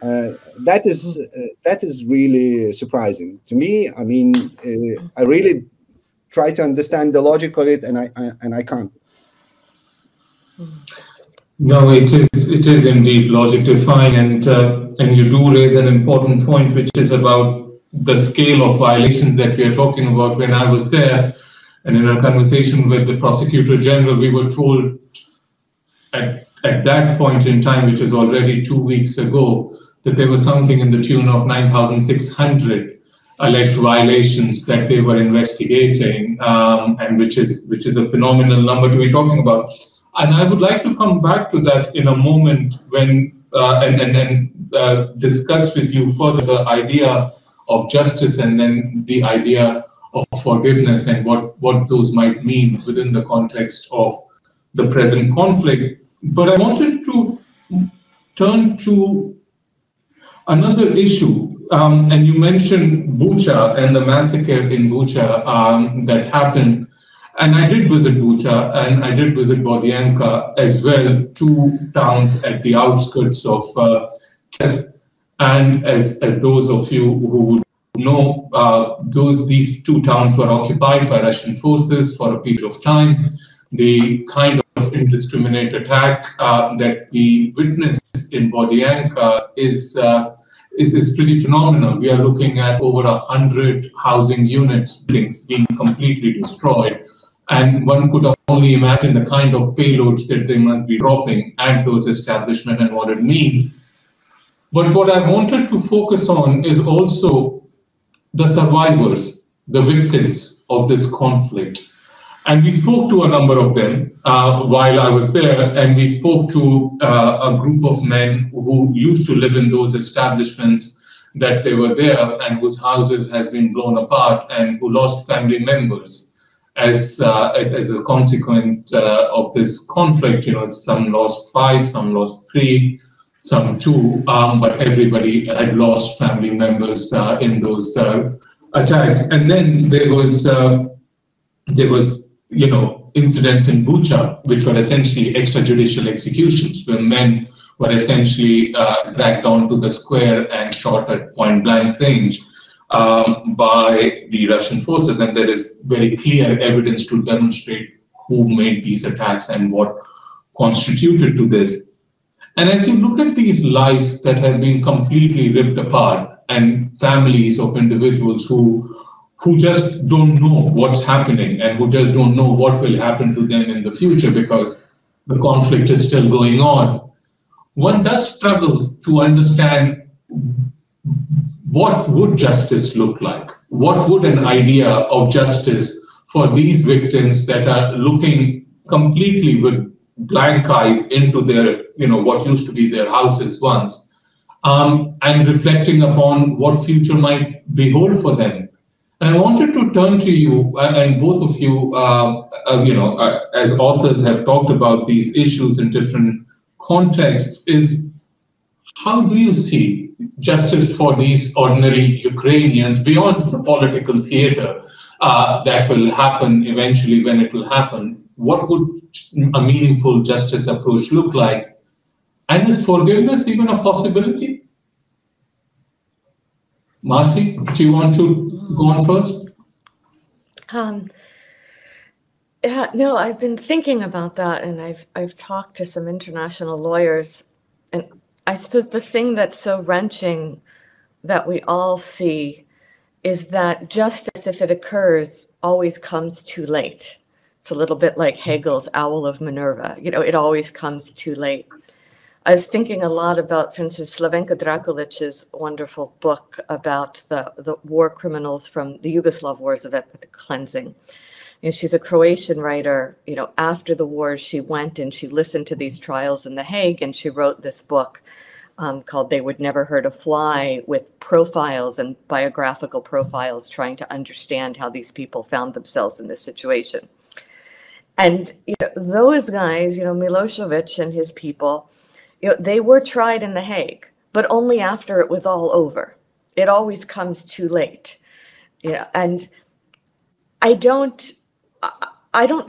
That is really surprising to me. I mean, I really try to understand the logic of it, and I can't. No, it is indeed logic defying, and you do raise an important point, which is about the scale of violations that we are talking about. When I was there, and in a conversation with the Prosecutor General, we were told at that point in time, which is already 2 weeks ago, that there was something in the tune of 9,600 alleged violations that they were investigating, and which is a phenomenal number to be talking about. And I would like to come back to that in a moment when and discuss with you further the idea of justice, and then the idea of forgiveness, and what those might mean within the context of the present conflict. But I wanted to turn to another issue, and you mentioned Bucha and the massacre in Bucha that happened. And I did visit Bucha, and I did visit Bodianka as well, 2 towns at the outskirts of Kiev. And as those of you who know, these 2 towns were occupied by Russian forces for a period of time. The kind of indiscriminate attack that we witnessed in Bodianka is pretty phenomenal. We are looking at over 100 housing units, buildings being completely destroyed. And one could only imagine the kind of payloads that they must be dropping at those establishments and what it means. But what I wanted to focus on is also the survivors, the victims of this conflict. And we spoke to a number of them while I was there, and we spoke to a group of men who used to live in those establishments that they were there, and whose houses has been blown apart, and who lost family members as a consequence of this conflict. Some lost 5, some lost 3, some 2, but everybody had lost family members in those attacks. And then there was incidents in Bucha, which were essentially extrajudicial executions, where men were essentially dragged onto the square and shot at point-blank range by the Russian forces. And there is very clear evidence to demonstrate who made these attacks and what constituted to this. And as you look at these lives that have been completely ripped apart, and families of individuals who just don't know what's happening, and who just don't know what will happen to them in the future because the conflict is still going on, one does struggle to understand what would justice look like? What would an idea of justice for these victims that are looking completely with blank eyes into their, what used to be their houses once, and reflecting upon what future might behold for them? And I wanted to turn to you, and both of you, as authors have talked about these issues in different contexts, is how do you see justice for these ordinary Ukrainians beyond the political theater that will happen eventually when it will happen? What would a meaningful justice approach look like? And is forgiveness even a possibility? Marcy, do you want to go on first? Yeah, no, I've been thinking about that, and I've talked to some international lawyers, and I suppose the thing that's so wrenching that we all see is that justice, if it occurs, always comes too late. It's a little bit like Hegel's Owl of Minerva. You know, it always comes too late. I was thinking a lot about, for instance, Slavenka Drakulic's wonderful book about the war criminals from the Yugoslav wars of ethnic cleansing. You know, she's a Croatian writer. You know, after the war, she went and she listened to these trials in The Hague, and she wrote this book called They Would Never Hurt a Fly, with profiles and biographical profiles trying to understand how these people found themselves in this situation. And you know, those guys, you know, Milosevic and his people, you know, they were tried in The Hague, but only after it was all over. It always comes too late. You know, and I don't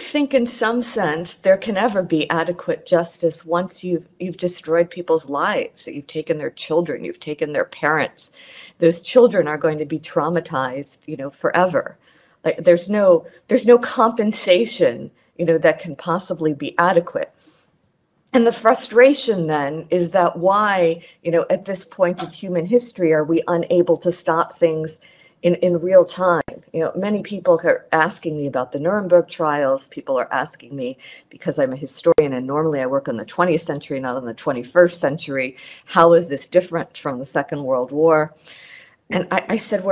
think in some sense there can ever be adequate justice once you've destroyed people's lives. You've taken their children, you've taken their parents. Those children are going to be traumatized, you know, forever. Like there's no compensation, you know, that can possibly be adequate. And the frustration then is that why, you know, at this point in human history, are we unable to stop things in real time? You know, many people are asking me about the Nuremberg trials. People are asking me, because I'm a historian and normally I work on the 20th century, not on the 21st century, how is this different from the Second World War? And I said,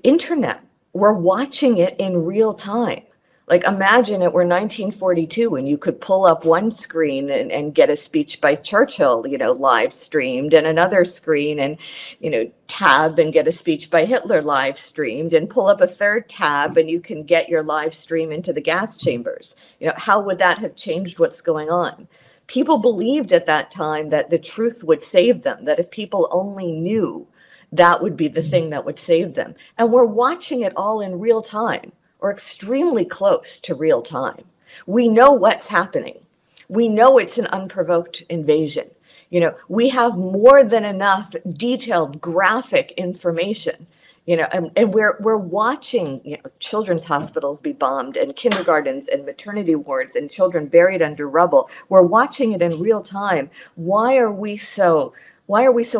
internet, we're watching it in real time. Like imagine it were 1942 and you could pull up one screen and get a speech by Churchill, you know, live streamed, and another screen and, you know, tab and get a speech by Hitler live streamed, and pull up a third tab and you can get your live stream into the gas chambers. You know, how would that have changed what's going on? People believed at that time that the truth would save them, that if people only knew, that would be the thing that would save them. And we're watching it all in real time, or extremely close to real time. We know what's happening. We know it's an unprovoked invasion. You know, we have more than enough detailed graphic information, you know, and we're watching, you know, children's hospitals be bombed and kindergartens and maternity wards and children buried under rubble. We're watching it in real time. Why are we so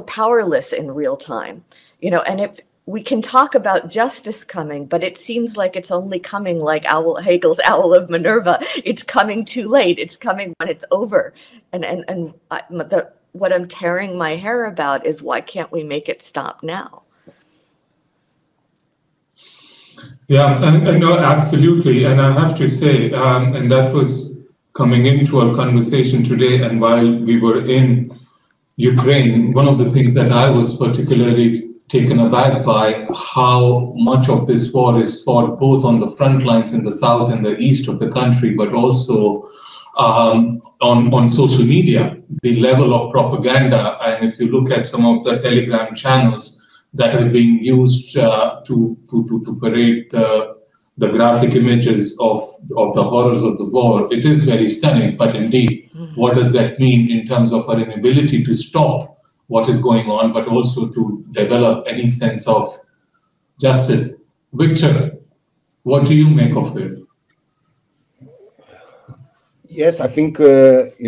powerless in real time? You know, and if we can talk about justice coming, but it seems like it's only coming like Hegel's Owl of Minerva. It's coming too late. It's coming when it's over. And what I'm tearing my hair about is, why can't we make it stop now? Yeah, no, absolutely. And I have to say, and that was coming into our conversation today, and while we were in Ukraine, one of the things that I was particularly taken aback by, how much of this war is fought both on the front lines in the south and the east of the country, but also on social media, the level of propaganda. And if you look at some of the Telegram channels that are being used to parade the graphic images of the horrors of the war, it is very stunning. But indeed, what does that mean in terms of our inability to stop what is going on, but also to develop any sense of justice? Victor, what do you make of it? Yes, I think in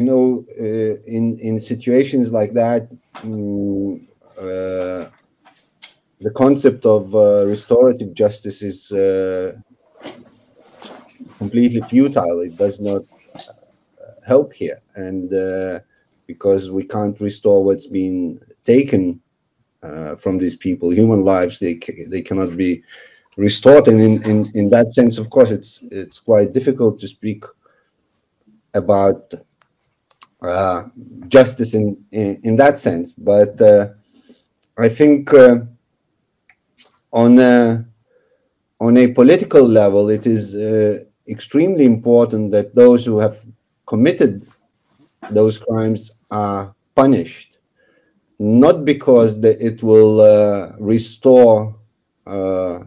situations like that, the concept of restorative justice is completely futile. It does not help here, and because we can't restore what's been taken from these people, human lives, they cannot be restored. And in that sense, of course, it's quite difficult to speak about justice in that sense. But I think on on a political level, it is extremely important that those who have committed those crimes are punished, not because it will restore a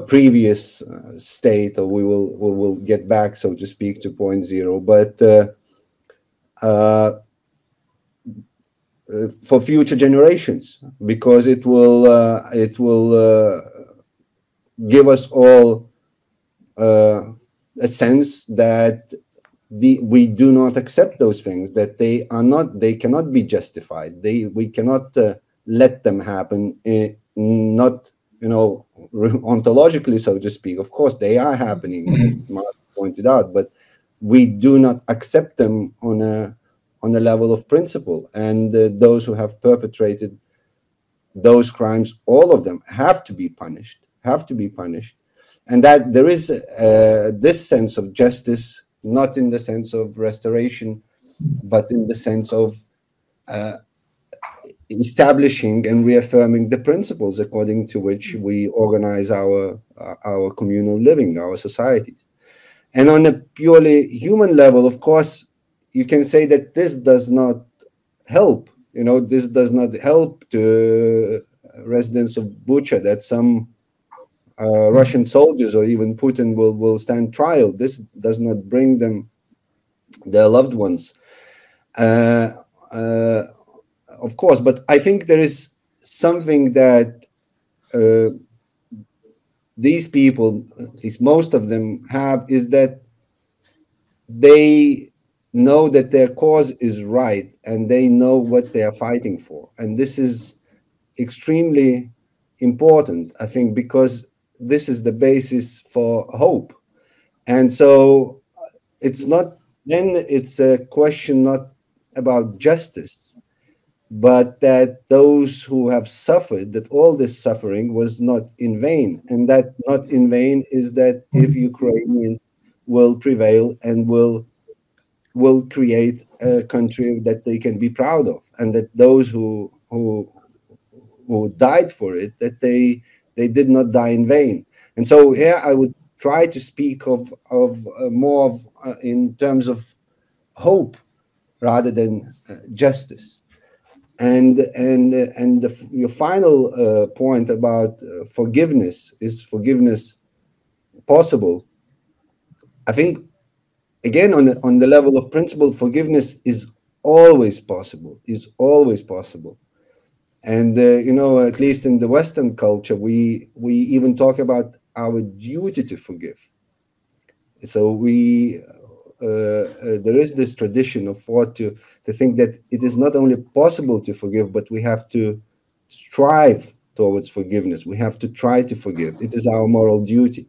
previous state, or we will get back, so to speak, to point zero, but for future generations, because it will give us all a sense that we do not accept those things, that they cannot be justified. We cannot let them happen, not ontologically, so to speak. Of course, they are happening, as Mark pointed out, but we do not accept them on a level of principle. And those who have perpetrated those crimes, all of them have to be punished, and that there is this sense of justice, not in the sense of restoration, but in the sense of establishing and reaffirming the principles according to which we organize our communal living, our societies. And on a purely human level, of course, you can say that this does not help. This does not help the residents of Bucha, that some Russian soldiers or even Putin will stand trial. This does not bring them their loved ones, of course. But I think there is something that these people, at least most of them, have, is that they know that their cause is right and they know what they are fighting for. And this is extremely important, I think, because this is the basis for hope. And so it's a question not about justice, but that those who have suffered, that all this suffering was not in vain. And that not in vain is that if Ukrainians will prevail and will create a country that they can be proud of, and that those who died for it, that they did not die in vain. And so here I would try to speak of more of in terms of hope rather than justice. And your final point about forgiveness, is forgiveness possible? I think, again, on the level of principle, forgiveness is always possible. And at least in the Western culture, we even talk about our duty to forgive. So there is this tradition of thought to think that it is not only possible to forgive, but we have to strive towards forgiveness. We have to try to forgive. It is our moral duty.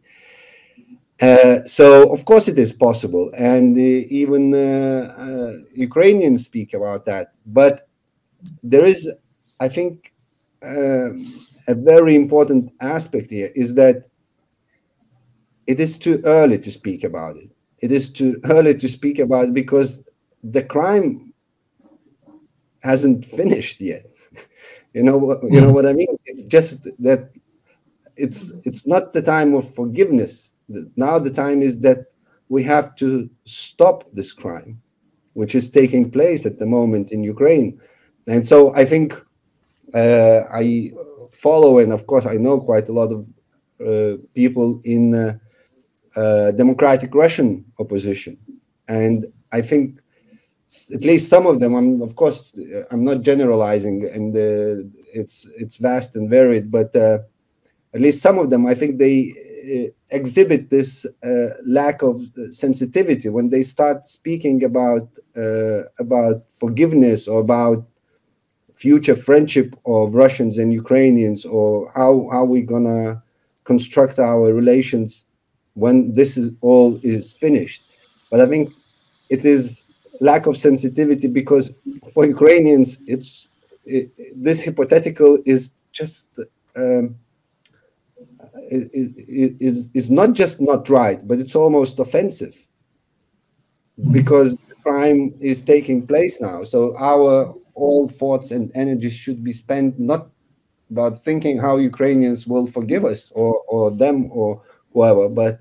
So of course it is possible, and even Ukrainians speak about that. But there is, I think, a very important aspect here, is that it is too early to speak about it. It is too early to speak about it because the crime hasn't finished yet. You know what I mean? It's just that it's not the time of forgiveness. Now the time is that we have to stop this crime, which is taking place at the moment in Ukraine. And so I think I follow, and of course I know quite a lot of people in democratic Russian opposition. And I think at least some of them, I'm not generalizing, and it's vast and varied, but at least some of them, I think they exhibit this lack of sensitivity when they start speaking about forgiveness, or about future friendship of Russians and Ukrainians, or how we're gonna construct our relations when this all is finished. But I think it is lack of sensitivity, because for Ukrainians, this hypothetical is just is not just not right, but it's almost offensive, because the crime is taking place now. So our all thoughts and energies should be spent not about thinking how Ukrainians will forgive us or them or whoever, but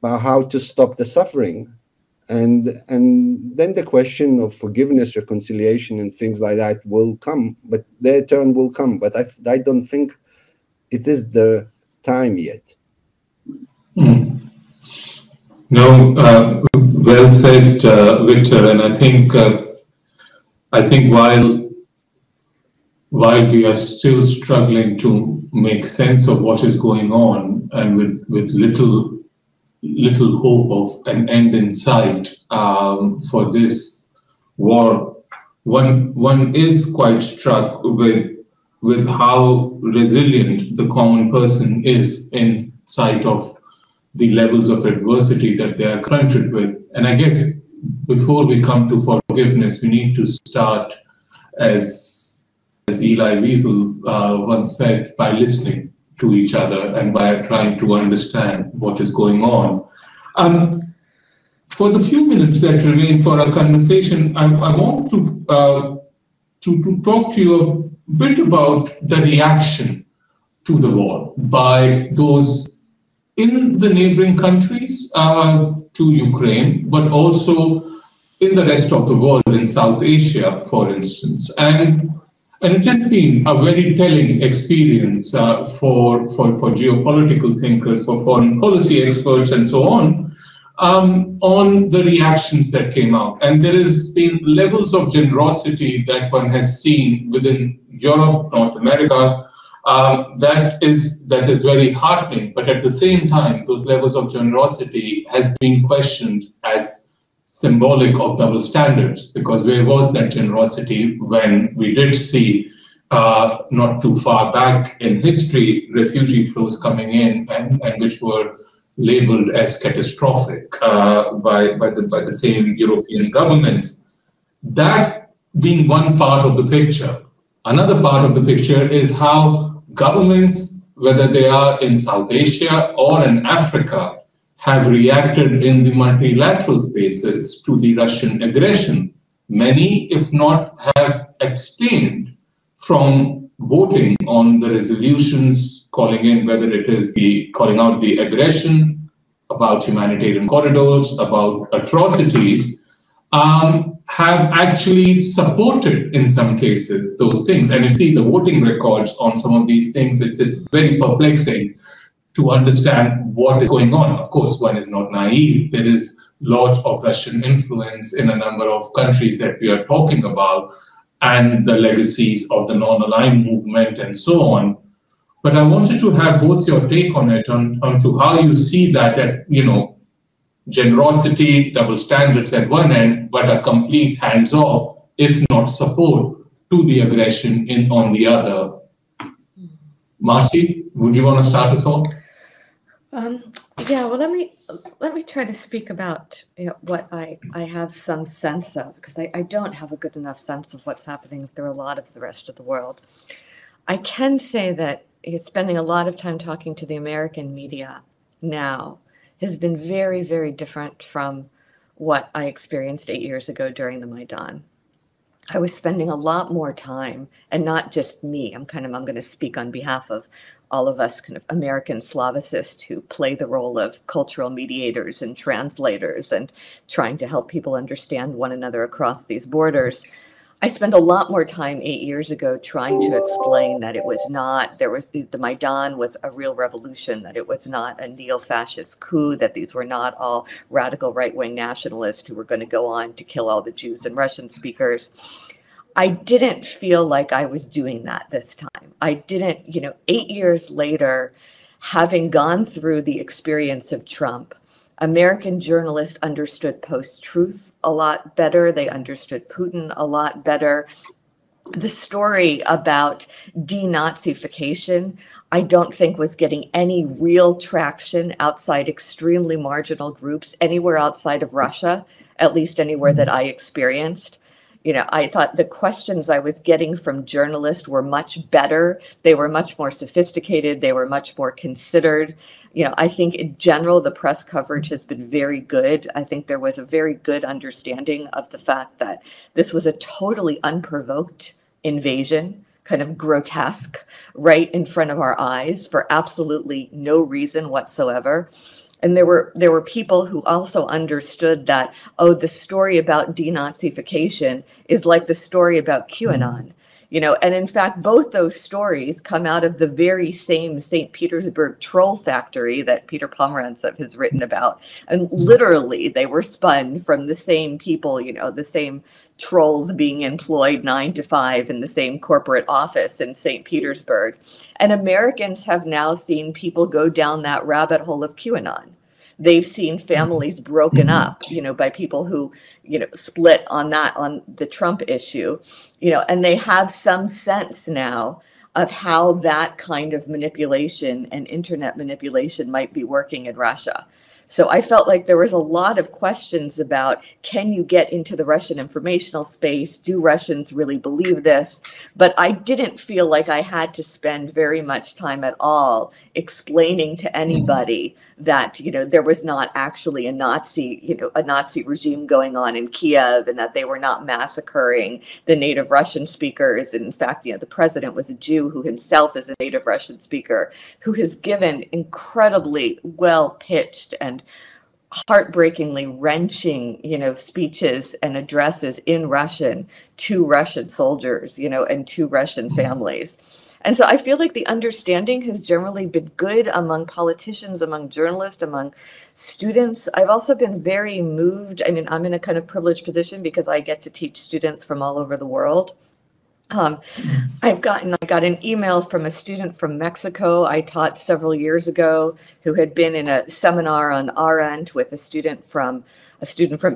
about how to stop the suffering. And then the question of forgiveness, reconciliation, and things like that will come, but their turn will come. But I don't think it is the time yet. Mm. No, well said, Victor. And I think while we are still struggling to make sense of what is going on, and with little hope of an end in sight for this war, one is quite struck with how resilient the common person is in sight of the levels of adversity that they are confronted with. And I guess before we come to forgiveness, we need to start, as Elie Wiesel once said, by listening to each other and by trying to understand what is going on. For the few minutes that remain for our conversation, I want to talk to you a bit about the reaction to the war by those in the neighboring countries to Ukraine, but also in the rest of the world, in South Asia, for instance. And it has been a very telling experience for geopolitical thinkers, for foreign policy experts, and so on the reactions that came out. And there has been levels of generosity that one has seen within Europe, North America, that is very heartening. But at the same time, those levels of generosity has been questioned as symbolic of double standards, because where was that generosity when we did see not too far back in history refugee flows coming in and which were labeled as catastrophic by the same European governments. That being one part of the picture. Another part of the picture is how governments, whether they are in South Asia or in Africa, have reacted in the multilateral spaces to the Russian aggression. Many, if not, have abstained from voting on the resolutions calling in, whether it is calling out the aggression, about humanitarian corridors, about atrocities, have actually supported, in some cases, those things. And if you see the voting records on some of these things, it's very perplexing to understand what is going on. Of course, one is not naive. There is a lot of Russian influence in a number of countries that we are talking about, and the legacies of the non-aligned movement and so on. But I wanted to have both your take on it, onto how you see that, generosity, double standards at one end, but a complete hands-off, if not support, to the aggression on the other. Marcy, would you want to start us off? Yeah, well, let me try to speak about what I have some sense of, because I don't have a good enough sense of what's happening through a lot of the rest of the world. I can say that spending a lot of time talking to the American media now has been very, very different from what I experienced 8 years ago during the Maidan. I was spending a lot more time, and not just me, I'm going to speak on behalf of all of us kind of American Slavicists who play the role of cultural mediators and translators and trying to help people understand one another across these borders. I spent a lot more time 8 years ago trying to explain that it was not, the Maidan was a real revolution, that it was not a neo-fascist coup, that these were not all radical right-wing nationalists who were going to go on to kill all the Jews and Russian speakers. I didn't feel like I was doing that this time. I didn't, 8 years later, having gone through the experience of Trump, American journalists understood post-truth a lot better. They understood Putin a lot better. The story about denazification, I don't think was getting any real traction outside extremely marginal groups, anywhere outside of Russia, at least anywhere that I experienced. I thought the questions I was getting from journalists were much better. They were much more sophisticated. They were much more considered. I think in general, the press coverage has been very good. I think there was a very good understanding of the fact that this was a totally unprovoked invasion. kind of grotesque right in front of our eyes for absolutely no reason whatsoever. And there were people who also understood that, oh, the story about denazification is like the story about QAnon. And in fact, both those stories come out of the very same St. Petersburg troll factory that Peter Pomerantsev has written about. And literally, they were spun from the same people, the same trolls being employed 9 to 5 in the same corporate office in St. Petersburg. And Americans have now seen people go down that rabbit hole of QAnon. They've seen families broken up, by people who, split on the Trump issue, and they have some sense now of how that kind of manipulation and internet manipulation might be working in Russia. So I felt like there was a lot of questions about, can you get into the Russian informational space? Do Russians really believe this? But I didn't feel like I had to spend very much time at all explaining to anybody that, there was not actually a Nazi regime going on in Kiev, and that they were not massacring the native Russian speakers. And in fact, the president was a Jew who himself is a native Russian speaker, who has given incredibly well-pitched and heartbreakingly wrenching, speeches and addresses in Russian to Russian soldiers, and to Russian families. And so I feel like the understanding has generally been good among politicians, among journalists, among students. I've also been very moved. I mean, I'm in a kind of privileged position because I get to teach students from all over the world. I got an email from a student from Mexico I taught several years ago, who had been in a seminar on Arendt with a student from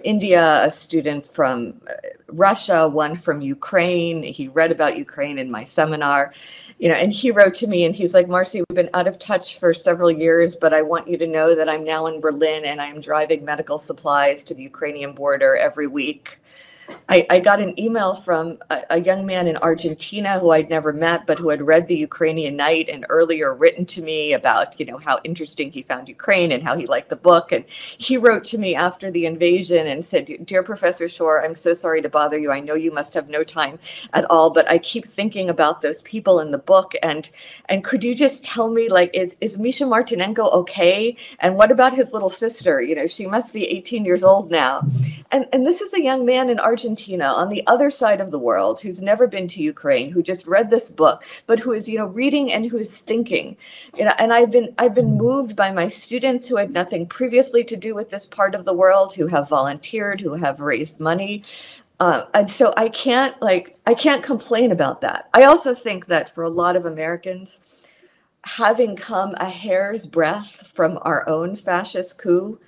India, a student from Russia, one from Ukraine. He read about Ukraine in my seminar, and he wrote to me and he's like, Marcy, we've been out of touch for several years, but I want you to know that I'm now in Berlin and I'm driving medical supplies to the Ukrainian border every week. I got an email from a young man in Argentina who I'd never met, but who had read the Ukrainian Night and earlier written to me about, how interesting he found Ukraine and how he liked the book. And he wrote to me after the invasion and said, Dear Professor Shore, I'm so sorry to bother you. I know you must have no time at all, but I keep thinking about those people in the book. And could you just tell me, is Misha Martinenko okay? And what about his little sister? She must be 18 years old now. And this is a young man in Argentina on the other side of the world who's never been to Ukraine, who just read this book, but who is, reading and who is thinking. And I've been moved by my students who had nothing previously to do with this part of the world, who have volunteered, who have raised money. And so I can't complain about that. I also think that for a lot of Americans, having come a hair's breadth from our own fascist coup,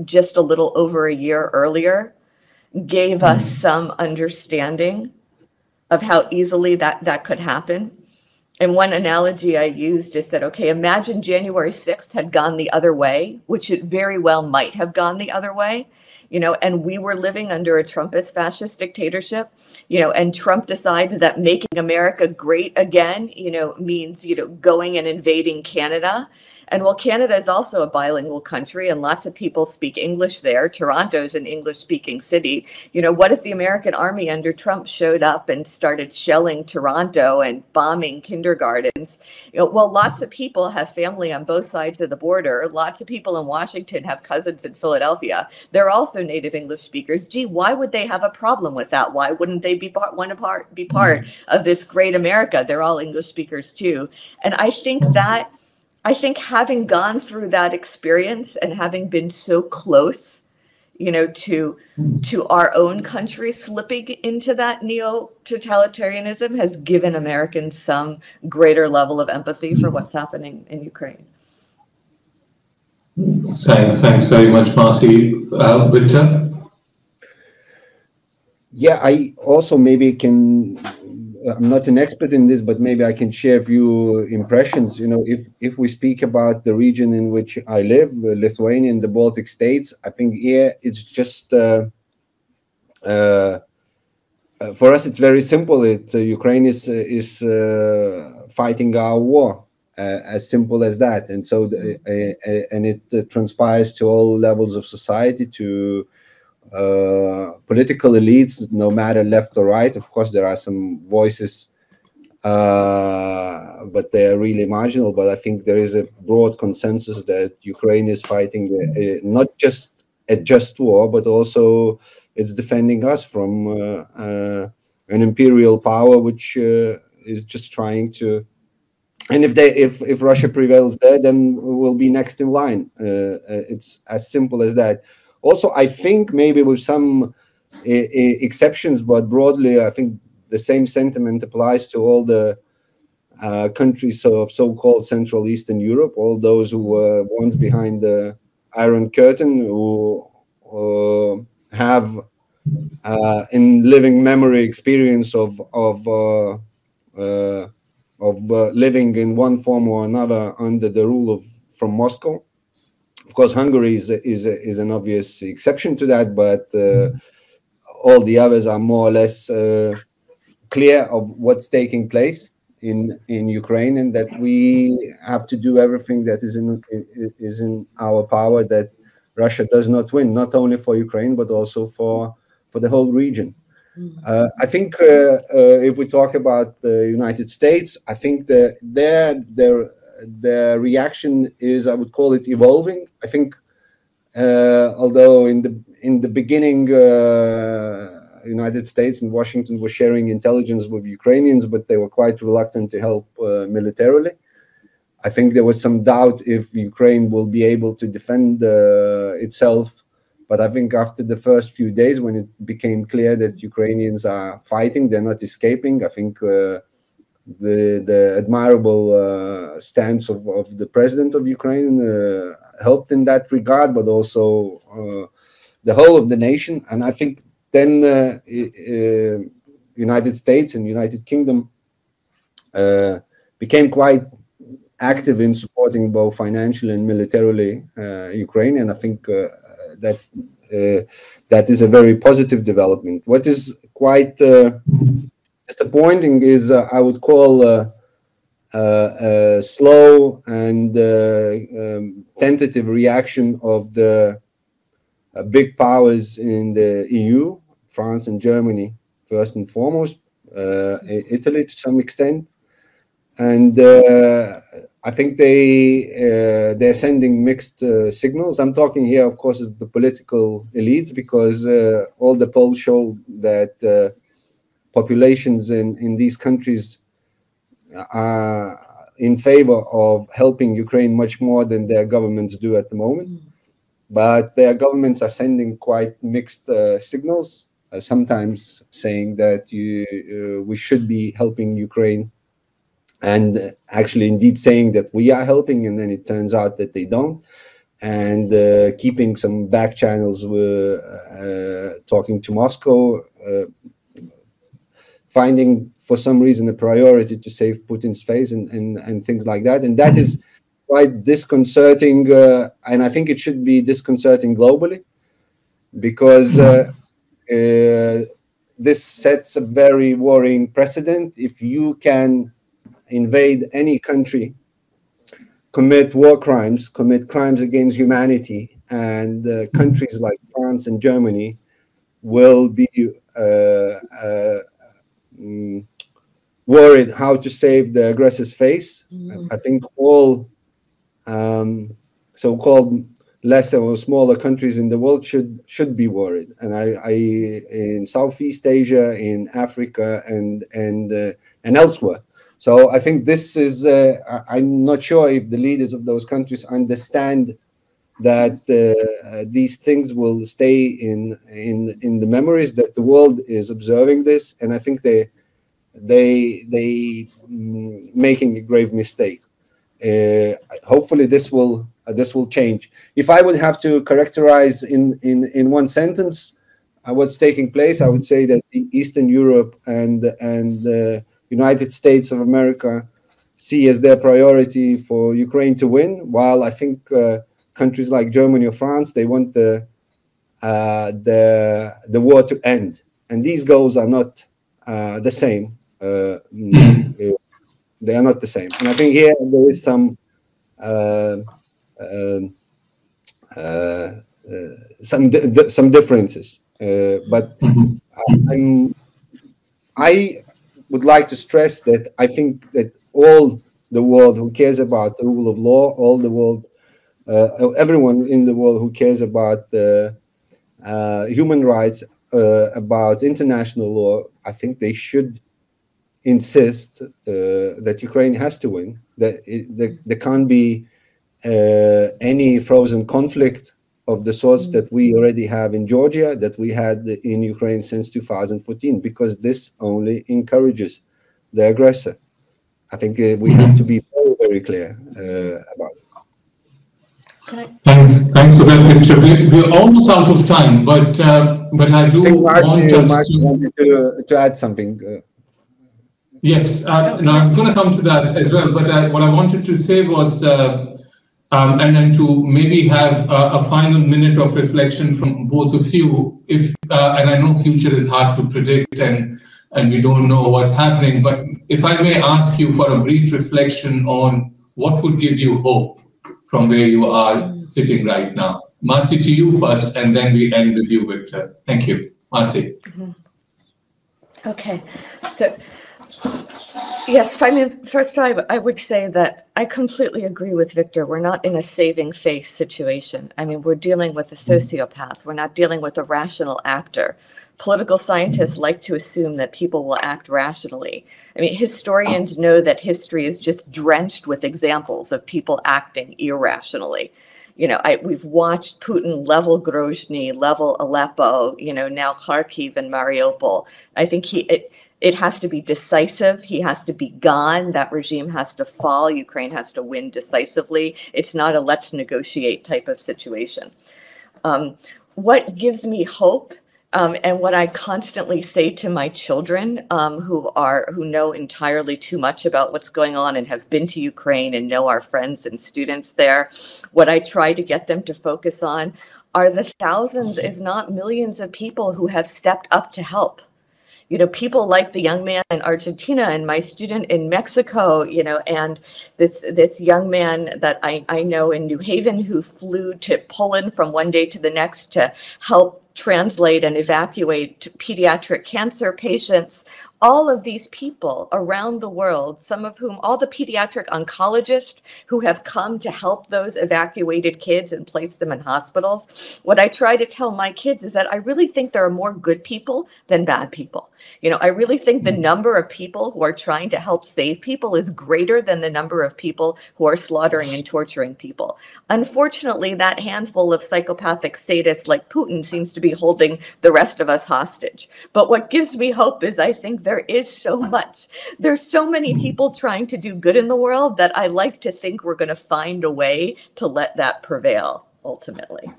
just a little over a year earlier, gave us some understanding of how easily that could happen. And one analogy I used is that, okay, imagine January 6th had gone the other way, which it very well might have gone the other way, and we were living under a Trumpist fascist dictatorship, and Trump decides that making America great again, means, going and invading Canada. And while Canada is also a bilingual country and lots of people speak English there, Toronto's an English-speaking city, what if the American army under Trump showed up and started shelling Toronto and bombing kindergartens? Well, lots of people have family on both sides of the border. Lots of people in Washington have cousins in Philadelphia. They're also native English speakers. Gee, why would they have a problem with that? Why wouldn't they be part of this great America? They're all English speakers too. And I think having gone through that experience and having been so close, to our own country slipping into that neo-totalitarianism has given Americans some greater level of empathy for what's happening in Ukraine. Thanks very much, Marcy. Victor? Yeah, I also maybe can, I'm not an expert in this, but maybe I can share a few impressions. If we speak about the region in which I live, Lithuania and the Baltic states, I think it's just, for us, it's very simple. Ukraine is fighting our war, as simple as that. And so, and it transpires to all levels of society, to political elites, no matter left or right. Of course, there are some voices but they are really marginal. But I think there is a broad consensus that Ukraine is fighting not just a just war, but also it's defending us from an imperial power which is just trying to. And if Russia prevails there, then we'll be next in line. It's as simple as that. Also, I think maybe with some exceptions, but broadly, I think the same sentiment applies to all the countries of so-called Central Eastern Europe, all those who were once behind the Iron Curtain, who have in living memory experience of living in one form or another under the rule from Moscow. Of course, Hungary is an obvious exception to that, but all the others are more or less clear of what's taking place in Ukraine, and that we have to do everything that is in our power that Russia does not win, not only for Ukraine but also for the whole region. I think if we talk about the United States, I think their reaction is, I would call it, evolving. I think although in the beginning United States and Washington were sharing intelligence with Ukrainians, but they were quite reluctant to help militarily. I think there was some doubt if Ukraine will be able to defend itself. But I think after the first few days, when it became clear that Ukrainians are fighting, they're not escaping, I think the admirable stance of the president of Ukraine helped in that regard, but also the whole of the nation. And I think then United States and United Kingdom became quite active in supporting both financially and militarily Ukraine, and I think that is a very positive development. What is quite disappointing is I would call a slow and tentative reaction of the big powers in the EU, France and Germany first and foremost, Italy to some extent. And I think they're sending mixed signals. I'm talking here, of course, of the political elites, because all the polls show that populations in these countries are in favor of helping Ukraine much more than their governments do at the moment. But their governments are sending quite mixed signals, sometimes saying that we should be helping Ukraine, and actually indeed saying that we are helping, and then it turns out that they don't, and keeping some back channels, talking to Moscow, finding for some reason a priority to save Putin's face and things like that. And that is quite disconcerting, and I think it should be disconcerting globally, because this sets a very worrying precedent. If you can invade any country, commit war crimes, commit crimes against humanity, and countries like France and Germany will be worried how to save the aggressor's face. I think all so-called lesser or smaller countries in the world should be worried, and I in Southeast Asia, in Africa, and elsewhere. So I think this is, I'm not sure if the leaders of those countries understand that these things will stay in the memories, that the world is observing this, and I think they making a grave mistake. Hopefully this will change. If I would have to characterize in one sentence what's taking place, I would say that Eastern Europe and United States of America see as their priority for Ukraine to win, while I think countries like Germany or France, they want the war to end, and these goals are not the same. They are not the same, and I think here there is some differences, but would like to stress that I think that all the world who cares about the rule of law, all the world, everyone in the world who cares about human rights, about international law, I think they should insist that Ukraine has to win. That there can't be any frozen conflict of the sorts that we already have in Georgia, that we had in Ukraine since 2014, because this only encourages the aggressor. I think we have to be very, very clear about it. Thanks for that, Victor. We're almost out of time, but I do wanted to add something. Yes, no, I was going to come to that as well, but what I wanted to say was, and then to maybe have a final minute of reflection from both of you. And I know future is hard to predict, and we don't know what's happening, but if I may ask you for a brief reflection on what would give you hope from where you are sitting right now. Marcy, to you first, and then we end with you, Victor. Thank you. Marcy. Okay, so yes, first I would say that I completely agree with Victor. We're not in a saving face situation. I mean, we're dealing with a sociopath. We're not dealing with a rational actor. Political scientists like to assume that people will act rationally. I mean, historians know that history is just drenched with examples of people acting irrationally. You know, we've watched Putin level Grozny, level Aleppo, you know, now Kharkiv and Mariupol. I think it has to be decisive. He has to be gone. That regime has to fall. Ukraine has to win decisively. It's not a let's negotiate type of situation. What gives me hope, and what I constantly say to my children who know entirely too much about what's going on and have been to Ukraine and know our friends and students there, what I try to get them to focus on are the thousands, if not millions of people who have stepped up to help. You know, people like the young man in Argentina and my student in Mexico, you know, and this young man that I know in New Haven who flew to Poland from one day to the next to help translate and evacuate pediatric cancer patients. All of these people around the world, some of whom, all the pediatric oncologists who have come to help those evacuated kids and place them in hospitals. What I try to tell my kids is that I really think there are more good people than bad people. You know, I really think the number of people who are trying to help save people is greater than the number of people who are slaughtering and torturing people. Unfortunately, that handful of psychopathic sadists like Putin seems to be holding the rest of us hostage. But what gives me hope is I think there is so much. There's so many people trying to do good in the world that I like to think we're going to find a way to let that prevail ultimately.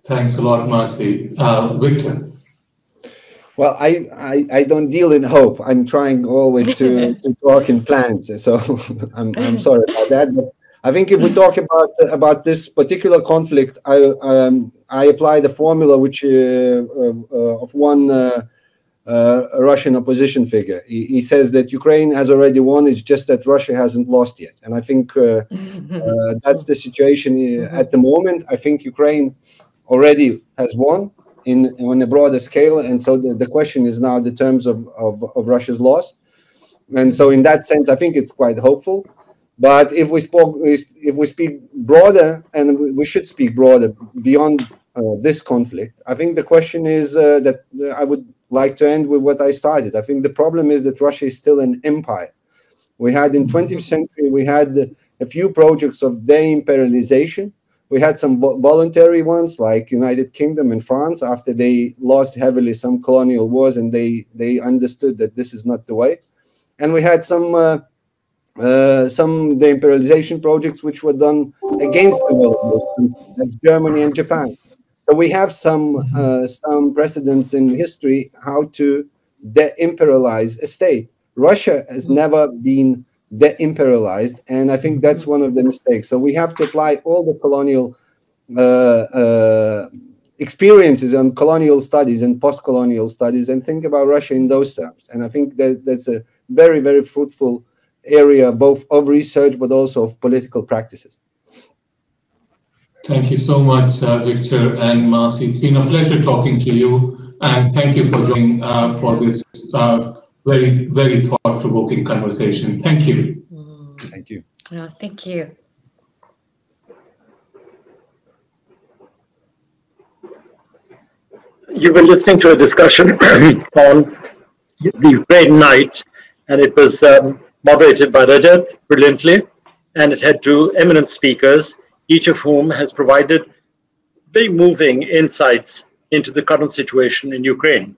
Thanks a lot, Marcy. Victor. Well, I don't deal in hope. I'm trying always to talk in plans. So I'm sorry about that. But I think if we talk about this particular conflict, I apply the formula which of one Russian opposition figure. He says that Ukraine has already won. It's just that Russia hasn't lost yet. And I think that's the situation at the moment. I think Ukraine already has won on a broader scale, and so the question is now the terms of Russia's loss. And so in that sense, I think it's quite hopeful. But if we speak broader, and we should speak broader beyond this conflict, I think the question is that I would like to end with what I started. I think the problem is that Russia is still an empire. We had in 20th century, we had a few projects of de-imperialization. We had some voluntary ones like United Kingdom and France after they lost heavily some colonial wars and they understood that this is not the way. And we had some de-imperialization projects which were done against the will of those countries. That's Germany and Japan. So we have some precedents in history how to de-imperialize a state. Russia has never been de-imperialized, and I think that's one of the mistakes. So we have to apply all the colonial experiences and colonial studies and post-colonial studies and think about Russia in those terms. And I think that that's a very, very fruitful area both of research but also of political practices. Thank you so much, Victor and Marcy. It's been a pleasure talking to you, and thank you for joining for this very, very thought-provoking conversation. Thank you. Thank you. Oh, thank you. You were listening to a discussion on the Ukraine night, and it was moderated by Rajat brilliantly, and it had two eminent speakers, each of whom has provided very moving insights into the current situation in Ukraine.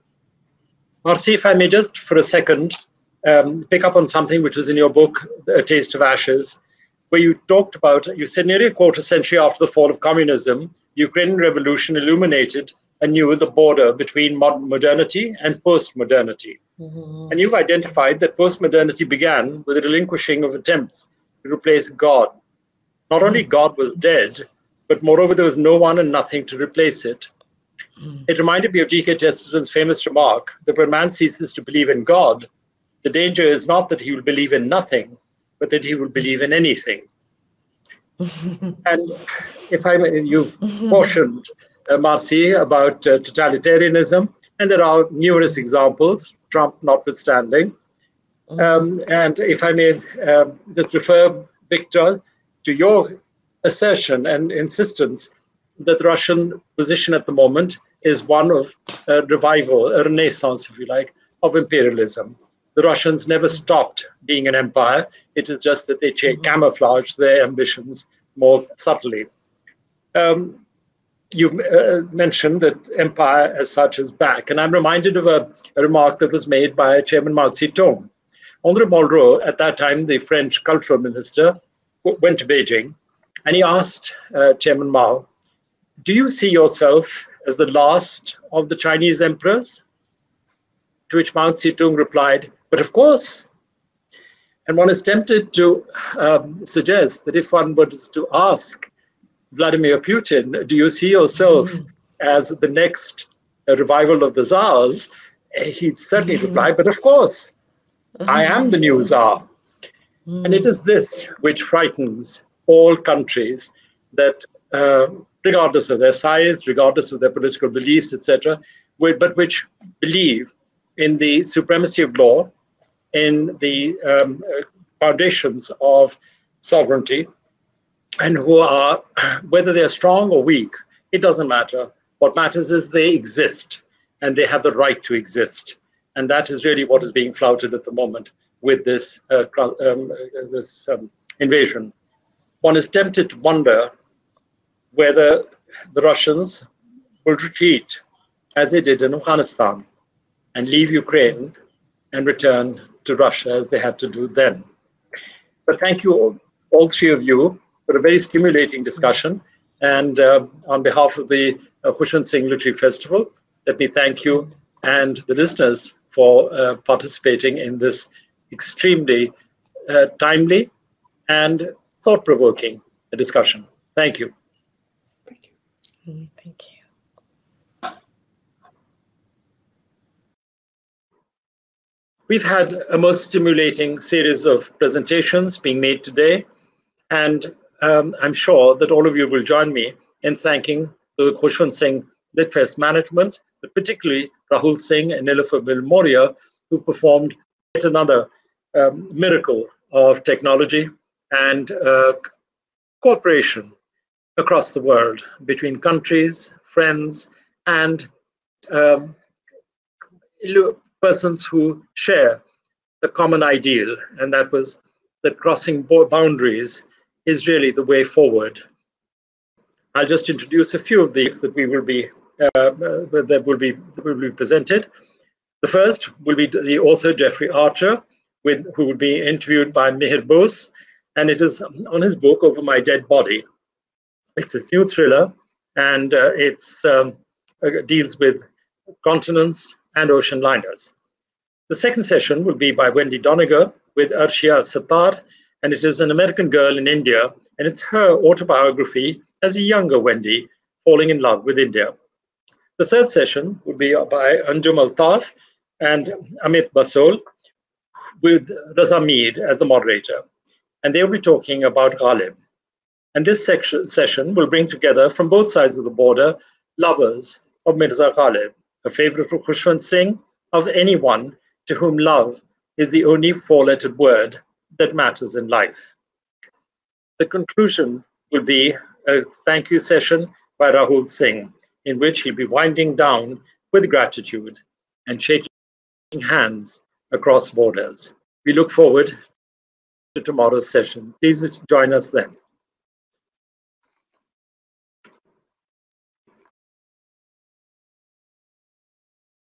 Marcy, if I may just for a second pick up on something which was in your book, A Taste of Ashes, where you talked about, you said nearly a quarter century after the fall of communism, the Ukrainian revolution illuminated anew the border between modernity and post-modernity. Mm-hmm. And you've identified that post-modernity began with the relinquishing of attempts to replace God. Not only God was dead, but moreover, there was no one and nothing to replace it. It reminded me of G.K. Chesterton's famous remark that when man ceases to believe in God, the danger is not that he will believe in nothing, but that he will believe in anything. And if I may, you cautioned Marcy about totalitarianism, and there are numerous examples, Trump notwithstanding. And if I may just refer, Victor, to your assertion and insistence that the Russian position at the moment is one of revival, a renaissance, if you like, of imperialism. The Russians never stopped being an empire. It is just that they camouflage their ambitions more subtly. You've mentioned that empire as such is back. And I'm reminded of a remark that was made by Chairman Mao Zedong. André Malraux, at that time, the French cultural minister, went to Beijing, and he asked Chairman Mao, do you see yourself as the last of the Chinese emperors? To which Mao Zedong replied, but of course. And one is tempted to suggest that if one was to ask Vladimir Putin, do you see yourself as the next revival of the Tsars? He'd certainly reply, but of course, I am the new Tsar. And it is this which frightens all countries that regardless of their size, regardless of their political beliefs, etc., but which believe in the supremacy of law, in the foundations of sovereignty, and who are, whether they're strong or weak, it doesn't matter. What matters is they exist, and they have the right to exist. And that is really what is being flouted at the moment with this, invasion. One is tempted to wonder whether the Russians will retreat as they did in Afghanistan and leave Ukraine and return to Russia as they had to do then. But thank you, all three of you, for a very stimulating discussion. And on behalf of the Khushwant Singh Literary Festival, let me thank you and the listeners for participating in this extremely timely and thought-provoking discussion. Thank you. Thank you. Thank you. We've had a most stimulating series of presentations being made today, and I'm sure that all of you will join me in thanking the Khushwant Singh Litfest management, but particularly Rahul Singh and Nilofer Moria, who performed yet another miracle of technology and cooperation across the world between countries, friends, and persons who share a common ideal, and that was that crossing boundaries is really the way forward. I'll just introduce a few of these that will be presented. The first will be the author Jeffrey Archer, who will be interviewed by Mihir Bose, and it is on his book Over My Dead Body. It's his new thriller, and it deals with continents and ocean liners. The second session will be by Wendy Doniger with Arshia Sattar, and it is an American girl in India, and it's her autobiography as a younger Wendy falling in love with India. The third session will be by Anjum Altaf and Amit Basol with Raza Mead as the moderator, and they'll be talking about Ghalib. And this session will bring together from both sides of the border lovers of Mirza Ghalib, a favorite of Khushwant Singh, of anyone to whom love is the only four-lettered word that matters in life. The conclusion will be a thank you session by Rahul Singh, in which he'll be winding down with gratitude and shaking hands across borders. We look forward to tomorrow's session. Please join us then.